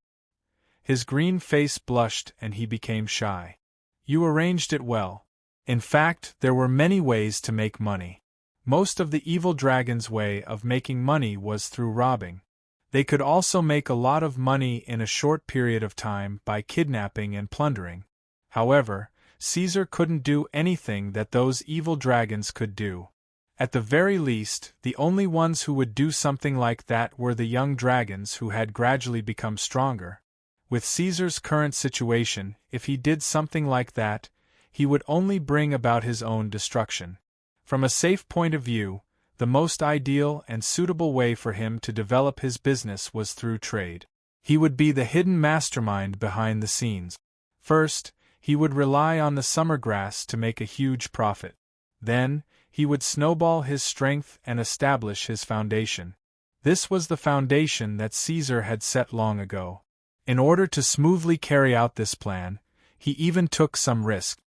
His green face blushed and he became shy. You arranged it well. In fact, there were many ways to make money. Most of the evil dragon's way of making money was through robbing. They could also make a lot of money in a short period of time by kidnapping and plundering. However, Caesar couldn't do anything that those evil dragons could do. At the very least, the only ones who would do something like that were the young dragons who had gradually become stronger. With Caesar's current situation, if he did something like that, he would only bring about his own destruction. From a safe point of view, the most ideal and suitable way for him to develop his business was through trade. He would be the hidden mastermind behind the scenes. First, he would rely on the summer grass to make a huge profit. Then, he would snowball his strength and establish his foundation. This was the foundation that Caesar had set long ago. In order to smoothly carry out this plan, he even took some risk.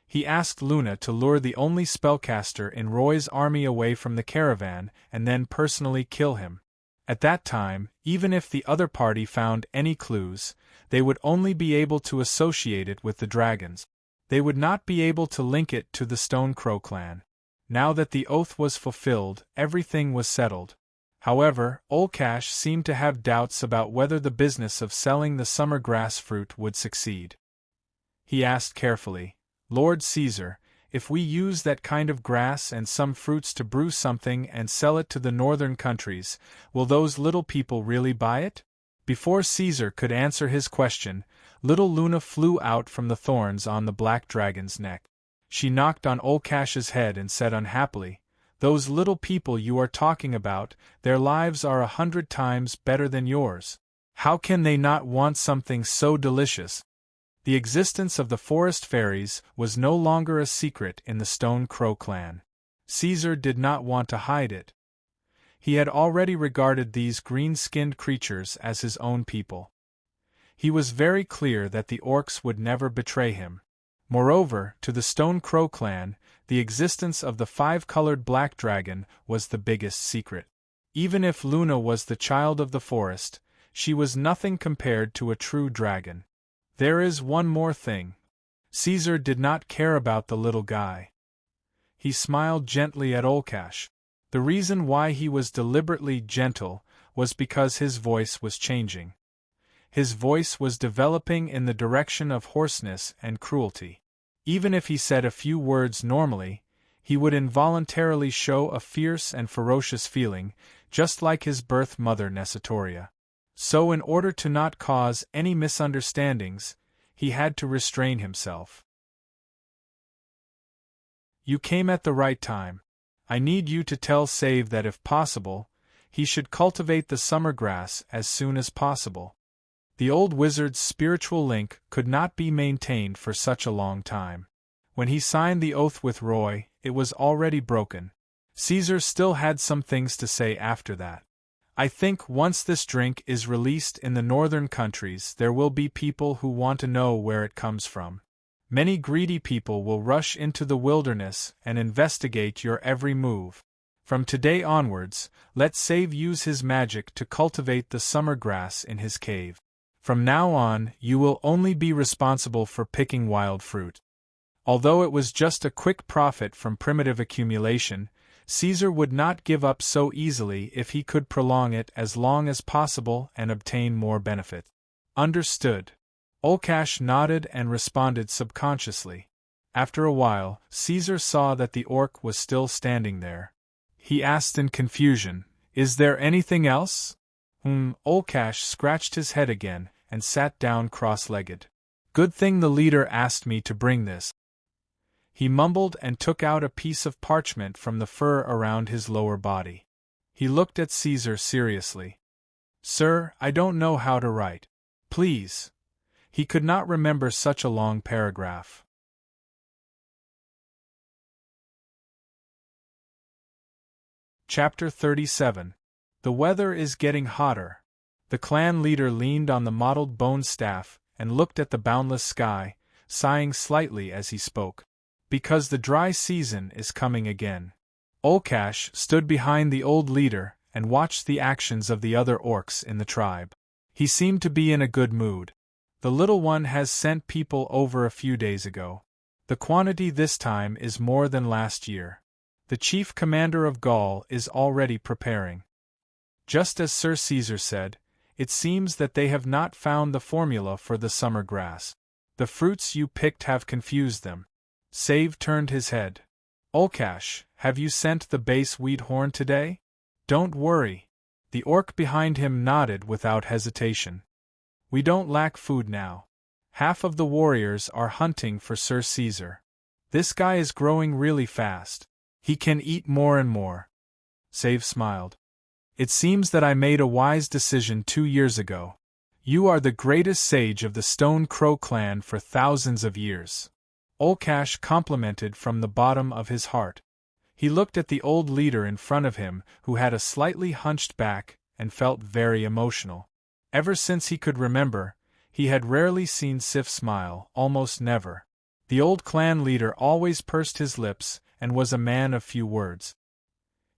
He asked Luna to lure the only spellcaster in Roy's army away from the caravan and then personally kill him. At that time, even if the other party found any clues, they would only be able to associate it with the dragons. They would not be able to link it to the Stone Crow clan. Now that the oath was fulfilled, everything was settled. However, Olcash seemed to have doubts about whether the business of selling the summer grass fruit would succeed. He asked carefully, Lord Caesar, if we use that kind of grass and some fruits to brew something and sell it to the northern countries, will those little people really buy it? Before Caesar could answer his question, little Luna flew out from the thorns on the black dragon's neck. She knocked on Olcash's head and said unhappily, Those little people you are talking about, their lives are 100 times better than yours. How can they not want something so delicious? The existence of the forest fairies was no longer a secret in the Stone Crow clan. Caesar did not want to hide it. He had already regarded these green-skinned creatures as his own people. He was very clear that the orcs would never betray him. Moreover, to the Stone Crow clan, the existence of the 5-colored black dragon was the biggest secret. Even if Luna was the child of the forest, she was nothing compared to a true dragon. There is one more thing. Caesar did not care about the little guy. He smiled gently at Olcash. The reason why he was deliberately gentle was because his voice was changing. His voice was developing in the direction of hoarseness and cruelty. Even if he said a few words normally, he would involuntarily show a fierce and ferocious feeling, just like his birth mother Nessitoria. So in order to not cause any misunderstandings, he had to restrain himself. You came at the right time. I need you to tell Save that if possible, he should cultivate the summer grass as soon as possible. The old wizard's spiritual link could not be maintained for such a long time. When he signed the oath with Roy, it was already broken. Caesar still had some things to say after that. I think once this drink is released in the northern countries, there will be people who want to know where it comes from. Many greedy people will rush into the wilderness and investigate your every move. From today onwards, let Save use his magic to cultivate the summer grass in his cave. From now on, you will only be responsible for picking wild fruit. Although it was just a quick profit from primitive accumulation, Caesar would not give up so easily if he could prolong it as long as possible and obtain more benefit. Understood. Olcash nodded and responded subconsciously. After a while, Caesar saw that the orc was still standing there. He asked in confusion, Is there anything else? Olcash scratched his head again and sat down cross-legged. Good thing the leader asked me to bring this. He mumbled and took out a piece of parchment from the fur around his lower body. He looked at Caesar seriously. Sir, I don't know how to write. Please. He could not remember such a long paragraph. Chapter 37. The weather is getting hotter. The clan leader leaned on the mottled bone staff and looked at the boundless sky, sighing slightly as he spoke. Because the dry season is coming again. Olkash stood behind the old leader and watched the actions of the other orcs in the tribe. He seemed to be in a good mood. The little one has sent people over a few days ago. The quantity this time is more than last year. The chief commander of Gaul is already preparing. Just as Sir Caesar said, it seems that they have not found the formula for the summer grass. The fruits you picked have confused them. Save turned his head. Olkash, have you sent the base wheat horn today? Don't worry. The orc behind him nodded without hesitation. We don't lack food now. Half of the warriors are hunting for Sir Caesar. This guy is growing really fast. He can eat more and more. Save smiled. It seems that I made a wise decision 2 years ago. You are the greatest sage of the Stone Crow clan for thousands of years. Olkash complimented from the bottom of his heart. He looked at the old leader in front of him, who had a slightly hunched back, and felt very emotional. Ever since he could remember, he had rarely seen Sif smile, almost never. The old clan leader always pursed his lips, and was a man of few words.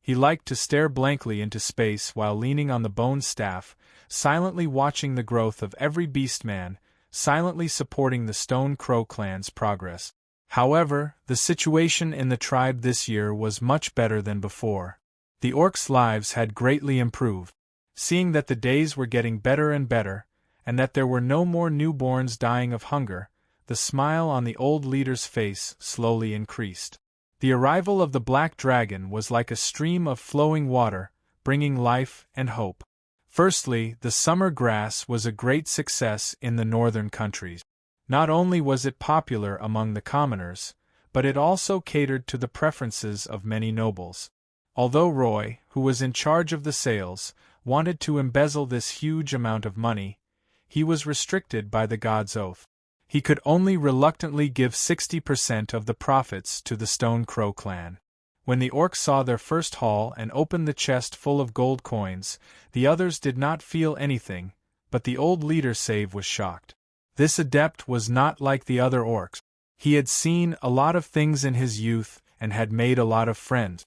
He liked to stare blankly into space while leaning on the bone staff, silently watching the growth of every beastman, silently supporting the Stone Crow clan's progress. However, the situation in the tribe this year was much better than before. The orcs' lives had greatly improved. Seeing that the days were getting better and better, and that there were no more newborns dying of hunger, the smile on the old leader's face slowly increased. The arrival of the black dragon was like a stream of flowing water, bringing life and hope. Firstly, the summer grass was a great success in the northern countries. Not only was it popular among the commoners, but it also catered to the preferences of many nobles. Although Roy, who was in charge of the sales, wanted to embezzle this huge amount of money, he was restricted by the god's oath. He could only reluctantly give 60% of the profits to the Stone Crow clan. When the orcs saw their first haul and opened the chest full of gold coins, the others did not feel anything, but the old leader Save was shocked. This adept was not like the other orcs. He had seen a lot of things in his youth and had made a lot of friends.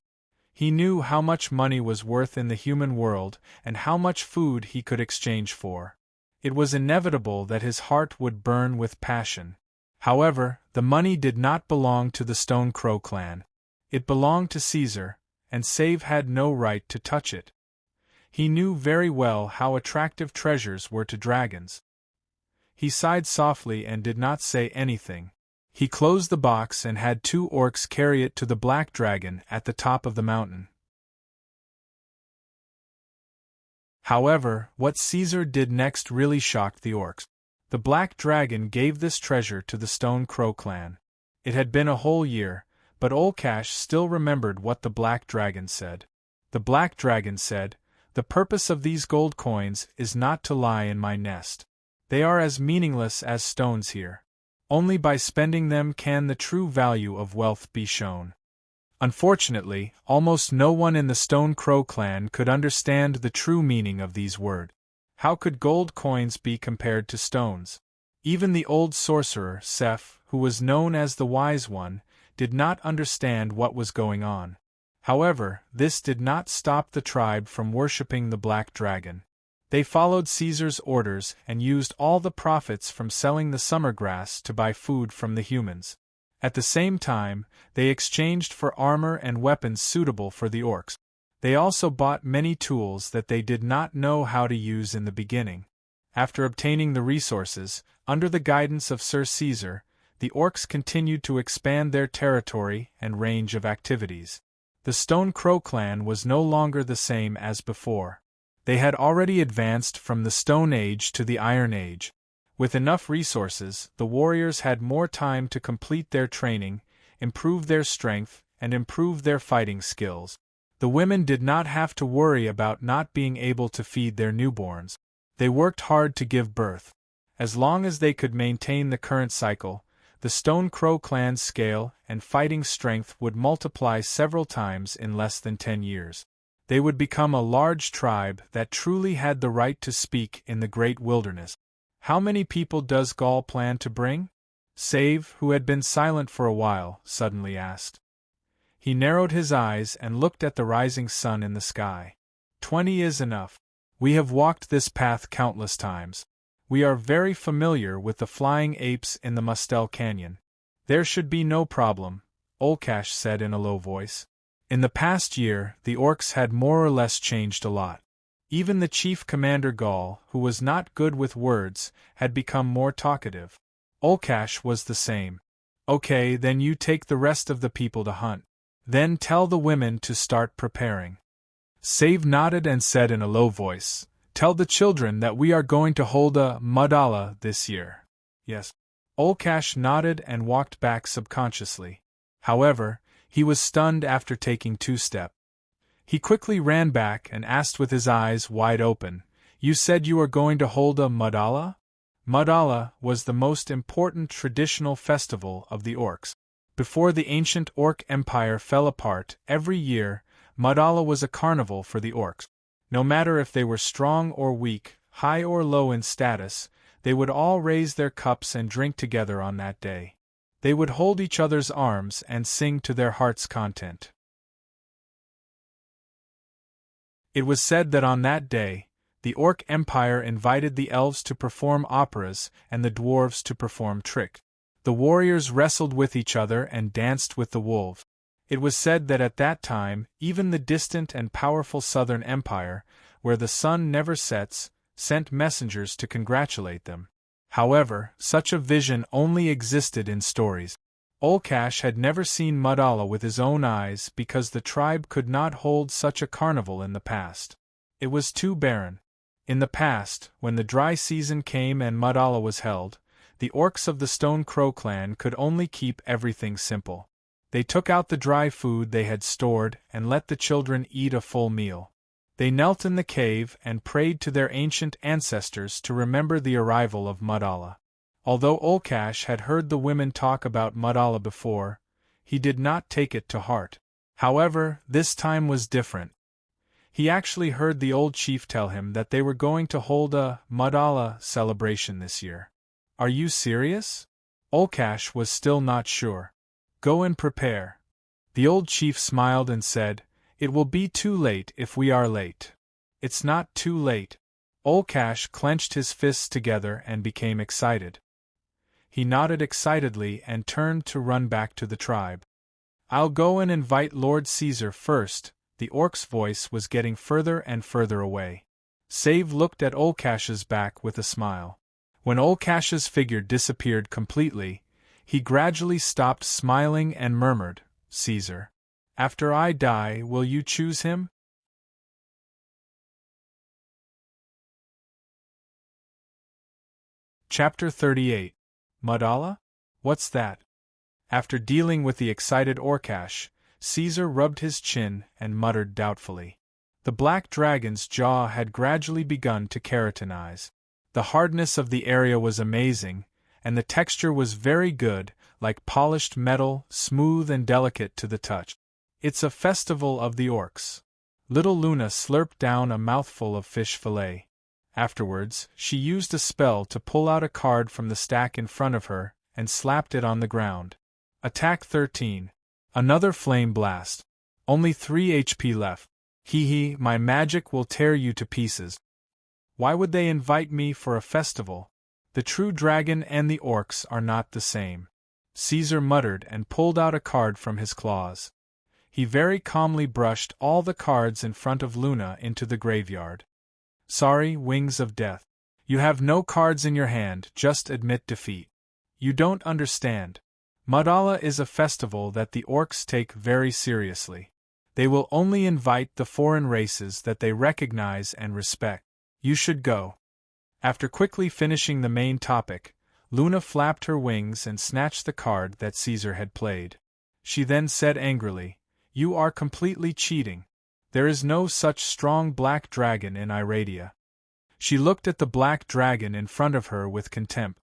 He knew how much money was worth in the human world and how much food he could exchange for. It was inevitable that his heart would burn with passion. However, the money did not belong to the Stone Crow clan. It belonged to Caesar, and Save had no right to touch it. He knew very well how attractive treasures were to dragons. He sighed softly and did not say anything. He closed the box and had 2 orcs carry it to the black dragon at the top of the mountain. However, what Caesar did next really shocked the orcs. The black dragon gave this treasure to the Stone Crow clan. It had been a whole year, but Olkash still remembered what the black dragon said. The black dragon said, "The purpose of these gold coins is not to lie in my nest. They are as meaningless as stones here. Only by spending them can the true value of wealth be shown." Unfortunately, almost no one in the Stone Crow clan could understand the true meaning of these words. How could gold coins be compared to stones? Even the old sorcerer, Seth, who was known as the Wise One, did not understand what was going on. However, this did not stop the tribe from worshipping the black dragon. They followed Caesar's orders and used all the profits from selling the summer grass to buy food from the humans. At the same time, they exchanged for armor and weapons suitable for the orcs. They also bought many tools that they did not know how to use in the beginning. After obtaining the resources, under the guidance of Sir Caesar, the orcs continued to expand their territory and range of activities. The Stone Crow clan was no longer the same as before. They had already advanced from the Stone Age to the Iron Age. With enough resources, the warriors had more time to complete their training, improve their strength, and improve their fighting skills. The women did not have to worry about not being able to feed their newborns. They worked hard to give birth. As long as they could maintain the current cycle, the Stone Crow clan's scale and fighting strength would multiply several times in less than 10 years. They would become a large tribe that truly had the right to speak in the great wilderness. How many people does Gaul plan to bring? Save, who had been silent for a while, suddenly asked. He narrowed his eyes and looked at the rising sun in the sky. 20 is enough. We have walked this path countless times. We are very familiar with the flying apes in the Mustel Canyon. There should be no problem, Olcash said in a low voice. In the past year, the orcs had more or less changed a lot. Even the chief commander Gaul, who was not good with words, had become more talkative. Olcash was the same. Okay, then you take the rest of the people to hunt. Then tell the women to start preparing. Save nodded and said in a low voice, Tell the children that we are going to hold a Madala this year. Yes. Olcash nodded and walked back subconsciously. However, he was stunned after taking 2 steps. He quickly ran back and asked with his eyes wide open, You said you are going to hold a Madala? Madala was the most important traditional festival of the orcs. Before the ancient Orc Empire fell apart, every year, Madala was a carnival for the orcs. No matter if they were strong or weak, high or low in status, they would all raise their cups and drink together on that day. They would hold each other's arms and sing to their heart's content. It was said that on that day, the Orc Empire invited the elves to perform operas and the dwarves to perform tricks. The warriors wrestled with each other and danced with the wolves. It was said that at that time, even the distant and powerful Southern Empire, where the sun never sets, sent messengers to congratulate them. However, such a vision only existed in stories. Olcash had never seen Madala with his own eyes because the tribe could not hold such a carnival in the past. It was too barren. In the past, when the dry season came and Madala was held, the orcs of the Stone Crow clan could only keep everything simple. They took out the dry food they had stored and let the children eat a full meal. They knelt in the cave and prayed to their ancient ancestors to remember the arrival of Madala. Although Olcash had heard the women talk about Madala before, he did not take it to heart. However, this time was different. He actually heard the old chief tell him that they were going to hold a Madala celebration this year. Are you serious? Olcash was still not sure. Go and prepare. The old chief smiled and said, It will be too late if we are late. It's not too late. Olcash clenched his fists together and became excited. He nodded excitedly and turned to run back to the tribe. I'll go and invite Lord Caesar first. The orc's voice was getting further and further away. Save looked at Olcash's back with a smile. When Olcash's figure disappeared completely, he gradually stopped smiling and murmured, Caesar. After I die, will you choose him? Chapter 38. Madala? What's that? After dealing with the excited Olcash, Caesar rubbed his chin and muttered doubtfully. The black dragon's jaw had gradually begun to keratinize. The hardness of the area was amazing, and the texture was very good, like polished metal, smooth and delicate to the touch. It's a festival of the orcs. Little Luna slurped down a mouthful of fish fillet. Afterwards, she used a spell to pull out a card from the stack in front of her and slapped it on the ground. Attack 13. Another flame blast. Only 3 HP left. Hee, my magic will tear you to pieces. Why would they invite me for a festival? The true dragon and the orcs are not the same. Caesar muttered and pulled out a card from his claws. He very calmly brushed all the cards in front of Luna into the graveyard. Sorry, Wings of Death. You have no cards in your hand, just admit defeat. You don't understand. Madala is a festival that the orcs take very seriously. They will only invite the foreign races that they recognize and respect. You should go. After quickly finishing the main topic, Luna flapped her wings and snatched the card that Caesar had played. She then said angrily, You are completely cheating. There is no such strong black dragon in Iradia. She looked at the black dragon in front of her with contempt.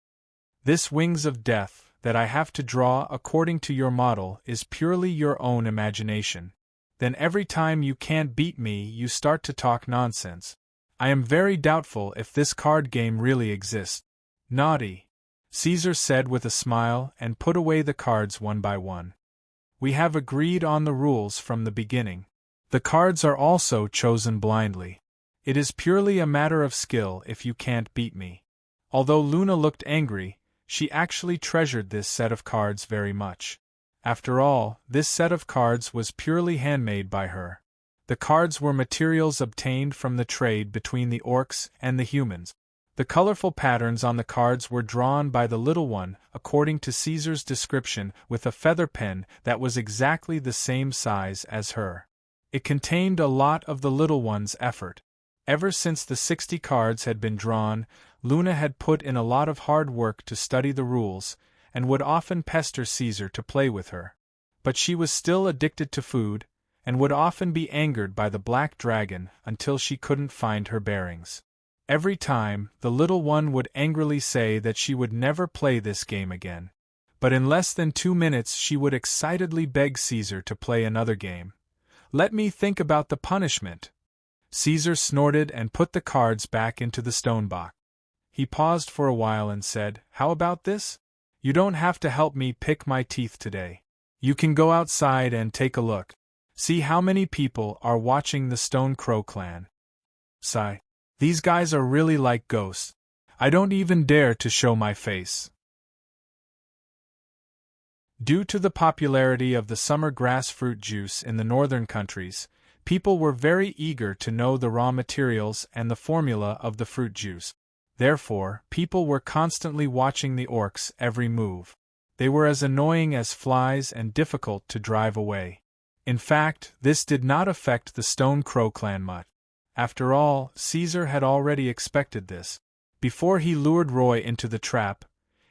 This Wings of Death that I have to draw according to your model is purely your own imagination. Then every time you can't beat me you start to talk nonsense. I am very doubtful if this card game really exists. Naughty, Caesar said with a smile and put away the cards one by one. We have agreed on the rules from the beginning. The cards are also chosen blindly. It is purely a matter of skill if you can't beat me. Although Luna looked angry, she actually treasured this set of cards very much. After all, this set of cards was purely handmade by her. The cards were materials obtained from the trade between the orcs and the humans. The colorful patterns on the cards were drawn by the little one, according to Caesar's description, with a feather pen that was exactly the same size as her. It contained a lot of the little one's effort. Ever since the 60 cards had been drawn, Luna had put in a lot of hard work to study the rules, and would often pester Caesar to play with her. But she was still addicted to food, and would often be angered by the black dragon until she couldn't find her bearings. Every time, the little one would angrily say that she would never play this game again. But in less than 2 minutes she would excitedly beg Caesar to play another game. "Let me think about the punishment." Caesar snorted and put the cards back into the stone box. He paused for a while and said, "How about this? You don't have to help me pick my teeth today. You can go outside and take a look. See how many people are watching the Stone Crow clan. Sigh. These guys are really like ghosts. I don't even dare to show my face." Due to the popularity of the summer grass fruit juice in the northern countries, people were very eager to know the raw materials and the formula of the fruit juice. Therefore, people were constantly watching the orcs' every move. They were as annoying as flies and difficult to drive away. In fact, this did not affect the Stone Crow clan much. After all, Caesar had already expected this. Before he lured Roy into the trap,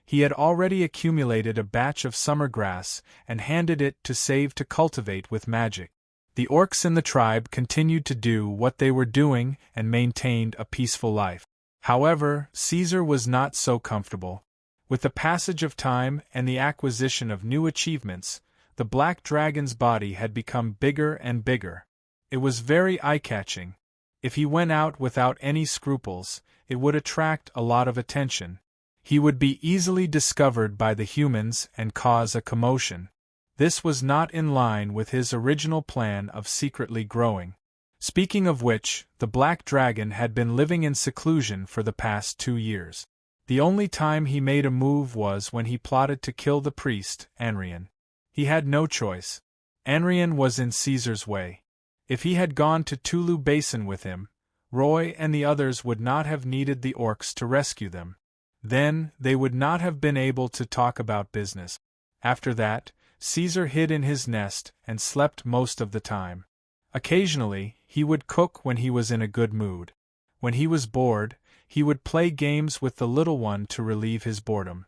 he had already accumulated a batch of summer grass and handed it to Save to cultivate with magic. The orcs in the tribe continued to do what they were doing and maintained a peaceful life. However, Caesar was not so comfortable. With the passage of time and the acquisition of new achievements, the black dragon's body had become bigger and bigger. It was very eye-catching. If he went out without any scruples, it would attract a lot of attention. He would be easily discovered by the humans and cause a commotion. This was not in line with his original plan of secretly growing. Speaking of which, the black dragon had been living in seclusion for the past 2 years. The only time he made a move was when he plotted to kill the priest, Anrian. He had no choice. Anrian was in Caesar's way. If he had gone to Tulu Basin with him, Roy and the others would not have needed the orcs to rescue them. Then, they would not have been able to talk about business. After that, Caesar hid in his nest and slept most of the time. Occasionally, he would cook when he was in a good mood. When he was bored, he would play games with the little one to relieve his boredom.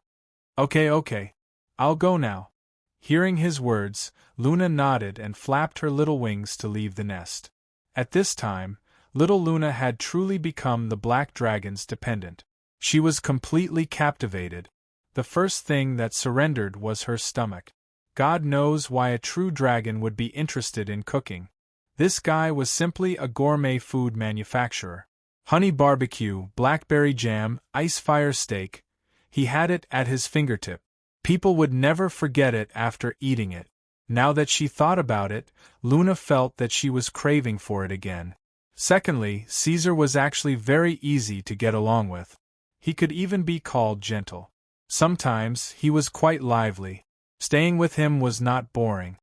Okay, I'll go now." Hearing his words, Luna nodded and flapped her little wings to leave the nest. At this time, little Luna had truly become the black dragon's dependent. She was completely captivated. The first thing that surrendered was her stomach. God knows why a true dragon would be interested in cooking. This guy was simply a gourmet food manufacturer. Honey barbecue, blackberry jam, ice fire steak. He had it at his fingertip. People would never forget it after eating it. Now that she thought about it, Luna felt that she was craving for it again. Secondly, Caesar was actually very easy to get along with. He could even be called gentle. Sometimes, he was quite lively. Staying with him was not boring.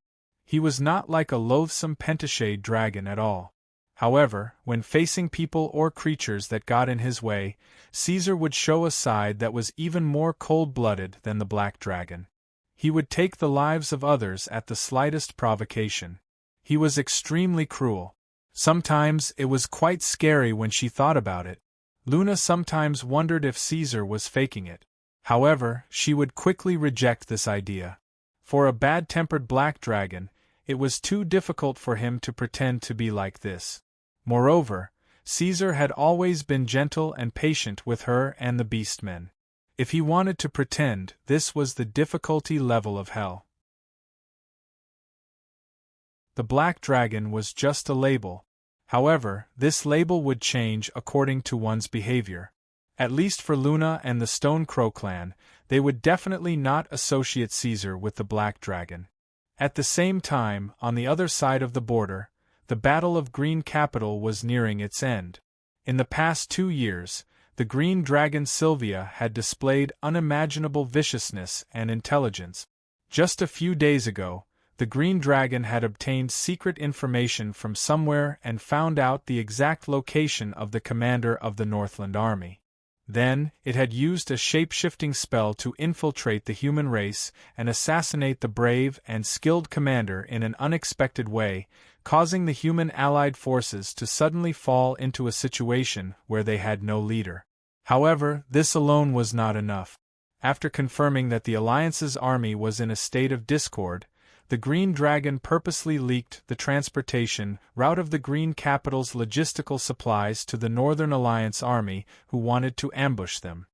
He was not like a loathsome pentashade dragon at all. However, when facing people or creatures that got in his way, Caesar would show a side that was even more cold-blooded than the black dragon. He would take the lives of others at the slightest provocation. He was extremely cruel. Sometimes it was quite scary when she thought about it. Luna sometimes wondered if Caesar was faking it. However, she would quickly reject this idea. For a bad-tempered black dragon, it was too difficult for him to pretend to be like this. Moreover, Caesar had always been gentle and patient with her and the beastmen. If he wanted to pretend, this was the difficulty level of hell. The black dragon was just a label. However, this label would change according to one's behavior. At least for Luna and the Stone Crow clan, they would definitely not associate Caesar with the Black Dragon. At the same time, on the other side of the border, the Battle of Green Capital was nearing its end. In the past 2 years, the Green Dragon Sylvia had displayed unimaginable viciousness and intelligence. Just a few days ago, the Green Dragon had obtained secret information from somewhere and found out the exact location of the commander of the Northland Army. Then, it had used a shape-shifting spell to infiltrate the human race and assassinate the brave and skilled commander in an unexpected way, causing the human allied forces to suddenly fall into a situation where they had no leader. However, this alone was not enough. After confirming that the Alliance's army was in a state of discord, the Green Dragon purposely leaked the transportation route of the Green Capital's logistical supplies to the Northern Alliance army, who wanted to ambush them.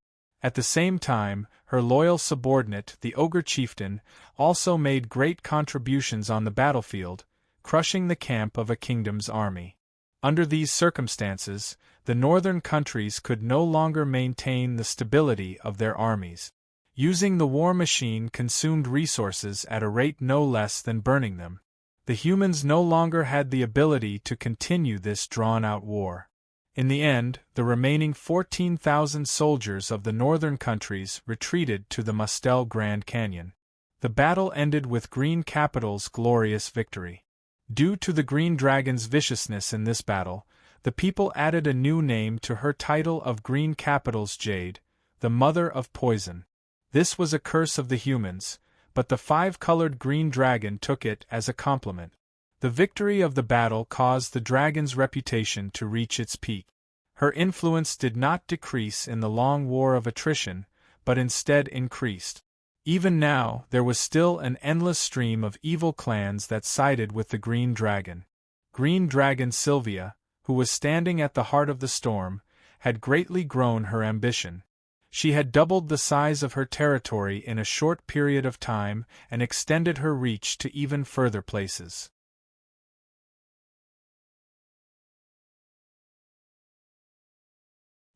At the same time, her loyal subordinate, the Ogre Chieftain, also made great contributions on the battlefield, crushing the camp of a kingdom's army. Under these circumstances, the northern countries could no longer maintain the stability of their armies. Using the war machine consumed resources at a rate no less than burning them. The humans no longer had the ability to continue this drawn-out war. In the end, the remaining 14,000 soldiers of the northern countries retreated to the Mustel Grand Canyon. The battle ended with Green Capital's glorious victory. Due to the Green Dragon's viciousness in this battle, the people added a new name to her title of Green Capital's Jade, the Mother of Poison. This was a curse of the humans, but the 5-colored Green Dragon took it as a compliment. The victory of the battle caused the dragon's reputation to reach its peak. Her influence did not decrease in the long war of attrition, but instead increased. Even now, there was still an endless stream of evil clans that sided with the Green Dragon. Green Dragon Sylvia, who was standing at the heart of the storm, had greatly grown her ambition. She had doubled the size of her territory in a short period of time and extended her reach to even further places.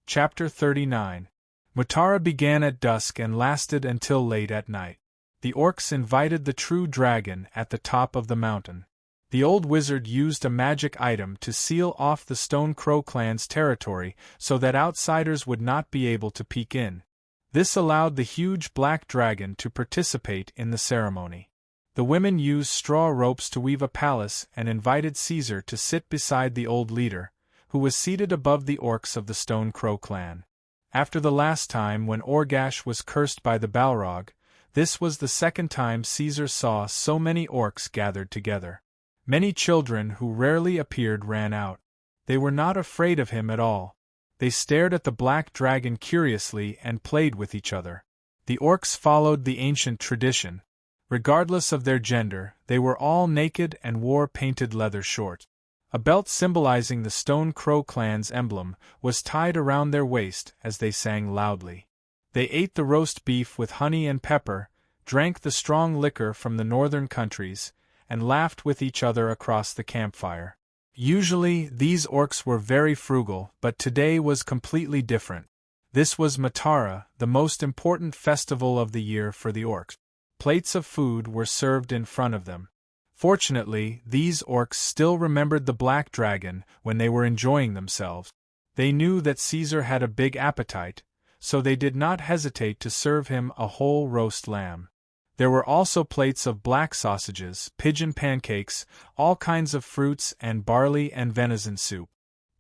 Chapter 39. Mutara began at dusk and lasted until late at night. The orcs invited the true dragon at the top of the mountain. The old wizard used a magic item to seal off the Stone Crow clan's territory so that outsiders would not be able to peek in. This allowed the huge black dragon to participate in the ceremony. The women used straw ropes to weave a palace and invited Caesar to sit beside the old leader, who was seated above the orcs of the Stone Crow clan. After the last time when Orgash was cursed by the Balrog, this was the second time Caesar saw so many orcs gathered together. Many children who rarely appeared ran out. They were not afraid of him at all. They stared at the black dragon curiously and played with each other. The orcs followed the ancient tradition. Regardless of their gender, they were all naked and wore painted leather shorts. A belt symbolizing the Stone Crow clan's emblem was tied around their waist as they sang loudly. They ate the roast beef with honey and pepper, drank the strong liquor from the northern countries, and laughed with each other across the campfire. Usually, these orcs were very frugal, but today was completely different. This was Mutara, the most important festival of the year for the orcs. Plates of food were served in front of them. Fortunately, these orcs still remembered the black dragon when they were enjoying themselves. They knew that Caesar had a big appetite, so they did not hesitate to serve him a whole roast lamb. There were also plates of black sausages, pigeon pancakes, all kinds of fruits and barley and venison soup.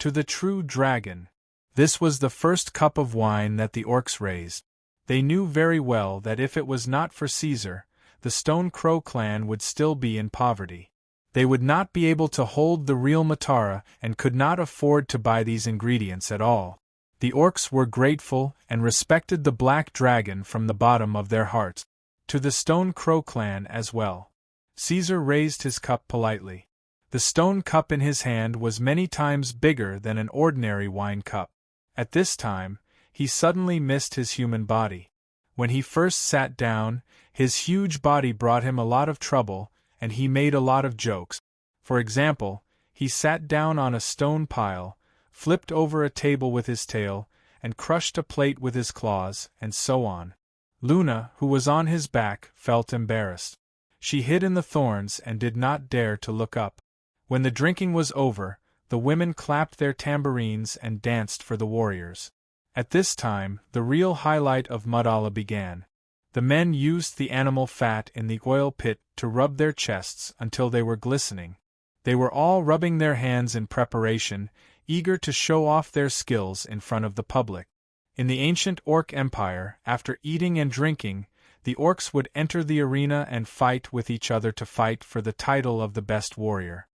To the true dragon, this was the first cup of wine that the orcs raised. They knew very well that if it was not for Caesar, the Stone Crow clan would still be in poverty. They would not be able to hold the real Mutara and could not afford to buy these ingredients at all. The orcs were grateful and respected the black dragon from the bottom of their hearts. To the Stone Crow clan as well. Caesar raised his cup politely. The stone cup in his hand was many times bigger than an ordinary wine cup. At this time, he suddenly missed his human body. When he first sat down, his huge body brought him a lot of trouble, and he made a lot of jokes. For example, he sat down on a stone pile, flipped over a table with his tail, and crushed a plate with his claws, and so on. Luna, who was on his back, felt embarrassed. She hid in the thorns and did not dare to look up. When the drinking was over, the women clapped their tambourines and danced for the warriors. At this time, the real highlight of Mudala began. The men used the animal fat in the oil pit to rub their chests until they were glistening. They were all rubbing their hands in preparation, eager to show off their skills in front of the public. In the ancient Orc Empire, after eating and drinking, the orcs would enter the arena and fight with each other to fight for the title of the best warrior.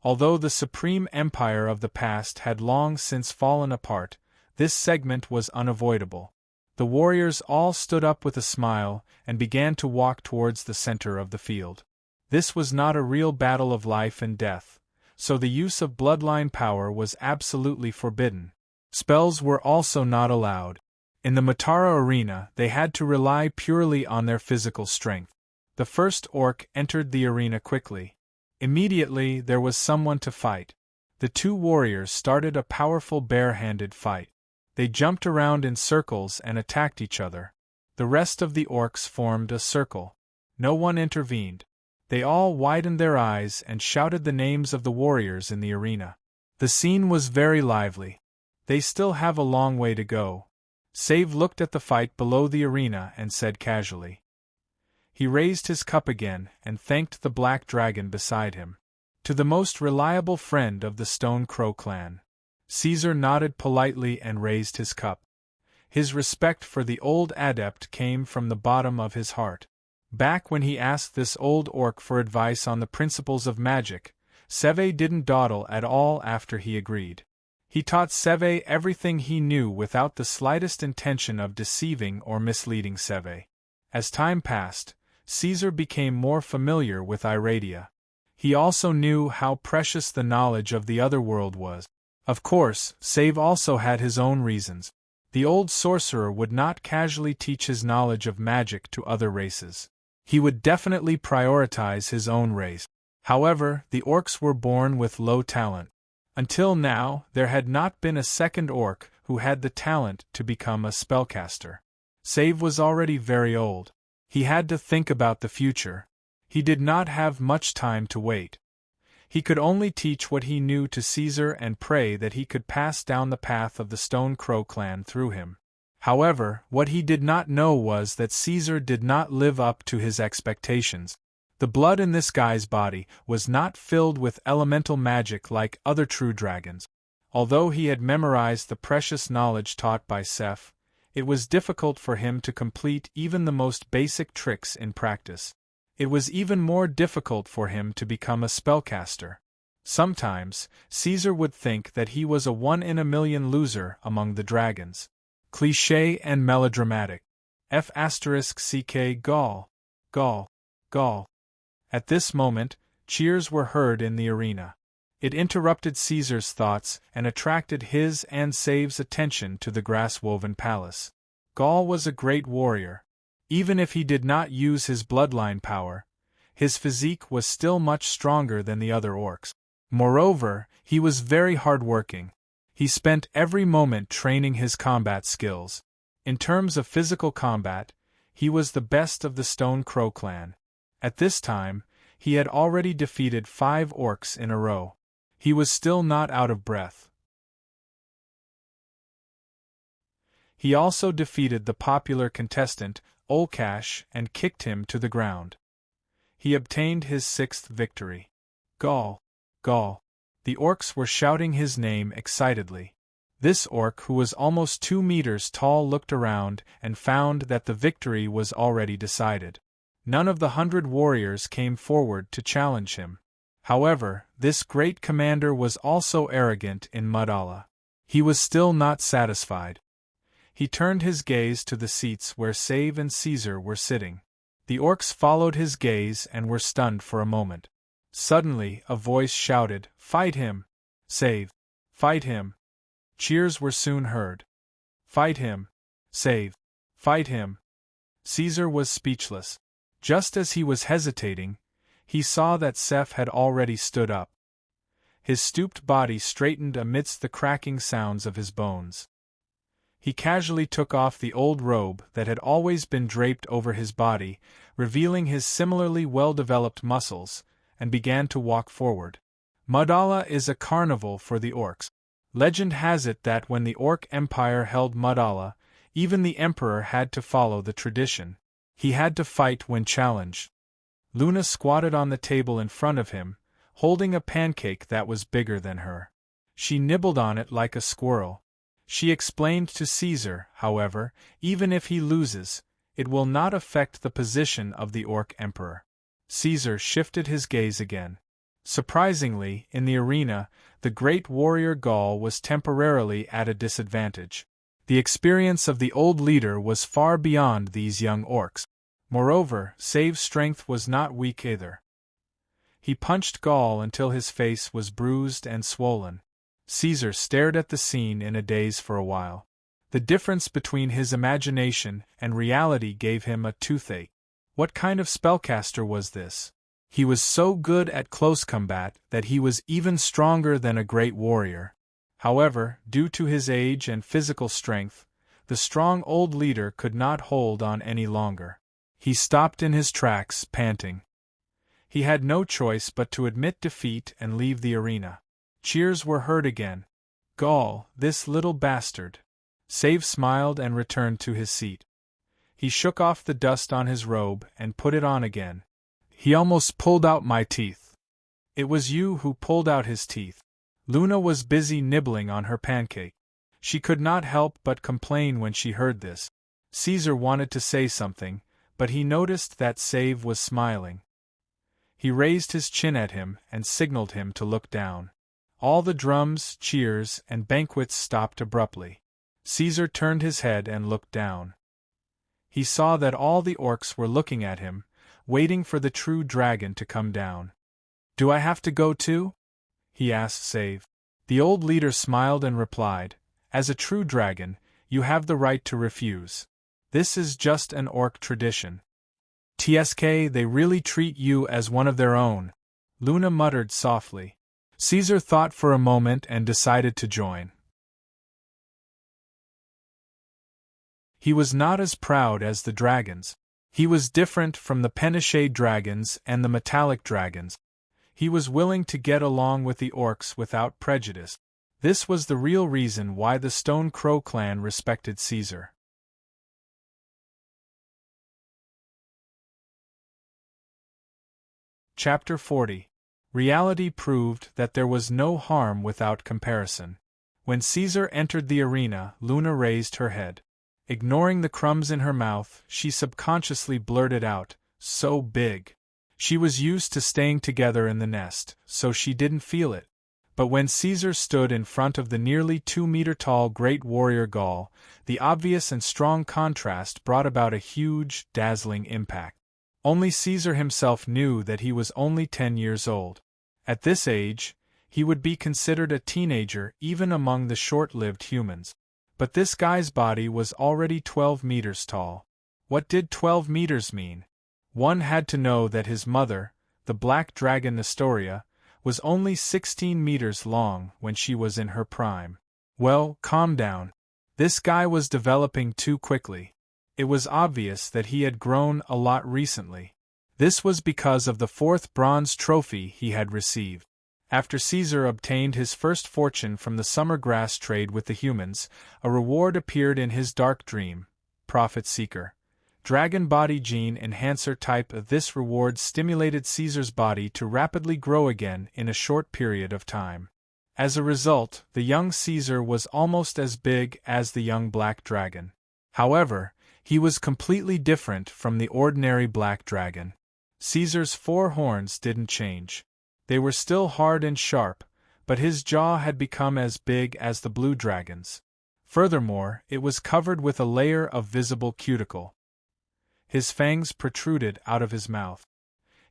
Although the supreme empire of the past had long since fallen apart, this segment was unavoidable. The warriors all stood up with a smile and began to walk towards the center of the field. This was not a real battle of life and death, so the use of bloodline power was absolutely forbidden. Spells were also not allowed. In the Matara arena, they had to rely purely on their physical strength. The first orc entered the arena quickly. Immediately, there was someone to fight. The two warriors started a powerful bare-handed fight. They jumped around in circles and attacked each other. The rest of the orcs formed a circle. No one intervened. They all widened their eyes and shouted the names of the warriors in the arena. The scene was very lively. They still have a long way to go. Save looked at the fight below the arena and said casually. He raised his cup again and thanked the black dragon beside him. To the most reliable friend of the Stone Crow clan. Caesar nodded politely and raised his cup. His respect for the old adept came from the bottom of his heart. Back when he asked this old orc for advice on the principles of magic, Seve didn't dawdle at all after he agreed. He taught Seve everything he knew without the slightest intention of deceiving or misleading Seve. As time passed, Caesar became more familiar with Iradia. He also knew how precious the knowledge of the other world was. Of course, Save also had his own reasons. The old sorcerer would not casually teach his knowledge of magic to other races. He would definitely prioritize his own race. However, the orcs were born with low talent. Until now, there had not been a second orc who had the talent to become a spellcaster. Save was already very old. He had to think about the future. He did not have much time to wait. He could only teach what he knew to Caesar and pray that he could pass down the path of the Stone Crow clan through him. However, what he did not know was that Caesar did not live up to his expectations. The blood in this guy's body was not filled with elemental magic like other true dragons. Although he had memorized the precious knowledge taught by Seth, it was difficult for him to complete even the most basic tricks in practice. It was even more difficult for him to become a spellcaster. Sometimes, Caesar would think that he was a one-in-a-million loser among the dragons. Cliché and melodramatic. F***ck Gaul. Gaul. Gaul. At this moment, cheers were heard in the arena. It interrupted Caesar's thoughts and attracted his and Save's attention to the grass-woven palace. Gaul was a great warrior. Even if he did not use his bloodline power, his physique was still much stronger than the other orcs. Moreover, he was very hard-working. He spent every moment training his combat skills. In terms of physical combat, he was the best of the Stone Crow clan. At this time, he had already defeated 5 orcs in a row. He was still not out of breath. He also defeated the popular contestant, Olcash, and kicked him to the ground. He obtained his 6th victory. Gaul. Gaul. The orcs were shouting his name excitedly. This orc, who was almost 2 meters tall, looked around and found that the victory was already decided. None of the 100 warriors came forward to challenge him. However, this great commander was also arrogant in Mudala. He was still not satisfied. He turned his gaze to the seats where Save and Caesar were sitting. The orcs followed his gaze and were stunned for a moment. Suddenly, a voice shouted, "Fight him! Save! Fight him!" Cheers were soon heard. "Fight him! Save! Fight him!" Caesar was speechless. Just as he was hesitating, he saw that Seth had already stood up. His stooped body straightened amidst the cracking sounds of his bones. He casually took off the old robe that had always been draped over his body, revealing his similarly well-developed muscles, and began to walk forward. Mudala is a carnival for the orcs. Legend has it that when the Orc Empire held Mudala, even the emperor had to follow the tradition. He had to fight when challenged. Luna squatted on the table in front of him, holding a pancake that was bigger than her. She nibbled on it like a squirrel. She explained to Caesar, however, even if he loses, it will not affect the position of the Orc Emperor. Caesar shifted his gaze again. Surprisingly, in the arena, the great warrior Gaul was temporarily at a disadvantage. The experience of the old leader was far beyond these young orcs. Moreover, Save's strength was not weak either. He punched Gaul until his face was bruised and swollen. Caesar stared at the scene in a daze for a while. The difference between his imagination and reality gave him a toothache. What kind of spellcaster was this? He was so good at close combat that he was even stronger than a great warrior. However, due to his age and physical strength, the strong old leader could not hold on any longer. He stopped in his tracks, panting. He had no choice but to admit defeat and leave the arena. Cheers were heard again. Gaul, this little bastard. Save smiled and returned to his seat. He shook off the dust on his robe and put it on again. He almost pulled out my teeth. It was you who pulled out his teeth. Luna was busy nibbling on her pancake. She could not help but complain when she heard this. Caesar wanted to say something, but he noticed that Save was smiling. He raised his chin at him and signaled him to look down. All the drums, cheers, and banquets stopped abruptly. Caesar turned his head and looked down. He saw that all the orcs were looking at him, waiting for the true dragon to come down. "Do I have to go too?" he asked Save. The old leader smiled and replied, "As a true dragon, you have the right to refuse. This is just an orc tradition." "TSK, they really treat you as one of their own," Luna muttered softly. Caesar thought for a moment and decided to join. He was not as proud as the dragons. He was different from the Penachet dragons and the metallic dragons. He was willing to get along with the orcs without prejudice. This was the real reason why the Stone Crow clan respected Caesar. Chapter 40. Reality proved that there was no harm without comparison. When Caesar entered the arena, Luna raised her head. Ignoring the crumbs in her mouth, she subconsciously blurted out, "So big." She was used to staying together in the nest, so she didn't feel it. But when Caesar stood in front of the nearly 2-meter-tall great warrior Gaul, the obvious and strong contrast brought about a huge, dazzling impact. Only Caesar himself knew that he was only 10 years old. At this age, he would be considered a teenager even among the short-lived humans. But this guy's body was already 12 meters tall. What did 12 meters mean? One had to know that his mother, the black dragon Nestoria, was only 16 meters long when she was in her prime. Well, calm down. This guy was developing too quickly. It was obvious that he had grown a lot recently. This was because of the 4th bronze trophy he had received. After Caesar obtained his first fortune from the summer grass trade with the humans, a reward appeared in his dark dream, Profit Seeker. Dragon Body Gene Enhancer type. This reward stimulated Caesar's body to rapidly grow again in a short period of time. As a result, the young Caesar was almost as big as the young black dragon. However, he was completely different from the ordinary black dragon. Caesar's 4 horns didn't change. They were still hard and sharp, but his jaw had become as big as the blue dragon's. Furthermore, it was covered with a layer of visible cuticle. His fangs protruded out of his mouth.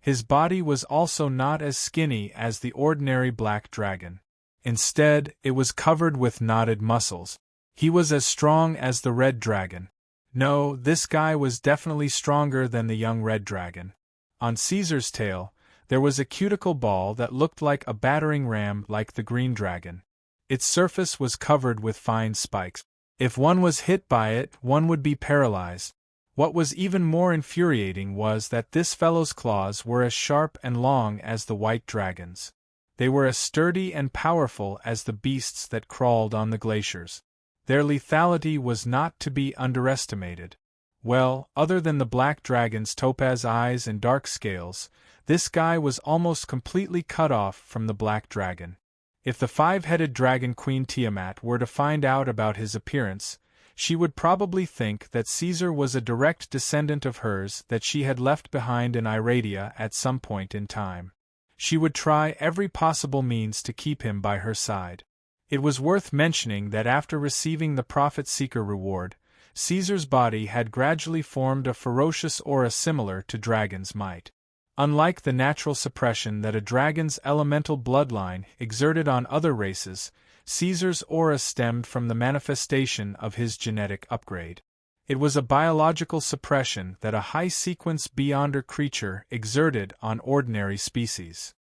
His body was also not as skinny as the ordinary black dragon. Instead, it was covered with knotted muscles. He was as strong as the red dragon. No, this guy was definitely stronger than the young red dragon. On Caesar's tail, There was a cuticle ball that looked like a battering ram like the green dragon. Its surface was covered with fine spikes. If one was hit by it, one would be paralyzed. What was even more infuriating was that this fellow's claws were as sharp and long as the white dragon's. They were as sturdy and powerful as the beasts that crawled on the glaciers. Their lethality was not to be underestimated. Well, other than the black dragon's topaz eyes and dark scales, this guy was almost completely cut off from the black dragon. If the five-headed dragon Queen Tiamat were to find out about his appearance, she would probably think that Caesar was a direct descendant of hers that she had left behind in Iradia at some point in time. She would try every possible means to keep him by her side. It was worth mentioning that after receiving the Prophet-Seeker reward, Caesar's body had gradually formed a ferocious aura similar to dragon's might. Unlike the natural suppression that a dragon's elemental bloodline exerted on other races, Caesar's aura stemmed from the manifestation of his genetic upgrade. It was a biological suppression that a high-sequence Beyonder creature exerted on ordinary species.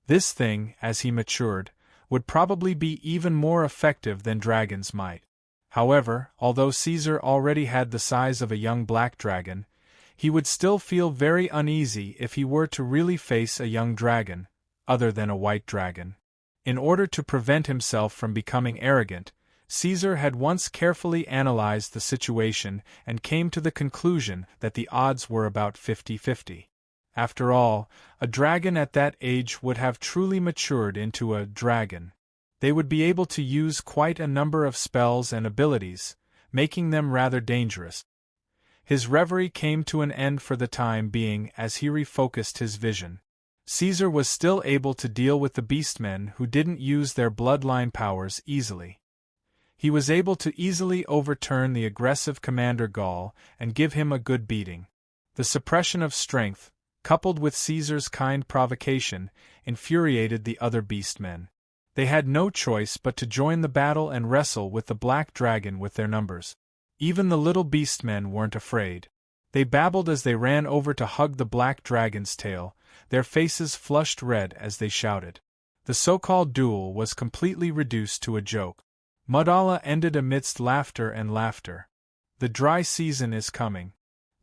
This thing, as he matured, would probably be even more effective than dragon's might. However, although Caesar already had the size of a young black dragon, he would still feel very uneasy if he were to really face a young dragon, other than a white dragon. In order to prevent himself from becoming arrogant, Caesar had once carefully analyzed the situation and came to the conclusion that the odds were about 50-50. After all, a dragon at that age would have truly matured into a dragon. They would be able to use quite a number of spells and abilities, making them rather dangerous. His reverie came to an end for the time being as he refocused his vision. Caesar was still able to deal with the beastmen who didn't use their bloodline powers easily. He was able to easily overturn the aggressive Commander Gaul and give him a good beating. The suppression of strength, coupled with Caesar's kind provocation, infuriated the other beastmen. They had no choice but to join the battle and wrestle with the black dragon with their numbers. Even the little beastmen weren't afraid. They babbled as they ran over to hug the black dragon's tail, their faces flushed red as they shouted. The so-called duel was completely reduced to a joke. Mudalla ended amidst laughter and laughter. The dry season is coming.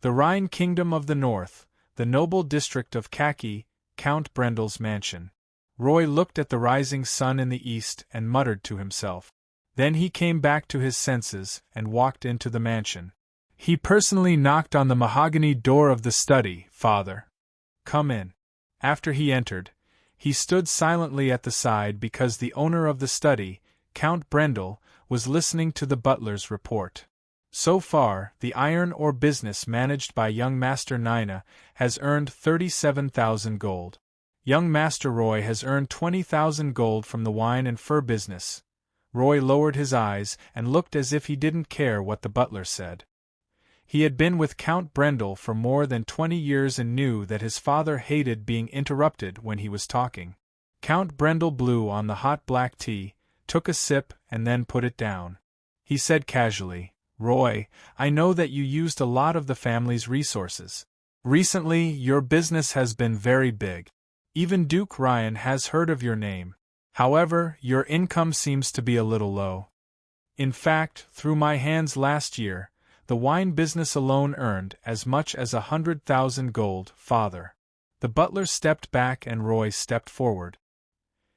The Rhine Kingdom of the North, the noble district of Kaki, Count Brendel's mansion. Roy looked at the rising sun in the east and muttered to himself. Then he came back to his senses and walked into the mansion. He personally knocked on the mahogany door of the study. "Father, come in." After he entered, he stood silently at the side because the owner of the study, Count Brendel, was listening to the butler's report. So far, the iron ore business managed by young Master Nina has earned 37,000 gold. Young Master Roy has earned 20,000 gold from the wine and fur business. Roy lowered his eyes and looked as if he didn't care what the butler said. He had been with Count Brendel for more than 20 years and knew that his father hated being interrupted when he was talking. Count Brendel blew on the hot black tea, took a sip and then put it down. He said casually, "Roy, I know that you used a lot of the family's resources. Recently, your business has been very big. Even Duke Ryan has heard of your name. However, your income seems to be a little low. In fact, through my hands last year, the wine business alone earned as much as 100,000 gold, father." The butler stepped back and Roy stepped forward.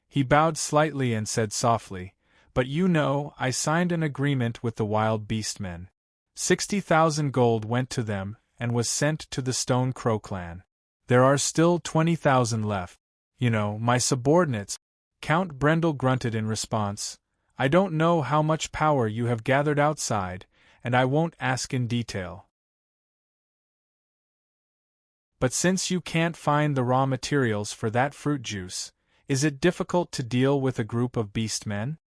He bowed slightly and said softly, "But you know, I signed an agreement with the wild beast men. 60,000 gold went to them and was sent to the Stone Crow clan. There are still 20,000 left. You know, my subordinates." Count Brendel grunted in response. "I don't know how much power you have gathered outside, and I won't ask in detail. But since you can't find the raw materials for that fruit juice, is it difficult to deal with a group of beastmen?"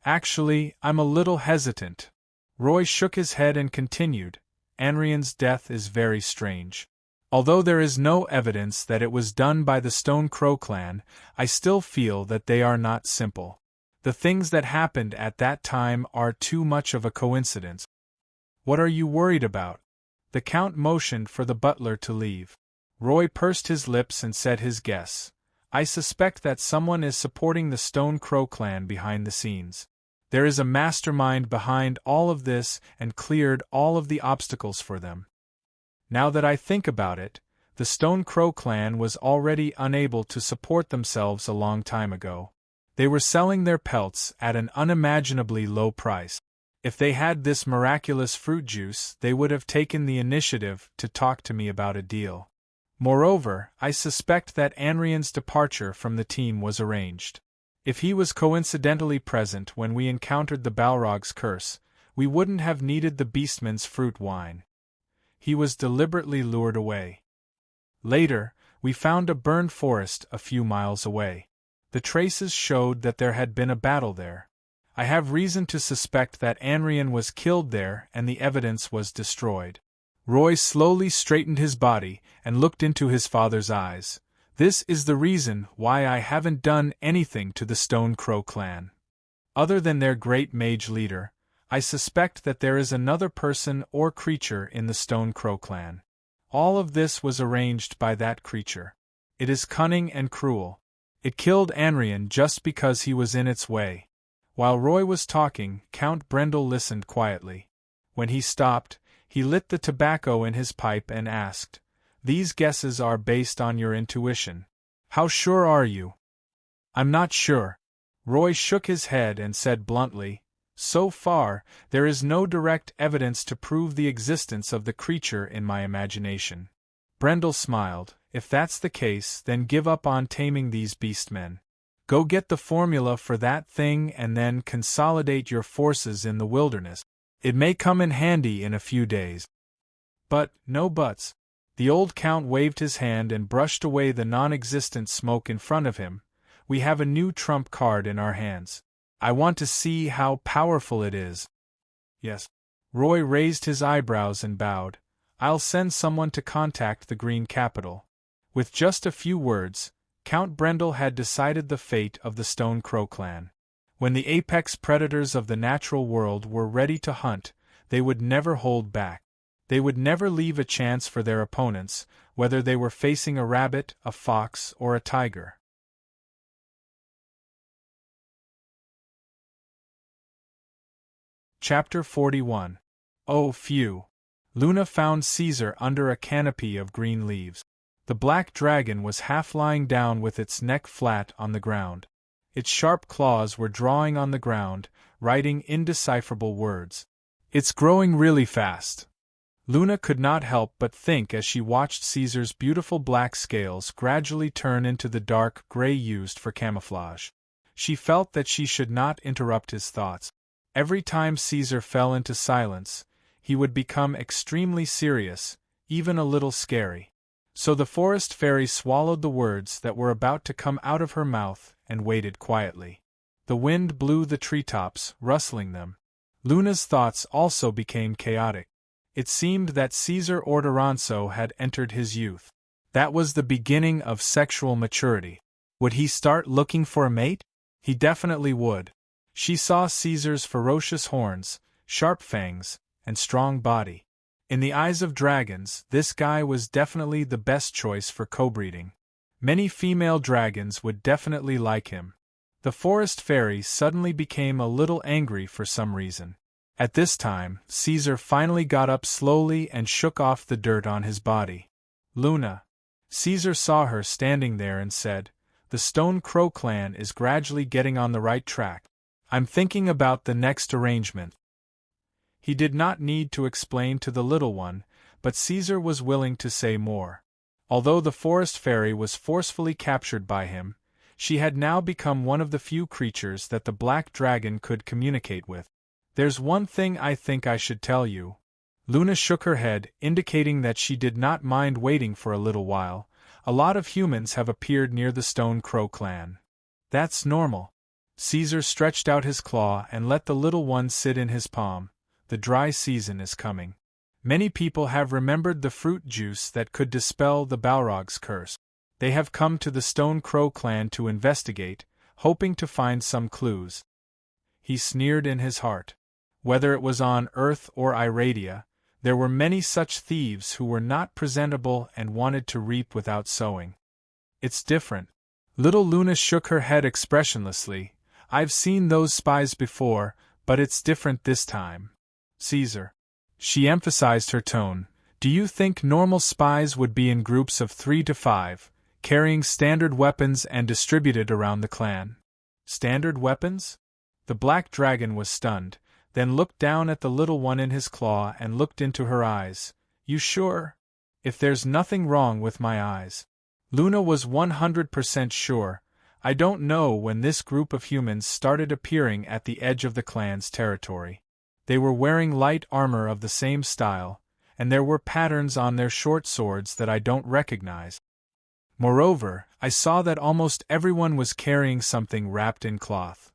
"Actually, I'm a little hesitant." Roy shook his head and continued, "Anrian's death is very strange. Although there is no evidence that it was done by the Stone Crow clan, I still feel that they are not simple. The things that happened at that time are too much of a coincidence." "What are you worried about?" The Count motioned for the butler to leave. Roy pursed his lips and said his guess. I suspect that someone is supporting the Stone Crow clan behind the scenes. There is a mastermind behind all of this and cleared all of the obstacles for them. Now that I think about it, the Stone Crow clan was already unable to support themselves a long time ago. They were selling their pelts at an unimaginably low price. If they had this miraculous fruit juice, they would have taken the initiative to talk to me about a deal. Moreover, I suspect that Anrian's departure from the team was arranged. If he was coincidentally present when we encountered the Balrog's curse, we wouldn't have needed the Beastman's fruit wine. He was deliberately lured away. Later, we found a burned forest a few miles away. The traces showed that there had been a battle there. I have reason to suspect that Anrian was killed there and the evidence was destroyed. Roy slowly straightened his body and looked into his father's eyes. This is the reason why I haven't done anything to the Stone Crow clan. Other than their great mage leader, I suspect that there is another person or creature in the Stone Crow clan. All of this was arranged by that creature. It is cunning and cruel. It killed Anrian just because he was in its way. While Roy was talking, Count Brendel listened quietly. When he stopped, he lit the tobacco in his pipe and asked, "These guesses are based on your intuition. How sure are you?" "I'm not sure." Roy shook his head and said bluntly, "So far, there is no direct evidence to prove the existence of the creature in my imagination." Brendel smiled. "If that's the case, then give up on taming these beastmen. Go get the formula for that thing and then consolidate your forces in the wilderness. It may come in handy in a few days." "But, no buts." The old count waved his hand and brushed away the non-existent smoke in front of him. "We have a new trump card in our hands. I want to see how powerful it is." "Yes." Roy raised his eyebrows and bowed. "I'll send someone to contact the Green Capital." With just a few words, Count Brendel had decided the fate of the Stone Crow clan. When the apex predators of the natural world were ready to hunt, they would never hold back. They would never leave a chance for their opponents, whether they were facing a rabbit, a fox, or a tiger. Chapter 41. Oh, phew! Luna found Caesar under a canopy of green leaves. The black dragon was half lying down with its neck flat on the ground. Its sharp claws were drawing on the ground, writing indecipherable words. "It's growing really fast." Luna could not help but think as she watched Caesar's beautiful black scales gradually turn into the dark gray used for camouflage. She felt that she should not interrupt his thoughts. Every time Caesar fell into silence, he would become extremely serious, even a little scary. So the forest fairy swallowed the words that were about to come out of her mouth and waited quietly. The wind blew the treetops, rustling them. Luna's thoughts also became chaotic. It seemed that Caesar Ordoranzo had entered his youth. That was the beginning of sexual maturity. Would he start looking for a mate? He definitely would. She saw Caesar's ferocious horns, sharp fangs, and strong body. In the eyes of dragons, this guy was definitely the best choice for co-breeding. Many female dragons would definitely like him. The forest fairy suddenly became a little angry for some reason. At this time, Caesar finally got up slowly and shook off the dirt on his body. "Luna." Caesar saw her standing there and said, "The Stone Crow clan is gradually getting on the right track. I'm thinking about the next arrangement." He did not need to explain to the little one, but Caesar was willing to say more. Although the forest fairy was forcefully captured by him, she had now become one of the few creatures that the black dragon could communicate with. "There's one thing I think I should tell you." Luna shook her head, indicating that she did not mind waiting for a little while. "A lot of humans have appeared near the Stone Crow clan. That's normal." Caesar stretched out his claw and let the little one sit in his palm. "The dry season is coming. Many people have remembered the fruit juice that could dispel the Balrog's curse. They have come to the Stone Crow clan to investigate, hoping to find some clues." He sneered in his heart. Whether it was on Earth or Iradia, There were many such thieves who were not presentable and wanted to reap without sowing. It's different. Little Luna shook her head expressionlessly. I've seen those spies before, but it's different this time. Caesar. She emphasized her tone. Do you think normal spies would be in groups of 3 to 5, carrying standard weapons and distributed around the clan? Standard weapons? The black dragon was stunned, then looked down at the little one in his claw and looked into her eyes. You sure? If there's nothing wrong with my eyes. Luna was 100% sure. I don't know when this group of humans started appearing at the edge of the clan's territory. They were wearing light armor of the same style, and there were patterns on their short swords that I don't recognize. Moreover, I saw that almost everyone was carrying something wrapped in cloth.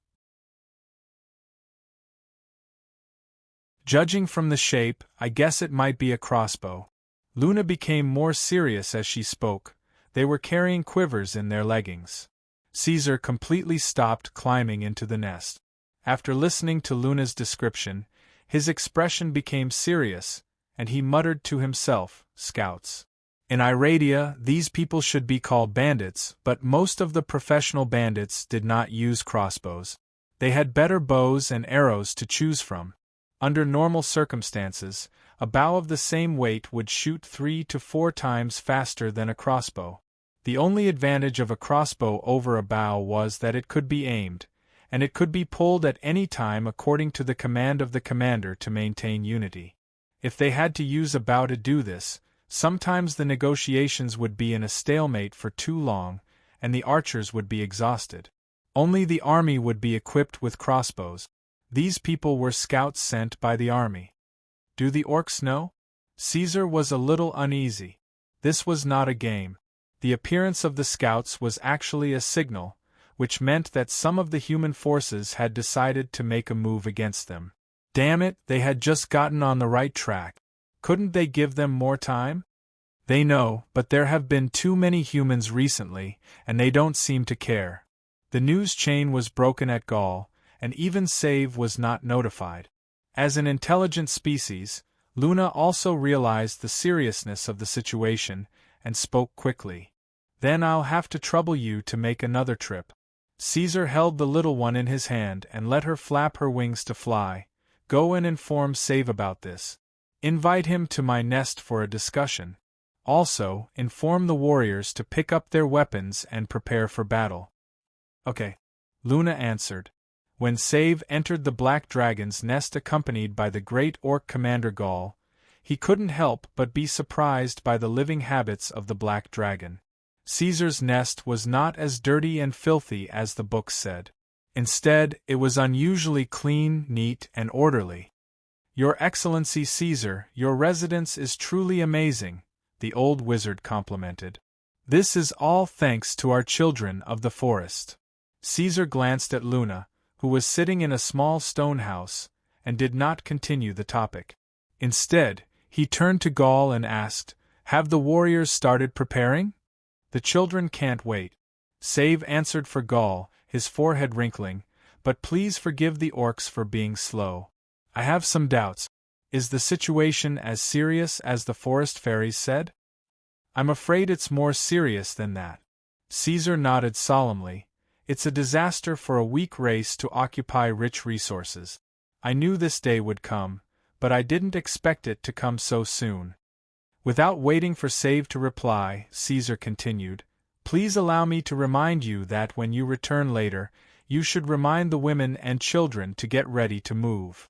Judging from the shape, I guess it might be a crossbow. Luna became more serious as she spoke. They were carrying quivers in their leggings. Caesar completely stopped climbing into the nest. After listening to Luna's description, his expression became serious, and he muttered to himself, Scouts. In Iradia, these people should be called bandits, but most of the professional bandits did not use crossbows. They had better bows and arrows to choose from. Under normal circumstances, a bow of the same weight would shoot 3 to 4 times faster than a crossbow. The only advantage of a crossbow over a bow was that it could be aimed, and it could be pulled at any time according to the command of the commander to maintain unity. If they had to use a bow to do this, sometimes the negotiations would be in a stalemate for too long, and the archers would be exhausted. Only the army would be equipped with crossbows. These people were scouts sent by the army. Do the orcs know? Caesar was a little uneasy. This was not a game. The appearance of the scouts was actually a signal, which meant that some of the human forces had decided to make a move against them. Damn it, they had just gotten on the right track. Couldn't they give them more time? They know, but there have been too many humans recently, and they don't seem to care. The news chain was broken at Gaul, and even Save was not notified. As an intelligent species, Luna also realized the seriousness of the situation, and spoke quickly. Then I'll have to trouble you to make another trip. Caesar held the little one in his hand and let her flap her wings to fly. Go and inform Save about this. Invite him to my nest for a discussion. Also, inform the warriors to pick up their weapons and prepare for battle. Okay. Luna answered. When Save entered the Black Dragon's nest accompanied by the great orc commander Gaul, he couldn't help but be surprised by the living habits of the Black Dragon. Caesar's nest was not as dirty and filthy as the books said. Instead, it was unusually clean, neat, and orderly. Your Excellency Caesar, your residence is truly amazing, the old wizard complimented. This is all thanks to our children of the forest. Caesar glanced at Luna, who was sitting in a small stone house, and did not continue the topic. Instead, he turned to Gaul and asked, Have the warriors started preparing? The children can't wait. Save answered for Gaul, his forehead wrinkling, but please forgive the orcs for being slow. I have some doubts. Is the situation as serious as the forest fairies said? I'm afraid it's more serious than that. Caesar nodded solemnly. It's a disaster for a weak race to occupy rich resources. I knew this day would come, but I didn't expect it to come so soon. Without waiting for Save to reply, Caesar continued, Please allow me to remind you that when you return later, you should remind the women and children to get ready to move.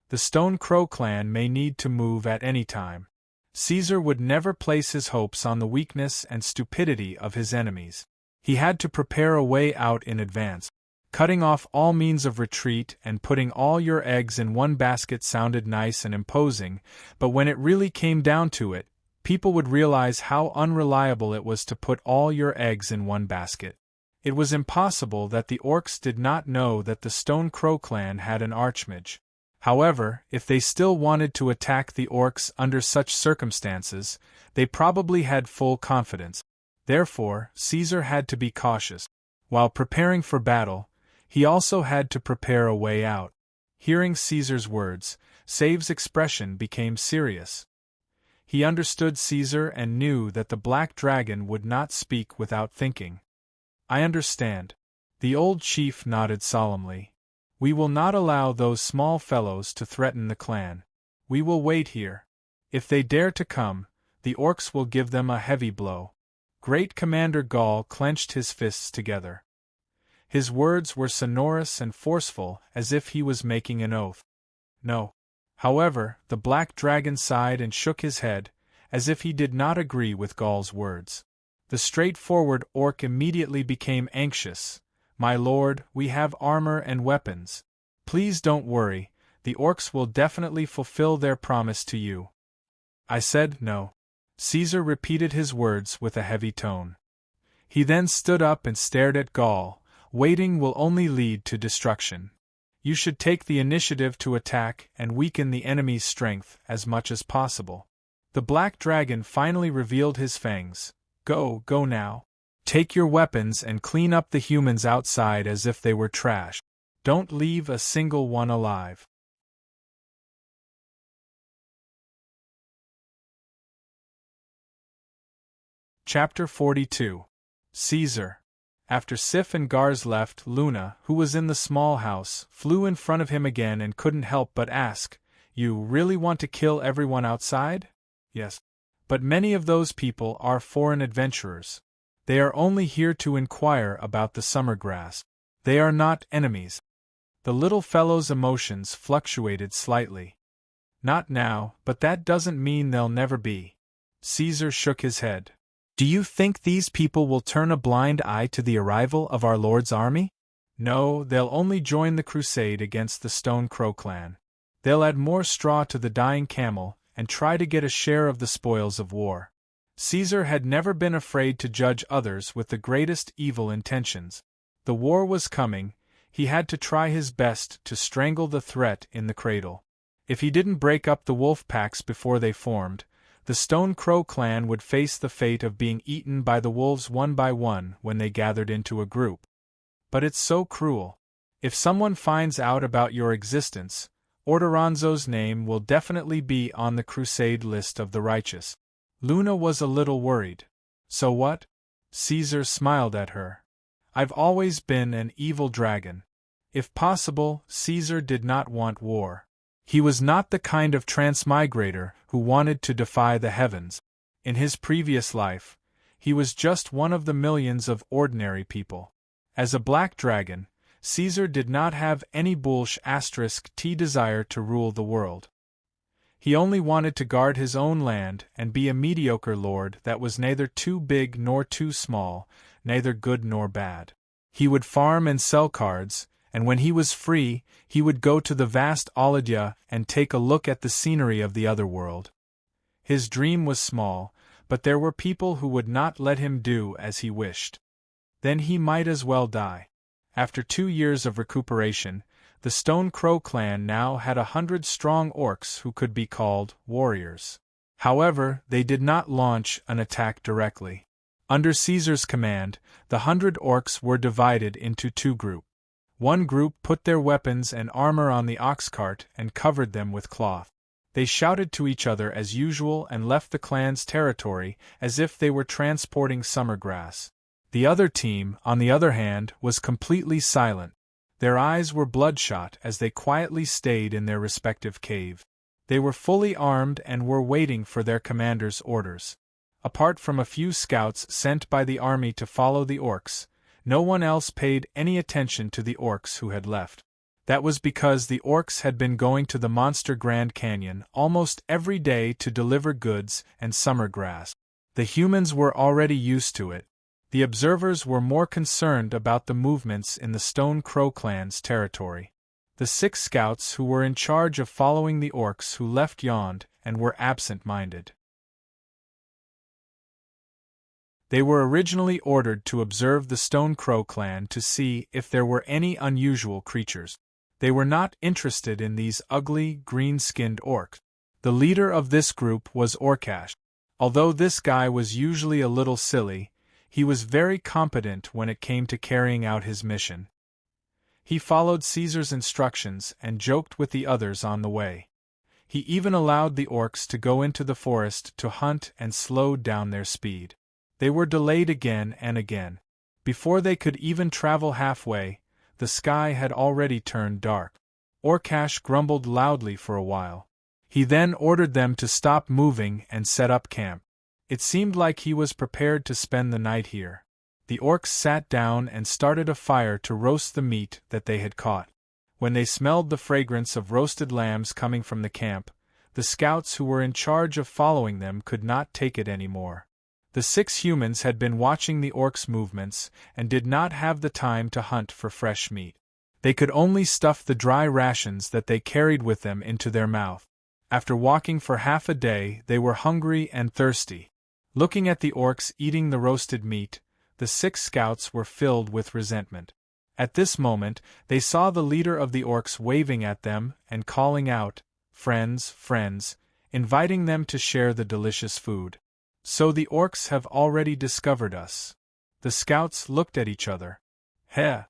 The Stone Crow clan may need to move at any time. Caesar would never place his hopes on the weakness and stupidity of his enemies. He had to prepare a way out in advance. Cutting off all means of retreat and putting all your eggs in one basket sounded nice and imposing, but when it really came down to it, people would realize how unreliable it was to put all your eggs in one basket. It was impossible that the orcs did not know that the Stone Crow clan had an archmage. However, if they still wanted to attack the orcs under such circumstances, they probably had full confidence. Therefore, Caesar had to be cautious. While preparing for battle, he also had to prepare a way out. Hearing Caesar's words, Save's expression became serious. He understood Caesar and knew that the black dragon would not speak without thinking. I understand. The old chief nodded solemnly. We will not allow those small fellows to threaten the clan. We will wait here. If they dare to come, the orcs will give them a heavy blow. Great Commander Gaul clenched his fists together. His words were sonorous and forceful, as if he was making an oath. No. However, the black dragon sighed and shook his head, as if he did not agree with Gaul's words. The straightforward orc immediately became anxious. My lord, we have armor and weapons. Please don't worry, the orcs will definitely fulfill their promise to you. I said no. Caesar repeated his words with a heavy tone. He then stood up and stared at Gaul. Waiting will only lead to destruction. You should take the initiative to attack and weaken the enemy's strength as much as possible. The black dragon finally revealed his fangs. Go now. Take your weapons and clean up the humans outside as if they were trash. Don't leave a single one alive. Chapter 42. Caesar. After Sif and Gars left, Luna, who was in the small house, flew in front of him again and couldn't help but ask, You really want to kill everyone outside? Yes. But many of those people are foreign adventurers. They are only here to inquire about the summer grass. They are not enemies. The little fellow's emotions fluctuated slightly. Not now, but that doesn't mean they'll never be. Caesar shook his head. Do you think these people will turn a blind eye to the arrival of our Lord's army? No, they'll only join the crusade against the Stone Crow clan. They'll add more straw to the dying camel and try to get a share of the spoils of war. Caesar had never been afraid to judge others with the greatest evil intentions. The war was coming, he had to try his best to strangle the threat in the cradle. If he didn't break up the wolf packs before they formed, the Stone Crow clan would face the fate of being eaten by the wolves one by one when they gathered into a group. But it's so cruel. If someone finds out about your existence, Ordoronzo's name will definitely be on the crusade list of the righteous. Luna was a little worried. So what? Caesar smiled at her. I've always been an evil dragon. If possible, Caesar did not want war. He was not the kind of transmigrator who wanted to defy the heavens. In his previous life, he was just one of the millions of ordinary people. As a black dragon, Caesar did not have any bullish *T desire to rule the world. He only wanted to guard his own land and be a mediocre lord that was neither too big nor too small, neither good nor bad. He would farm and sell cards, and when he was free, he would go to the vast Audiobook and take a look at the scenery of the other world. His dream was small, but there were people who would not let him do as he wished. Then he might as well die. After 2 years of recuperation, the Stone Crow clan now had 100 strong orcs who could be called warriors. However, they did not launch an attack directly. Under Caesar's command, the 100 orcs were divided into 2 groups. One group put their weapons and armor on the ox cart and covered them with cloth. They shouted to each other as usual and left the clan's territory as if they were transporting summer grass. The other team, on the other hand, was completely silent. Their eyes were bloodshot as they quietly stayed in their respective cave. They were fully armed and were waiting for their commander's orders. Apart from a few scouts sent by the army to follow the orcs, no one else paid any attention to the orcs who had left. That was because the orcs had been going to the monster Grand Canyon almost every day to deliver goods and summer grass. The humans were already used to it. The observers were more concerned about the movements in the Stone Crow clan's territory. The 6 scouts who were in charge of following the orcs who left yawned and were absent-minded. They were originally ordered to observe the Stone Crow clan to see if there were any unusual creatures. They were not interested in these ugly, green-skinned orcs. The leader of this group was Orcash. Although this guy was usually a little silly, he was very competent when it came to carrying out his mission. He followed Caesar's instructions and joked with the others on the way. He even allowed the orcs to go into the forest to hunt and slowed down their speed. They were delayed again and again. Before they could even travel halfway, the sky had already turned dark. Orcash grumbled loudly for a while. He then ordered them to stop moving and set up camp. It seemed like he was prepared to spend the night here. The orcs sat down and started a fire to roast the meat that they had caught. When they smelled the fragrance of roasted lambs coming from the camp, the scouts who were in charge of following them could not take it anymore. The 6 humans had been watching the orcs' movements and did not have the time to hunt for fresh meat. They could only stuff the dry rations that they carried with them into their mouth. After walking for half a day, they were hungry and thirsty. Looking at the orcs eating the roasted meat, the 6 scouts were filled with resentment. At this moment, they saw the leader of the orcs waving at them and calling out, "Friends, friends," inviting them to share the delicious food. So the orcs have already discovered us. The scouts looked at each other. Heh!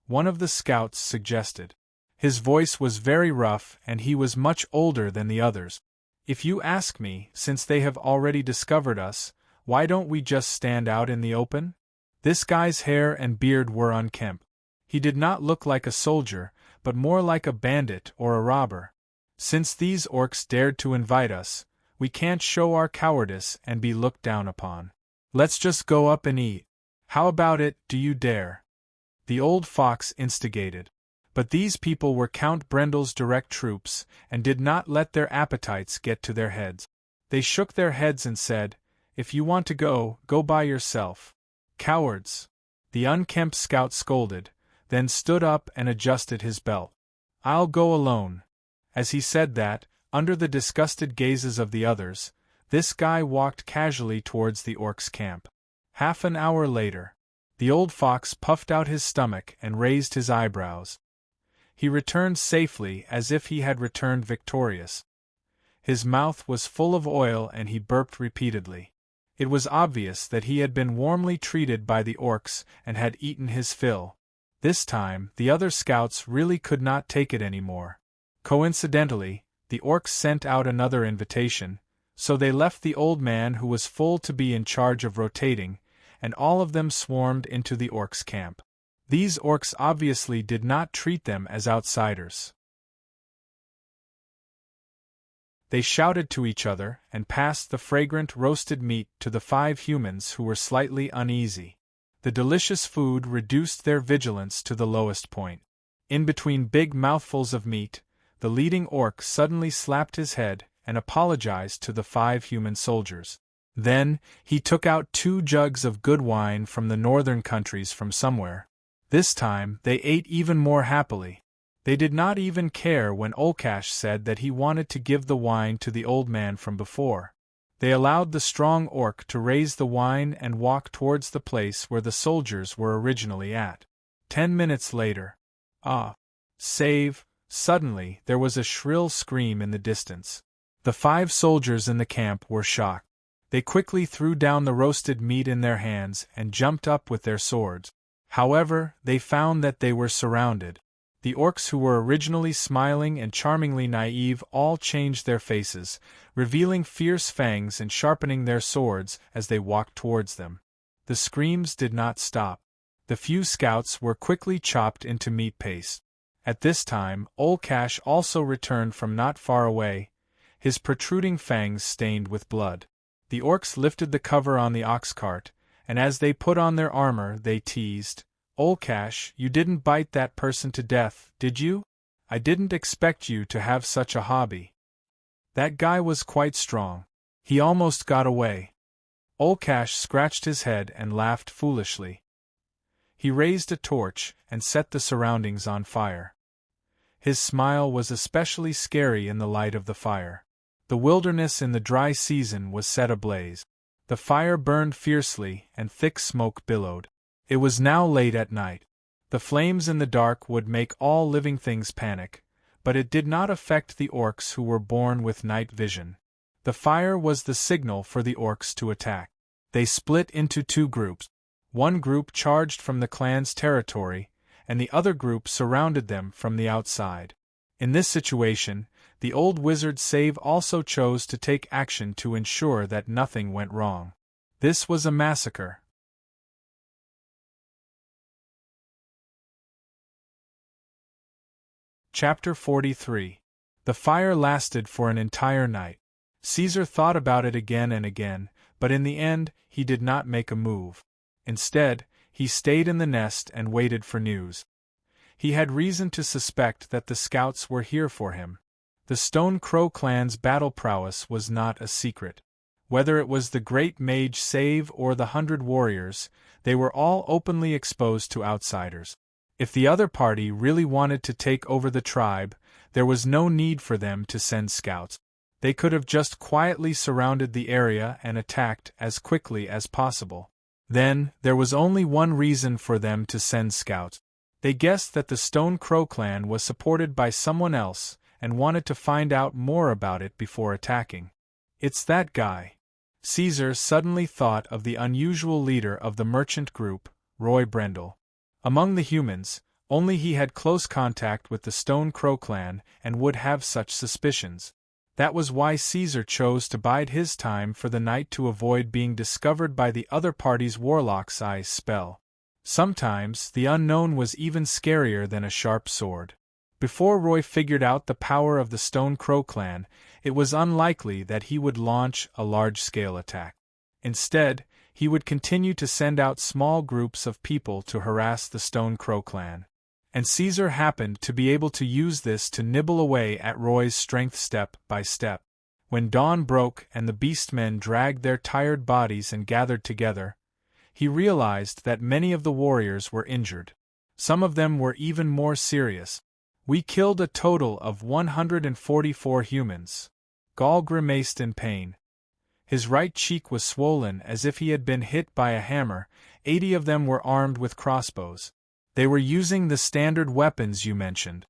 One of the scouts suggested. His voice was very rough and he was much older than the others. "If you ask me, since they have already discovered us, why don't we just stand out in the open?" This guy's hair and beard were unkempt. He did not look like a soldier, but more like a bandit or a robber. "Since these orcs dared to invite us, we can't show our cowardice and be looked down upon. Let's just go up and eat. How about it, do you dare?" The old fox instigated. But these people were Count Brendel's direct troops, and did not let their appetites get to their heads. They shook their heads and said, "If you want to go, go by yourself." "Cowards!" The unkempt scout scolded, then stood up and adjusted his belt. "I'll go alone." As he said that, under the disgusted gazes of the others, this guy walked casually towards the orcs' camp. Half an hour later, the old fox puffed out his stomach and raised his eyebrows. He returned safely as if he had returned victorious. His mouth was full of oil and he burped repeatedly. It was obvious that he had been warmly treated by the orcs and had eaten his fill. This time, the other scouts really could not take it anymore. Coincidentally, the orcs sent out another invitation, so they left the old man who was full to be in charge of rotating, and all of them swarmed into the orcs' camp. These orcs obviously did not treat them as outsiders. They shouted to each other and passed the fragrant roasted meat to the 5 humans who were slightly uneasy. The delicious food reduced their vigilance to the lowest point. In between big mouthfuls of meat, the leading orc suddenly slapped his head and apologized to the 5 human soldiers. Then, he took out 2 jugs of good wine from the northern countries from somewhere. This time, they ate even more happily. They did not even care when Olcash said that he wanted to give the wine to the old man from before. They allowed the strong orc to raise the wine and walk towards the place where the soldiers were originally at. 10 minutes later. Suddenly, there was a shrill scream in the distance. The 5 soldiers in the camp were shocked. They quickly threw down the roasted meat in their hands and jumped up with their swords. However, they found that they were surrounded. The orcs who were originally smiling and charmingly naive all changed their faces, revealing fierce fangs and sharpening their swords as they walked towards them. The screams did not stop. The few scouts were quickly chopped into meat paste. At this time, Olcash also returned from not far away, his protruding fangs stained with blood. The orcs lifted the cover on the ox cart, and as they put on their armor they teased, "Olcash, you didn't bite that person to death, did you? I didn't expect you to have such a hobby. That guy was quite strong. He almost got away." Olcash scratched his head and laughed foolishly. He raised a torch and set the surroundings on fire. His smile was especially scary in the light of the fire. The wilderness in the dry season was set ablaze. The fire burned fiercely and thick smoke billowed. It was now late at night. The flames in the dark would make all living things panic, but it did not affect the orcs who were born with night vision. The fire was the signal for the orcs to attack. They split into 2 groups. One group charged from the clan's territory, and the other group surrounded them from the outside. In this situation, the old wizard Save also chose to take action to ensure that nothing went wrong. This was a massacre. Chapter 43. The fire lasted for an entire night. Caesar thought about it again and again, but in the end, he did not make a move. Instead, he stayed in the nest and waited for news. He had reason to suspect that the scouts were here for him. The Stone Crow clan's battle prowess was not a secret. Whether it was the great mage Save or the 100 warriors, they were all openly exposed to outsiders. If the other party really wanted to take over the tribe, there was no need for them to send scouts. They could have just quietly surrounded the area and attacked as quickly as possible. Then, there was only one reason for them to send scouts. They guessed that the Stone Crow clan was supported by someone else and wanted to find out more about it before attacking. It's that guy. Caesar suddenly thought of the unusual leader of the merchant group, Roy Brendel. Among the humans, only he had close contact with the Stone Crow clan and would have such suspicions. That was why Caesar chose to bide his time for the night to avoid being discovered by the other party's warlock's eye spell. Sometimes, the unknown was even scarier than a sharp sword. Before Roy figured out the power of the Stone Crow clan, it was unlikely that he would launch a large-scale attack. Instead, he would continue to send out small groups of people to harass the Stone Crow clan. And Caesar happened to be able to use this to nibble away at Roy's strength step by step. When dawn broke and the beastmen dragged their tired bodies and gathered together, he realized that many of the warriors were injured. Some of them were even more serious. "We killed a total of 144 humans." Gaul grimaced in pain. His right cheek was swollen as if he had been hit by a hammer. 80 of them were armed with crossbows. They were using the standard weapons you mentioned.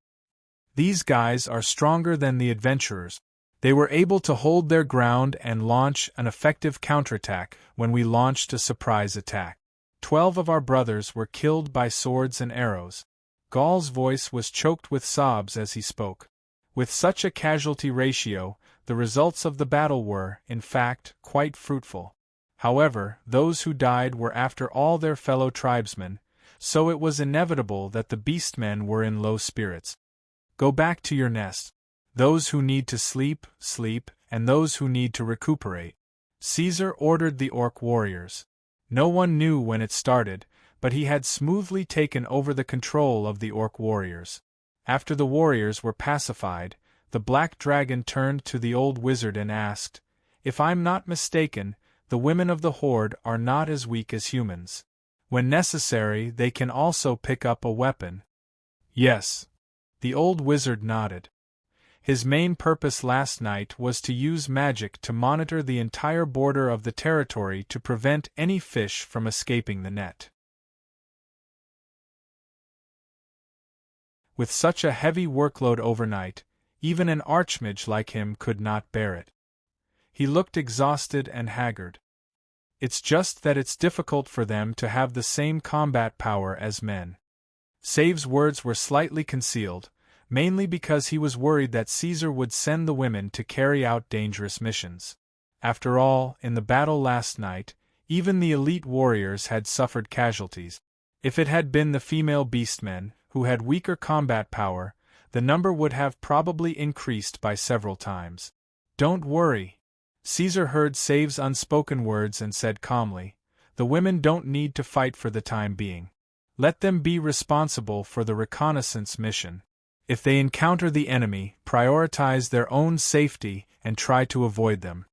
These guys are stronger than the adventurers. They were able to hold their ground and launch an effective counterattack when we launched a surprise attack. 12 of our brothers were killed by swords and arrows. Gaul's voice was choked with sobs as he spoke. With such a casualty ratio, the results of the battle were, in fact, quite fruitful. However, those who died were after all their fellow tribesmen, so it was inevitable that the beastmen were in low spirits. "Go back to your nest. Those who need to sleep, sleep, and those who need to recuperate," Caesar ordered the orc warriors. No one knew when it started, but he had smoothly taken over the control of the orc warriors. After the warriors were pacified, the black dragon turned to the old wizard and asked, "If I'm not mistaken, the women of the horde are not as weak as humans. When necessary, they can also pick up a weapon." "Yes." The old wizard nodded. His main purpose last night was to use magic to monitor the entire border of the territory to prevent any fish from escaping the net. With such a heavy workload overnight, even an archmage like him could not bear it. He looked exhausted and haggard. It's just that it's difficult for them to have the same combat power as men. Save's words were slightly concealed, mainly because he was worried that Caesar would send the women to carry out dangerous missions. After all, in the battle last night, even the elite warriors had suffered casualties. If it had been the female beastmen, who had weaker combat power, the number would have probably increased by several times. "Don't worry." Caesar heard Save's unspoken words and said calmly, "The women don't need to fight for the time being. Let them be responsible for the reconnaissance mission. If they encounter the enemy, prioritize their own safety and try to avoid them."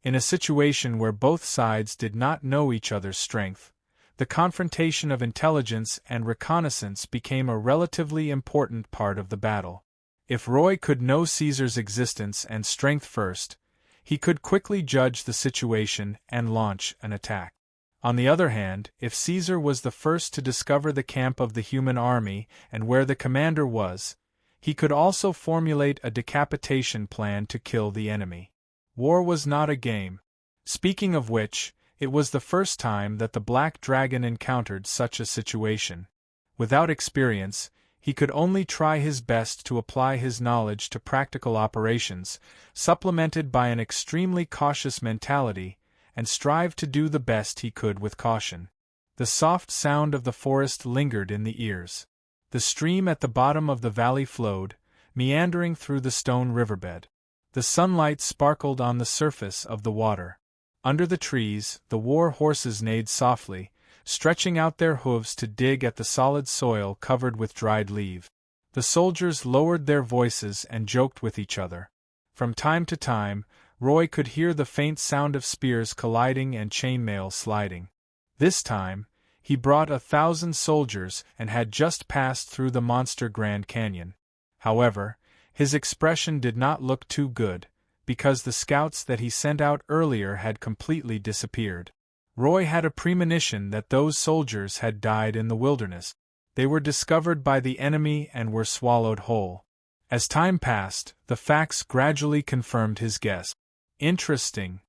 In a situation where both sides did not know each other's strength, the confrontation of intelligence and reconnaissance became a relatively important part of the battle. If Roy could know Caesar's existence and strength first, he could quickly judge the situation and launch an attack. On the other hand, if Caesar was the first to discover the camp of the human army and where the commander was, he could also formulate a decapitation plan to kill the enemy. War was not a game. Speaking of which, it was the first time that the Black Dragon encountered such a situation. Without experience, he could only try his best to apply his knowledge to practical operations, supplemented by an extremely cautious mentality, and strive to do the best he could with caution. The soft sound of the forest lingered in the ears. The stream at the bottom of the valley flowed, meandering through the stone riverbed. The sunlight sparkled on the surface of the water. Under the trees, the war horses neighed softly, stretching out their hooves to dig at the solid soil covered with dried leaves. The soldiers lowered their voices and joked with each other. From time to time, Roy could hear the faint sound of spears colliding and chainmail sliding. This time, he brought 1,000 soldiers and had just passed through the monster Grand Canyon. However, his expression did not look too good, because the scouts that he sent out earlier had completely disappeared. Roy had a premonition that those soldiers had died in the wilderness. They were discovered by the enemy and were swallowed whole. As time passed, the facts gradually confirmed his guess. Interesting.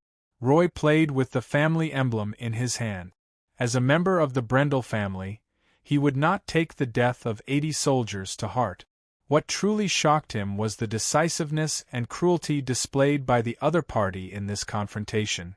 Roy played with the family emblem in his hand. As a member of the Brendel family, he would not take the death of 80 soldiers to heart. What truly shocked him was the decisiveness and cruelty displayed by the other party in this confrontation.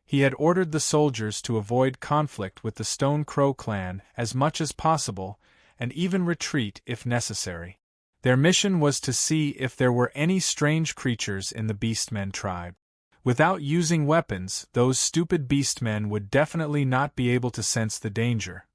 He had ordered the soldiers to avoid conflict with the Stone Crow clan as much as possible, and even retreat if necessary. Their mission was to see if there were any strange creatures in the Beastmen tribe. Without using weapons, those stupid Beastmen would definitely not be able to sense the danger.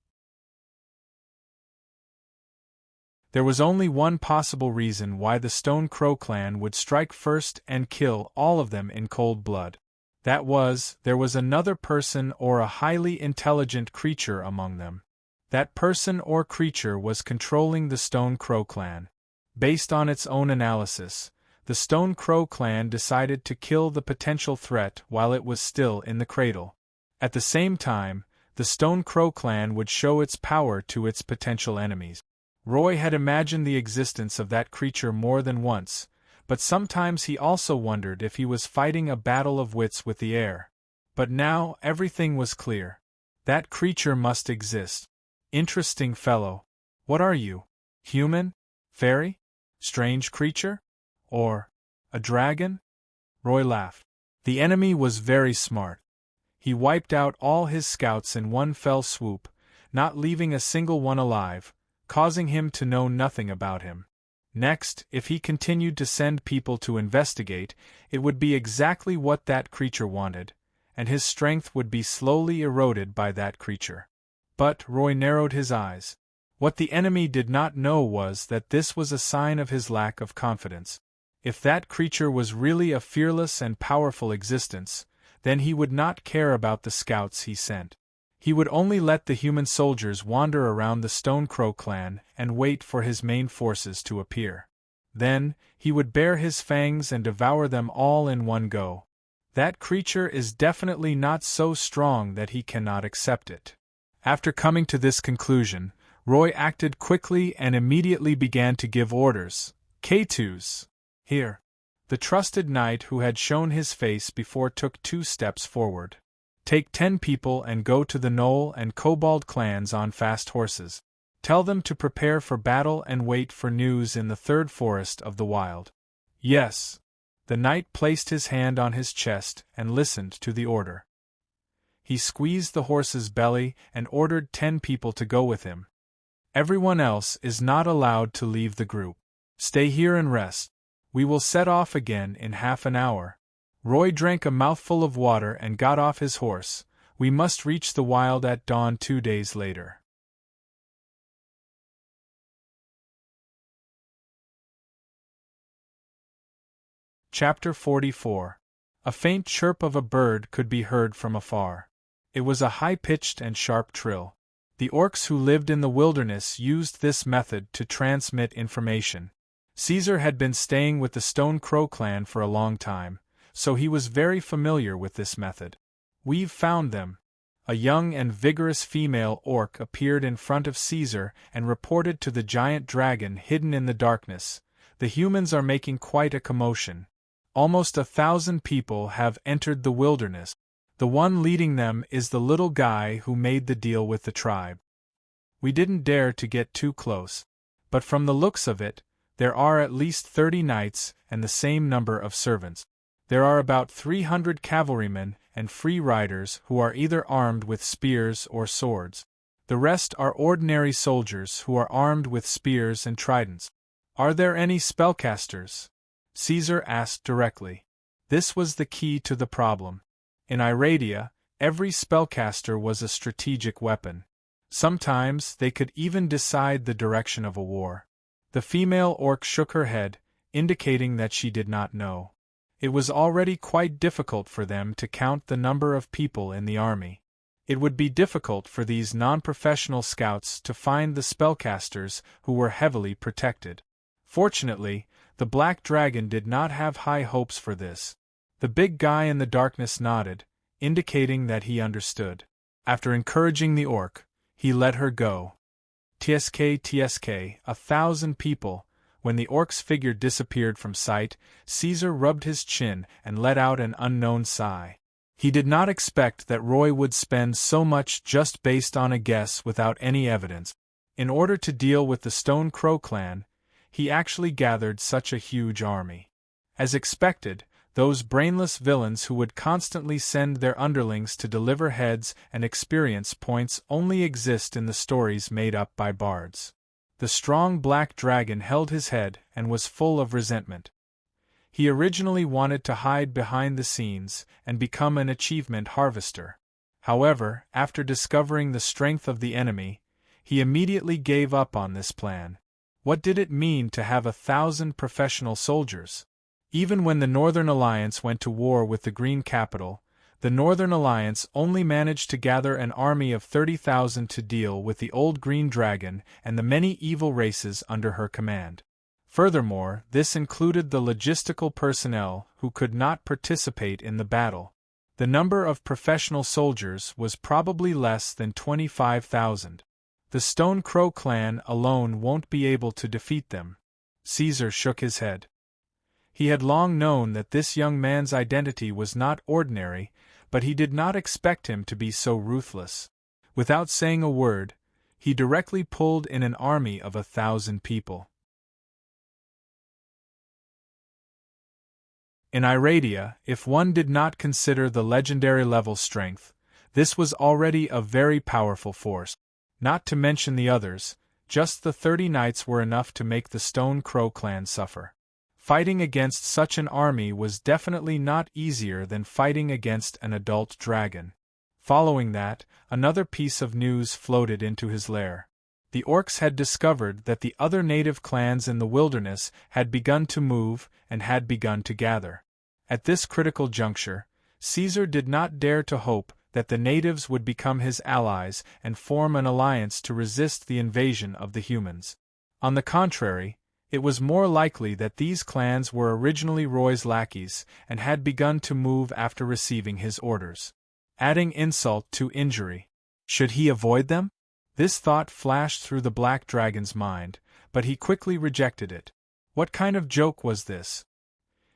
There was only one possible reason why the Stone Crow clan would strike first and kill all of them in cold blood. That was, there was another person or a highly intelligent creature among them. That person or creature was controlling the Stone Crow clan. Based on its own analysis, the Stone Crow clan decided to kill the potential threat while it was still in the cradle. At the same time, the Stone Crow clan would show its power to its potential enemies. Roy had imagined the existence of that creature more than once, but sometimes he also wondered if he was fighting a battle of wits with the air. But now everything was clear. That creature must exist. Interesting fellow. What are you? Human? Fairy? Strange creature? Or a dragon? Roy laughed. The enemy was very smart. He wiped out all his scouts in one fell swoop, not leaving a single one alive, causing him to know nothing about him. Next, if he continued to send people to investigate, it would be exactly what that creature wanted, and his strength would be slowly eroded by that creature. But Roy narrowed his eyes. What the enemy did not know was that this was a sign of his lack of confidence. If that creature was really a fearless and powerful existence, then he would not care about the scouts he sent. He would only let the human soldiers wander around the Stone Crow clan and wait for his main forces to appear. Then, he would bare his fangs and devour them all in one go. That creature is definitely not so strong that he cannot accept it. After coming to this conclusion, Roy acted quickly and immediately began to give orders. K2s. Here. The trusted knight who had shown his face before took 2 steps forward. Take 10 people and go to the Knoll and Kobold clans on fast horses. Tell them to prepare for battle and wait for news in the 3rd forest of the wild. Yes. The knight placed his hand on his chest and listened to the order. He squeezed the horse's belly and ordered 10 people to go with him. Everyone else is not allowed to leave the group. Stay here and rest. We will set off again in half an hour. Roy drank a mouthful of water and got off his horse. We must reach the wild at dawn 2 days later. Chapter 44. A faint chirp of a bird could be heard from afar. It was a high-pitched and sharp trill. The orcs who lived in the wilderness used this method to transmit information. Caesar had been staying with the Stone Crow clan for a long time, so he was very familiar with this method. We've found them. A young and vigorous female orc appeared in front of Caesar and reported to the giant dragon hidden in the darkness. The humans are making quite a commotion. Almost 1,000 people have entered the wilderness. The one leading them is the little guy who made the deal with the tribe. We didn't dare to get too close. But from the looks of it, there are at least 30 knights and the same number of servants. There are about 300 cavalrymen and free riders who are either armed with spears or swords. The rest are ordinary soldiers who are armed with spears and tridents. Are there any spellcasters? Caesar asked directly. This was the key to the problem. In Iradia, every spellcaster was a strategic weapon. Sometimes they could even decide the direction of a war. The female orc shook her head, indicating that she did not know. It was already quite difficult for them to count the number of people in the army. It would be difficult for these non-professional scouts to find the spellcasters who were heavily protected. Fortunately, the Black Dragon did not have high hopes for this. The big guy in the darkness nodded, indicating that he understood. After encouraging the orc, he let her go. TSK, 1,000 people. When the orc's figure disappeared from sight, Caesar rubbed his chin and let out an unknown sigh. He did not expect that Roy would spend so much just based on a guess without any evidence. In order to deal with the Stone Crow clan, he actually gathered such a huge army. As expected, those brainless villains who would constantly send their underlings to deliver heads and experience points only exist in the stories made up by bards. The strong Black Dragon held his head and was full of resentment. He originally wanted to hide behind the scenes and become an achievement harvester. However, after discovering the strength of the enemy, he immediately gave up on this plan. What did it mean to have 1,000 professional soldiers? Even when the Northern Alliance went to war with the Green Capital, the Northern Alliance only managed to gather an army of 30,000 to deal with the old Green Dragon and the many evil races under her command. Furthermore, this included the logistical personnel who could not participate in the battle. The number of professional soldiers was probably less than 25,000. The Stone Crow clan alone won't be able to defeat them. Caesar shook his head. He had long known that this young man's identity was not ordinary, but he did not expect him to be so ruthless. Without saying a word, he directly pulled in an army of 1,000 people. In Iradia, if one did not consider the legendary level strength, this was already a very powerful force. Not to mention the others, just the 30 knights were enough to make the Stone Crow clan suffer. Fighting against such an army was definitely not easier than fighting against an adult dragon. Following that, another piece of news floated into his lair. The orcs had discovered that the other native clans in the wilderness had begun to move and had begun to gather. At this critical juncture, Caesar did not dare to hope that the natives would become his allies and form an alliance to resist the invasion of the humans. On the contrary, it was more likely that these clans were originally Roy's lackeys and had begun to move after receiving his orders. Adding insult to injury. Should he avoid them? This thought flashed through the Black Dragon's mind, but he quickly rejected it. What kind of joke was this?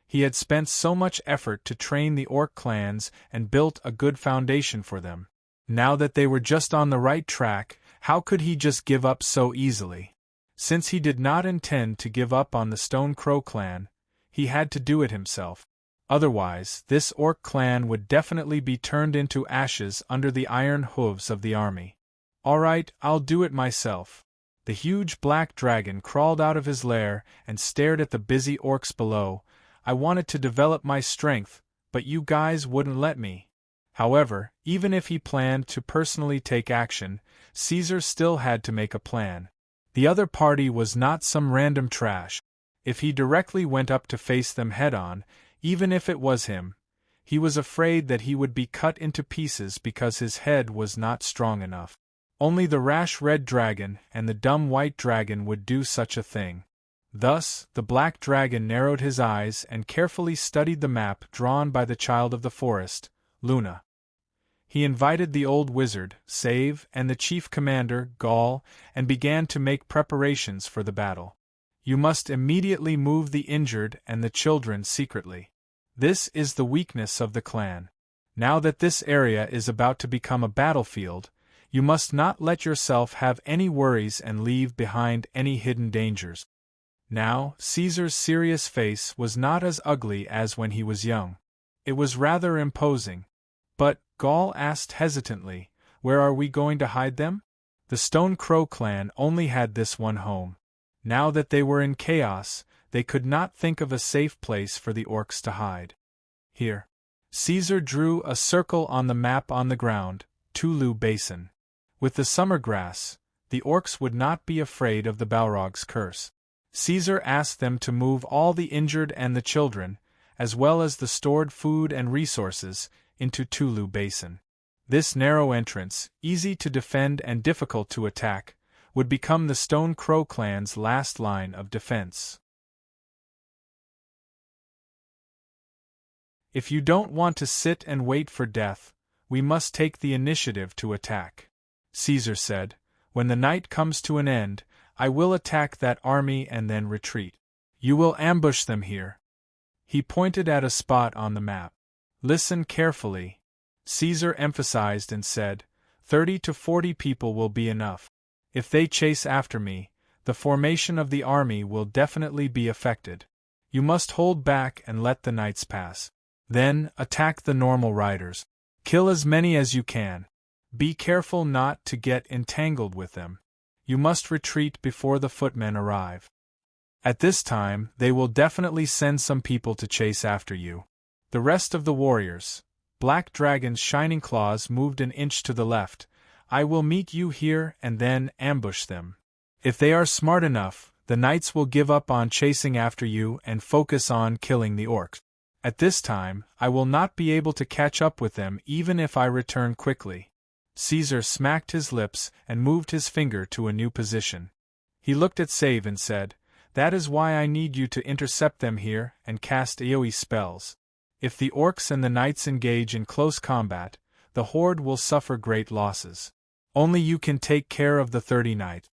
He had spent so much effort to train the orc clans and built a good foundation for them. Now that they were just on the right track, how could he just give up so easily? Since he did not intend to give up on the Stone Crow clan, he had to do it himself. Otherwise, this orc clan would definitely be turned into ashes under the iron hooves of the army. All right, I'll do it myself. The huge Black Dragon crawled out of his lair and stared at the busy orcs below. I wanted to develop my strength, but you guys wouldn't let me. However, even if he planned to personally take action, Caesar still had to make a plan. The other party was not some random trash. If he directly went up to face them head-on, even if it was him, he was afraid that he would be cut into pieces because his head was not strong enough. Only the rash red dragon and the dumb white dragon would do such a thing. Thus, the Black Dragon narrowed his eyes and carefully studied the map drawn by the child of the forest, Luna. He invited the old wizard, Save, and the chief commander, Gaul, and began to make preparations for the battle. You must immediately move the injured and the children secretly. This is the weakness of the clan. Now that this area is about to become a battlefield, You must not let yourself have any worries and leave behind any hidden dangers. Now, Caesar's serious face was not as ugly as when he was young. It was rather imposing. But, Gaul asked hesitantly, where are we going to hide them? The Stone Crow clan only had this one home. Now that they were in chaos, they could not think of a safe place for the orcs to hide. Here. Caesar drew a circle on the map on the ground, Tulu Basin. With the summer grass, the orcs would not be afraid of the Balrog's curse. Caesar asked them to move all the injured and the children, as well as the stored food and resources, into Tulu Basin. This narrow entrance, easy to defend and difficult to attack, would become the Stone Crow clan's last line of defense. If you don't want to sit and wait for death, we must take the initiative to attack. Caesar said, when the night comes to an end, I will attack that army and then retreat. You will ambush them here. He pointed at a spot on the map. Listen carefully. Caesar emphasized and said, 30 to 40 people will be enough. If they chase after me, the formation of the army will definitely be affected. You must hold back and let the knights pass. Then, attack the normal riders. Kill as many as you can. Be careful not to get entangled with them. You must retreat before the footmen arrive. At this time, they will definitely send some people to chase after you. The rest of the warriors, Black Dragon's shining claws moved an inch to the left. I will meet you here and then ambush them. If they are smart enough, the knights will give up on chasing after you and focus on killing the orcs. At this time, I will not be able to catch up with them even if I return quickly. Caesar smacked his lips and moved his finger to a new position. He looked at Save and said, that is why I need you to intercept them here and cast AoE spells. If the orcs and the knights engage in close combat, the horde will suffer great losses. Only you can take care of the 30 knights.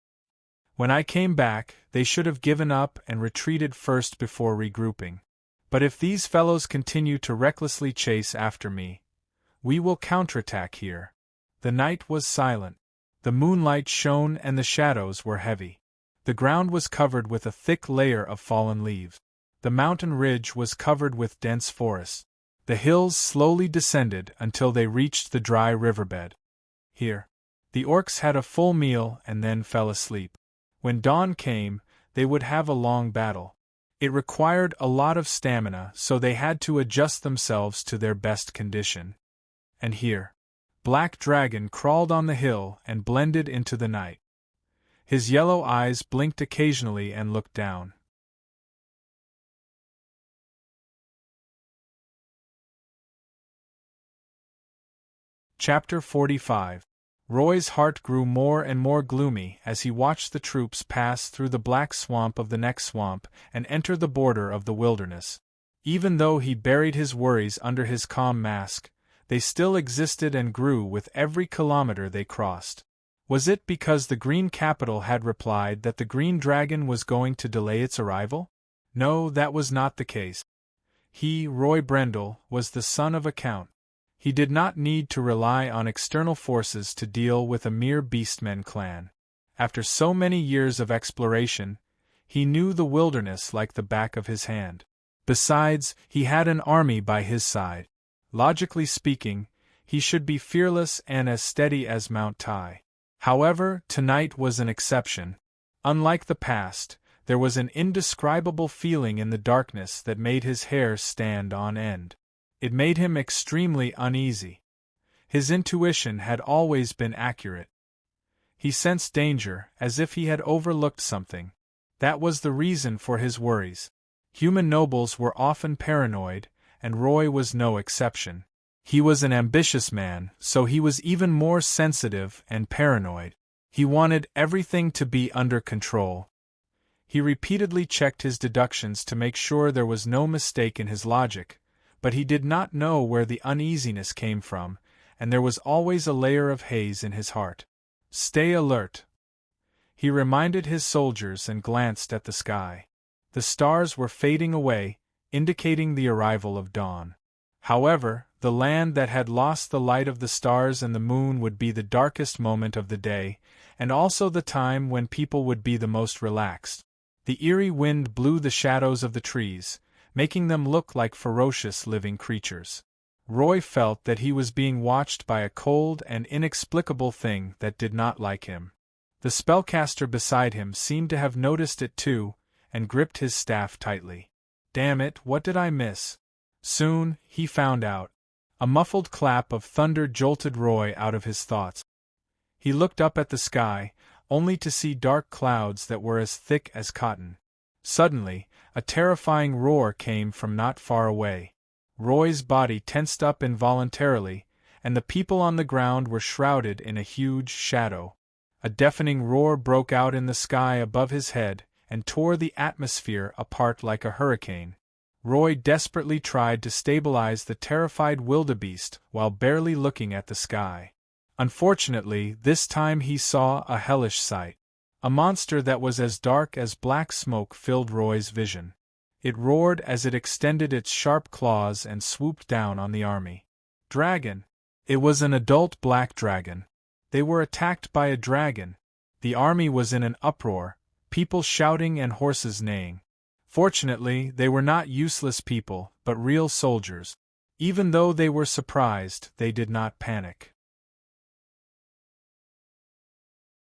When I came back, they should have given up and retreated first before regrouping. But if these fellows continue to recklessly chase after me, we will counterattack here. The night was silent. The moonlight shone and the shadows were heavy. The ground was covered with a thick layer of fallen leaves. The mountain ridge was covered with dense forest. The hills slowly descended until they reached the dry riverbed. Here, the orcs had a full meal and then fell asleep. When dawn came, they would have a long battle. It required a lot of stamina, so they had to adjust themselves to their best condition. And here, Black Dragon crawled on the hill and blended into the night. His yellow eyes blinked occasionally and looked down. Chapter 45. Roy's heart grew more and more gloomy as he watched the troops pass through the black swamp of the next swamp and enter the border of the wilderness. Even though he buried his worries under his calm mask, they still existed and grew with every kilometer they crossed. Was it because the Green Capital had replied that the Green Dragon was going to delay its arrival? No, that was not the case. He, Roy Brendel, was the son of a count. He did not need to rely on external forces to deal with a mere beastmen clan. After so many years of exploration, he knew the wilderness like the back of his hand. Besides, he had an army by his side. Logically speaking, he should be fearless and as steady as Mount Tai. However, tonight was an exception. Unlike the past, there was an indescribable feeling in the darkness that made his hair stand on end. It made him extremely uneasy. His intuition had always been accurate. He sensed danger, as if he had overlooked something. That was the reason for his worries. Human nobles were often paranoid, and Roy was no exception. He was an ambitious man, so he was even more sensitive and paranoid. He wanted everything to be under control. He repeatedly checked his deductions to make sure there was no mistake in his logic, but he did not know where the uneasiness came from, and there was always a layer of haze in his heart. Stay alert. He reminded his soldiers and glanced at the sky. The stars were fading away, indicating the arrival of dawn. However, the land that had lost the light of the stars and the moon would be the darkest moment of the day, and also the time when people would be the most relaxed. The eerie wind blew the shadows of the trees, making them look like ferocious living creatures. Roy felt that he was being watched by a cold and inexplicable thing that did not like him. The spellcaster beside him seemed to have noticed it too, and gripped his staff tightly. Damn it, what did I miss? Soon, he found out. A muffled clap of thunder jolted Roy out of his thoughts. He looked up at the sky, only to see dark clouds that were as thick as cotton. Suddenly, a terrifying roar came from not far away. Roy's body tensed up involuntarily, and the people on the ground were shrouded in a huge shadow. A deafening roar broke out in the sky above his head and tore the atmosphere apart like a hurricane. Roy desperately tried to stabilize the terrified wildebeest while barely looking at the sky. Unfortunately, this time he saw a hellish sight. A monster that was as dark as black smoke filled Roy's vision. It roared as it extended its sharp claws and swooped down on the army. Dragon! It was an adult black dragon. They were attacked by a dragon. The army was in an uproar, people shouting and horses neighing. Fortunately, they were not useless people, but real soldiers. Even though they were surprised, they did not panic.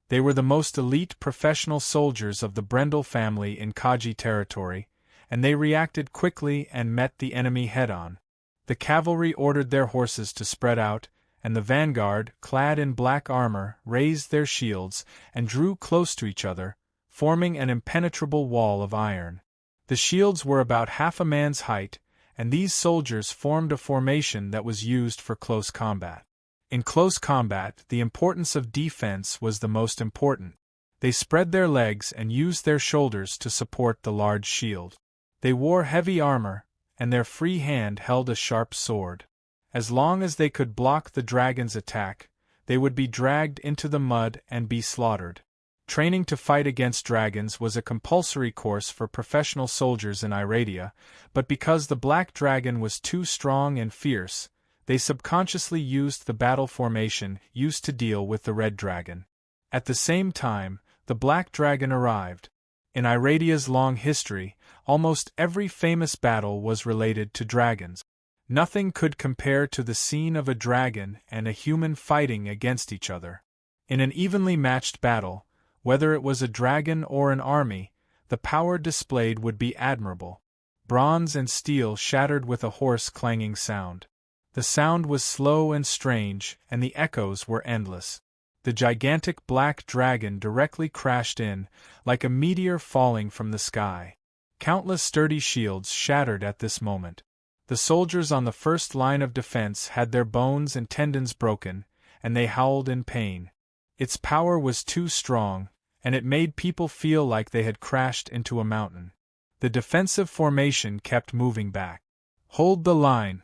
They were the most elite professional soldiers of the Brendel family in Kaji territory, and they reacted quickly and met the enemy head-on. The cavalry ordered their horses to spread out, and the vanguard, clad in black armor, raised their shields and drew close to each other, forming an impenetrable wall of iron. The shields were about half a man's height, and these soldiers formed a formation that was used for close combat. In close combat, the importance of defense was the most important. They spread their legs and used their shoulders to support the large shield. They wore heavy armor, and their free hand held a sharp sword. As long as they could block the dragon's attack, they would be dragged into the mud and be slaughtered. Training to fight against dragons was a compulsory course for professional soldiers in Iradia, but because the black dragon was too strong and fierce, they subconsciously used the battle formation used to deal with the red dragon. At the same time, the black dragon arrived. In Iradia's long history, almost every famous battle was related to dragons. Nothing could compare to the scene of a dragon and a human fighting against each other. In an evenly matched battle, whether it was a dragon or an army, the power displayed would be admirable. Bronze and steel shattered with a hoarse clanging sound. The sound was slow and strange, and the echoes were endless. The gigantic black dragon directly crashed in, like a meteor falling from the sky. Countless sturdy shields shattered at this moment. The soldiers on the first line of defense had their bones and tendons broken, and they howled in pain. Its power was too strong, and it made people feel like they had crashed into a mountain. The defensive formation kept moving back. "Hold the line!"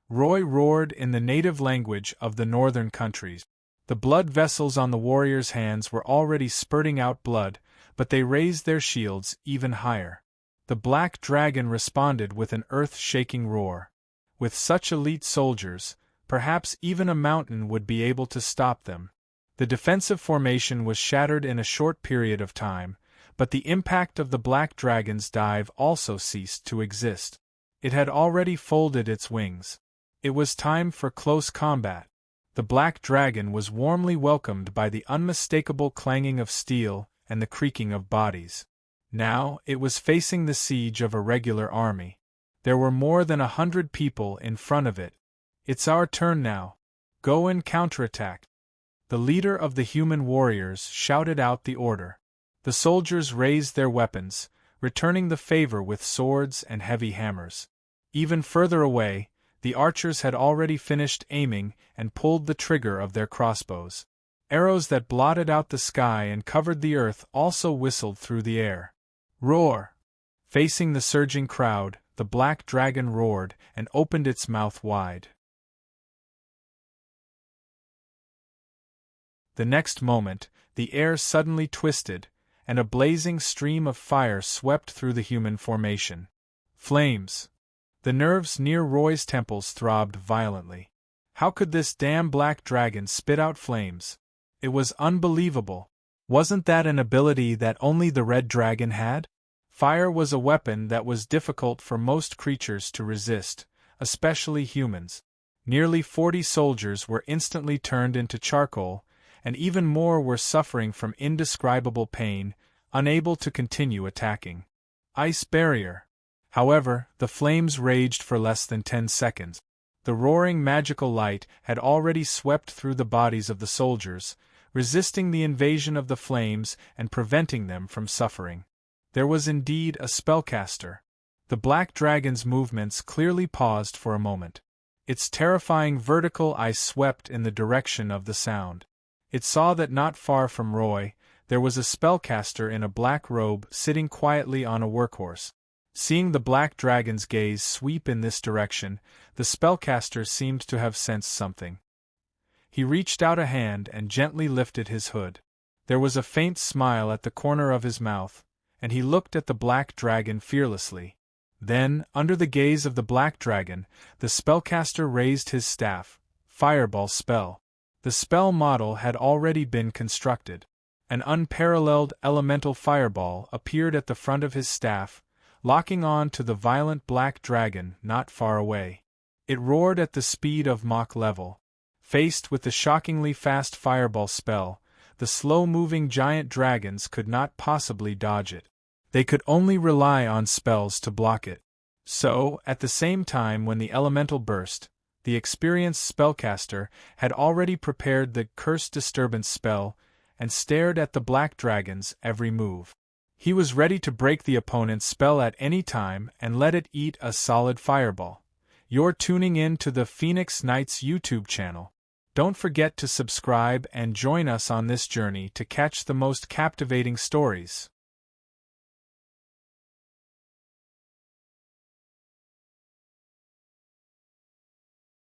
Roy roared in the native language of the northern countries. The blood vessels on the warriors' hands were already spurting out blood, but they raised their shields even higher. The black dragon responded with an earth-shaking roar. With such elite soldiers, perhaps even a mountain would be able to stop them. The defensive formation was shattered in a short period of time, but the impact of the black dragon's dive also ceased to exist. It had already folded its wings. It was time for close combat. The black dragon was warmly welcomed by the unmistakable clanging of steel and the creaking of bodies. Now, it was facing the siege of a regular army. There were more than 100 people in front of it. "It's our turn now. Go and counterattack." The leader of the human warriors shouted out the order. The soldiers raised their weapons, returning the favor with swords and heavy hammers. Even further away, the archers had already finished aiming and pulled the trigger of their crossbows. Arrows that blotted out the sky and covered the earth also whistled through the air. Roar! Facing the surging crowd, the black dragon roared and opened its mouth wide. The next moment, the air suddenly twisted, and a blazing stream of fire swept through the human formation. Flames! The nerves near Roy's temples throbbed violently. How could this damn black dragon spit out flames? It was unbelievable. Wasn't that an ability that only the red dragon had? Fire was a weapon that was difficult for most creatures to resist, especially humans. Nearly 40 soldiers were instantly turned into charcoal, and even more were suffering from indescribable pain, unable to continue attacking. Ice barrier. However, the flames raged for less than 10 seconds. The roaring magical light had already swept through the bodies of the soldiers, resisting the invasion of the flames and preventing them from suffering. There was indeed a spellcaster. The black dragon's movements clearly paused for a moment. Its terrifying vertical eyes swept in the direction of the sound. It saw that not far from Roy, there was a spellcaster in a black robe sitting quietly on a workhorse. Seeing the black dragon's gaze sweep in this direction, the spellcaster seemed to have sensed something. He reached out a hand and gently lifted his hood. There was a faint smile at the corner of his mouth, and he looked at the black dragon fearlessly. Then, under the gaze of the black dragon, the spellcaster raised his staff. Fireball spell. The spell model had already been constructed. An unparalleled elemental fireball appeared at the front of his staff, locking on to the violent black dragon not far away. It roared at the speed of Mach level. Faced with the shockingly fast fireball spell, the slow-moving giant dragons could not possibly dodge it. They could only rely on spells to block it. So, at the same time when the elemental burst, the experienced spellcaster had already prepared the Curse Disturbance spell and stared at the black dragon's every move. He was ready to break the opponent's spell at any time and let it eat a solid fireball. You're tuning in to the Phoenix Knights YouTube channel. Don't forget to subscribe and join us on this journey to catch the most captivating stories.